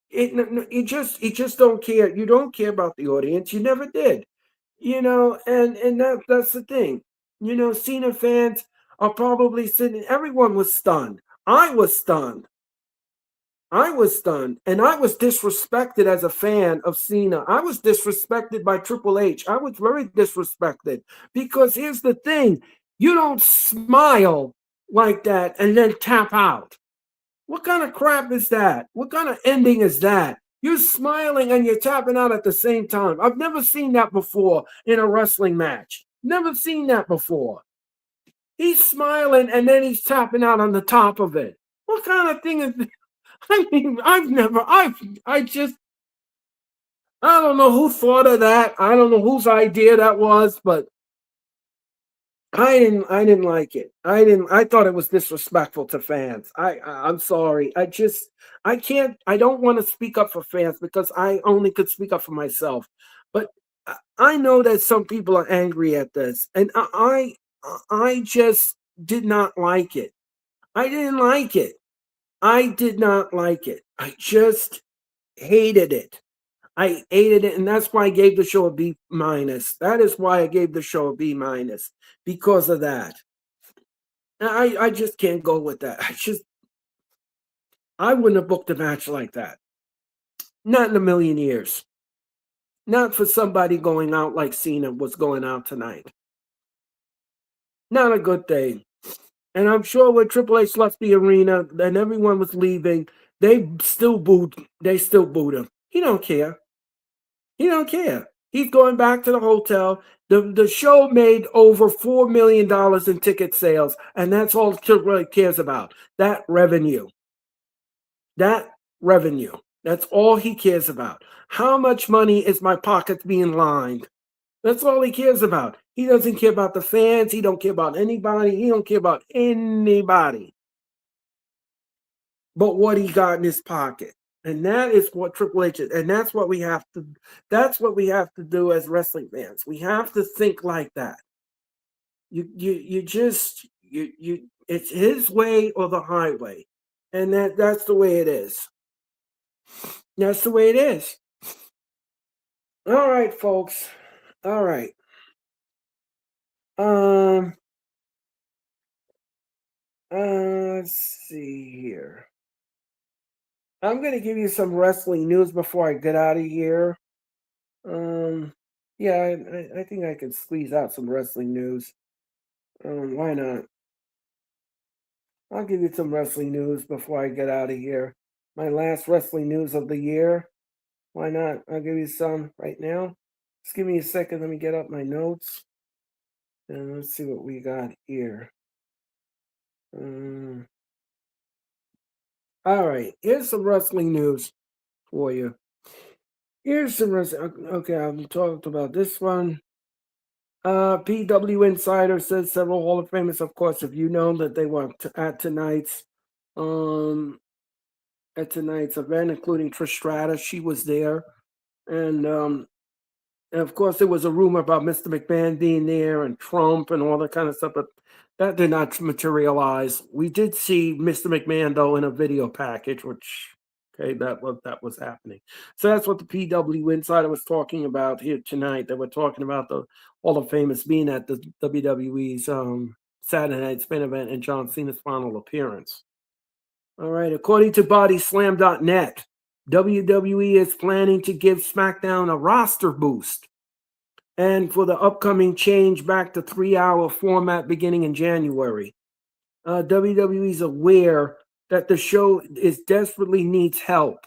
You just don't care. You don't care about the audience. You never did. And that's the thing. Cena fans are probably sitting. Everyone was stunned. I was stunned. I was stunned, and I was disrespected as a fan of Cena. I was disrespected by Triple H. I was very disrespected because here's the thing: you don't smile like that and then tap out. What kind of crap is that? What kind of ending is that? You're smiling and you're tapping out at the same time. I've never seen that before in a wrestling match. Never seen that before. He's smiling and then he's tapping out on the top of it. What kind of thing is I mean, I don't know who thought of that. I don't know whose idea that was, but I didn't like it. I thought it was disrespectful to fans. I'm sorry. I don't want to speak up for fans because I only could speak up for myself. But I know that some people are angry at this, and I just did not like it. I didn't like it. I did not like it. I just hated it. I hated it, and that's why I gave the show a B minus. That is why I gave the show a B minus because of that. I just can't go with that. I wouldn't have booked a match like that. Not in a million years. Not for somebody going out like Cena was going out tonight. Not a good thing. And I'm sure when Triple H left the arena and everyone was leaving, they still booed. They still booed him. He don't care. He don't care. He's going back to the hotel. The show made over $4 million in ticket sales, and that's all Triple H cares about. That revenue. That revenue. That's all he cares about. How much money is my pockets being lined? That's all he cares about. He doesn't care about the fans. He don't care about anybody. He don't care about anybody but what he got in his pocket. And that is what Triple H is. And that's what we have to do as wrestling fans. We have to think like that. You just you it's his way or the highway. And that's the way it is. That's the way it is. All right, folks. All right. Let's see here. I'm gonna give you some wrestling news before I get out of here. Yeah, I think I can squeeze out some wrestling news. Why not? I'll give you some wrestling news before I get out of here. My last wrestling news of the year. Why not? I'll give you some right now. Just give me a second. Let me get up my notes. And let's see what we got here. All right. Here's some wrestling news for you. Here's some wrestling. Okay, I've talked about this one. PW Insider says several Hall of Famers, of course, if you know that they were at tonight's event, including Trish Stratus. She was there. And of course, there was a rumor about Mr. McMahon being there and Trump and all that kind of stuff, but that did not materialize. We did see Mr. McMahon, though, in a video package, which, okay, that was happening. So that's what the PW Insider was talking about here tonight. They were talking about the Hall of Famers being at the WWE's Saturday Night Spin event and John Cena's final appearance. All right, according to BodySlam.net, WWE is planning to give SmackDown a roster boost and for the upcoming change back to 3-hour format beginning in January. WWE is aware that the show desperately needs help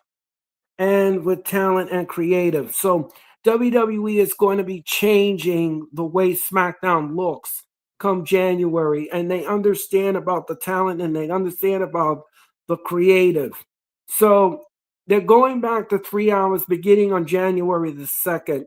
and with talent and creative. So WWE is going to be changing the way SmackDown looks come January, and they understand about the talent and they understand about the creative. So they're going back to 3 hours beginning on January the 2nd,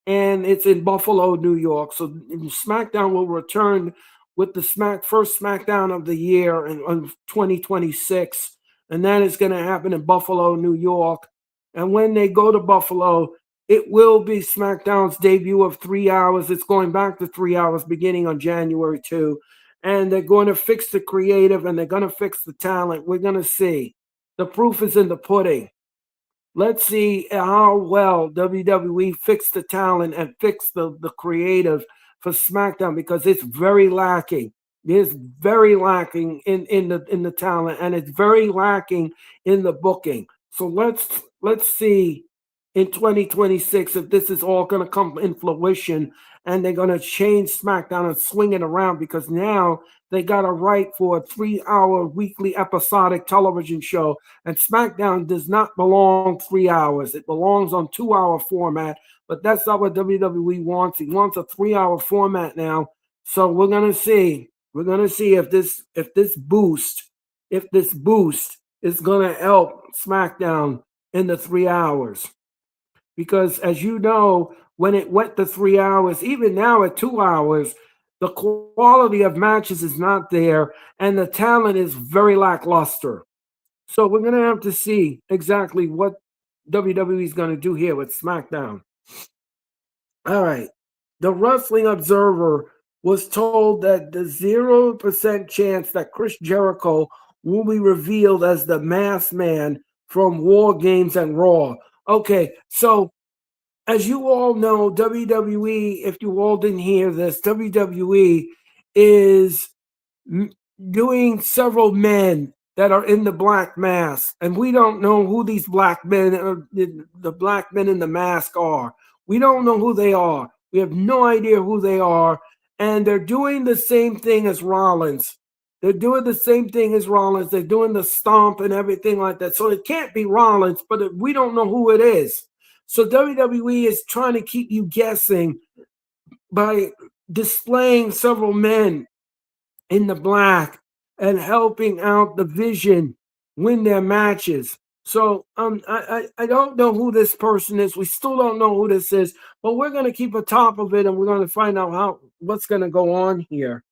and it's in Buffalo, New York. So SmackDown will return with the first SmackDown of the year in 2026, and that is going to happen in Buffalo, New York. And when they go to Buffalo, it will be SmackDown's debut of 3 hours. It's going back to 3 hours beginning on January 2. And they're going to fix the creative and they're going to fix the talent. We're going to see. The proof is in the pudding. Let's see how well WWE fixed the talent and fixed the creative for SmackDown, because it's very lacking. It's very lacking in the talent, and it's very lacking in the booking. So let's see in 2026 if this is all going to come in fruition and they're going to change SmackDown and swing it around, because now they got a right for a 3-hour weekly episodic television show, and SmackDown does not belong 3 hours. It belongs on 2-hour format, but that's not what WWE wants. He wants a 3-hour format now. So we're going to see. We're going to see if this boost is going to help SmackDown in the 3 hours. Because as you know, when it went to 3 hours, even now at 2 hours, the quality of matches is not there and the talent is very lackluster. So we're going to have to see exactly what WWE is going to do here with SmackDown. All right. The Wrestling Observer was told that the 0% chance that Chris Jericho will be revealed as the Masked Man from War Games and Raw. Okay, so as you all know, WWE, if you all didn't hear this, WWE is doing several men that are in the black mask, and we don't know who these black men, the black men in the mask are. We don't know who they are. We have no idea who they are, and they're doing the same thing as Rollins. They're doing the same thing as Rollins. They're doing the stomp and everything like that. So it can't be Rollins, but we don't know who it is. So WWE is trying to keep you guessing by displaying several men in the black and helping out the Vision win their matches. So I don't know who this person is. We still don't know who this is, but we're gonna keep on top of it and we're gonna find out what's gonna go on here.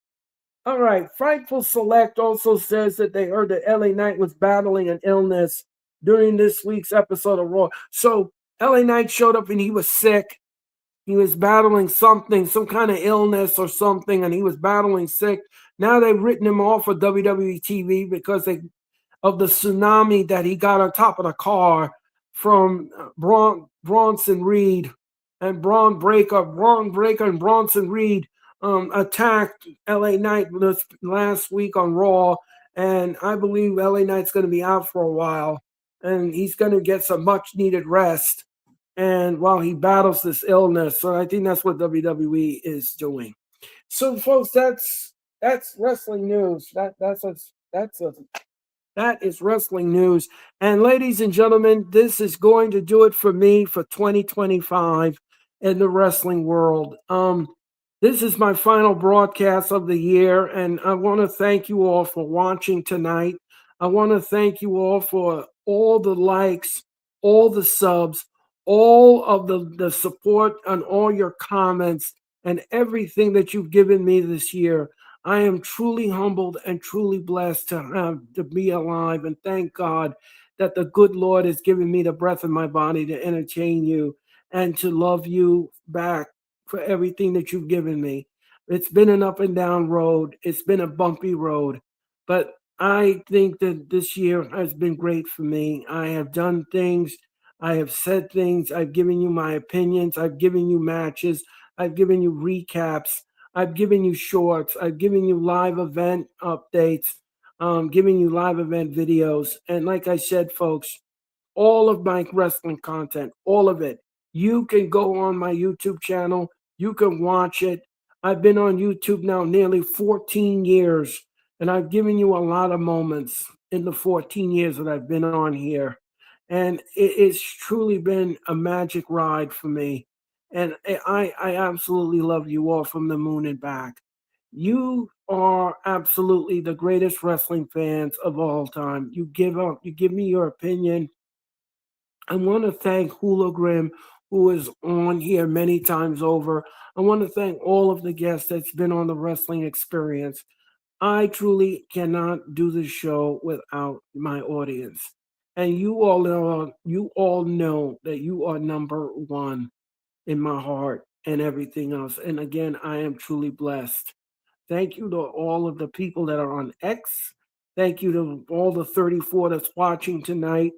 All right. Frightful Select also says that they heard that LA Knight was battling an illness during this week's episode of Raw. So LA Knight showed up and he was sick. He was battling something, some kind of illness or something, and he was battling sick. Now they've written him off of WWE TV because of the tsunami that he got on top of the car from Bronson Reed and Braun Breaker. Braun Breaker and Bronson Reed attacked LA Knight this last week on Raw, and I believe LA Knight's going to be out for a while, and he's going to get some much needed rest. And while he battles this illness, so I think that's what WWE is doing. So, folks, that's wrestling news. That is wrestling news. And ladies and gentlemen, this is going to do it for me for 2025 in the wrestling world. This is my final broadcast of the year, and I want to thank you all for watching tonight. I want to thank you all for all the likes, all the subs, all of the support, and all your comments, and everything that you've given me this year. I am truly humbled and truly blessed to be alive, and thank God that the good Lord has given me the breath in my body to entertain you and to love you back for everything that you've given me. It's been an up and down road. It's been a bumpy road, but I think that this year has been great for me. I have done things. I have said things. I've given you my opinions. I've given you matches. I've given you recaps. I've given you shorts. I've given you live event updates, giving you live event videos. And like I said, folks, all of my wrestling content, all of it. You can go on my YouTube channel. You can watch it. I've been on YouTube now nearly 14 years, and I've given you a lot of moments in the 14 years that I've been on here. And it's truly been a magic ride for me. And I absolutely love you all from the moon and back. You are absolutely the greatest wrestling fans of all time. You give me your opinion. I want to thank Hula Grim, who is on here many times over. I want to thank all of the guests that's been on the wrestling experience. I truly cannot do this show without my audience. And you all know that you are number one in my heart and everything else. And again, I am truly blessed. Thank you to all of the people that are on X. Thank you to all the 34 that's watching tonight.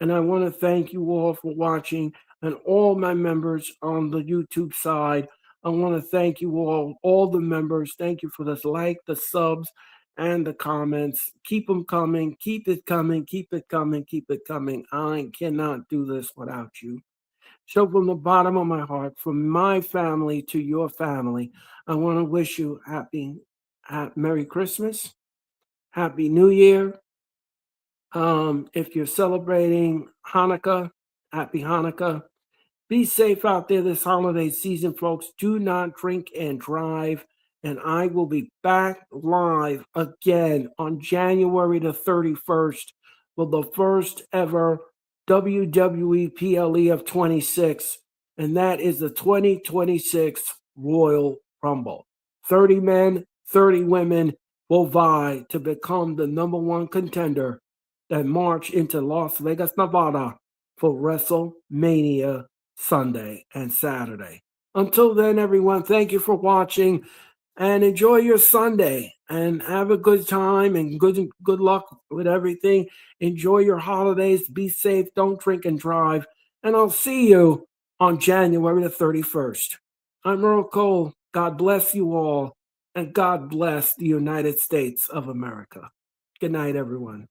And I want to thank you all for watching and all my members on the YouTube side. I want to thank you all the members. Thank you for the like, the subs, and the comments. Keep them coming. Keep it coming. Keep it coming. Keep it coming. I cannot do this without you. So from the bottom of my heart, from my family to your family, I want to wish you Merry Christmas, Happy New Year. If you're celebrating Hanukkah, happy Hanukkah. Be safe out there this holiday season, folks. Do not drink and drive. And I will be back live again on January the 31st for the first ever WWE PLE of 26. And that is the 2026 Royal Rumble. 30 men, 30 women will vie to become the number one contender that march into Las Vegas, Nevada for WrestleMania Sunday and Saturday. Until then, everyone, thank you for watching and enjoy your Sunday and have a good time and good luck with everything. Enjoy your holidays. Be safe. Don't drink and drive. And I'll see you on January the 31st. I'm Earl Cole. God bless you all. And God bless the United States of America. Good night, everyone.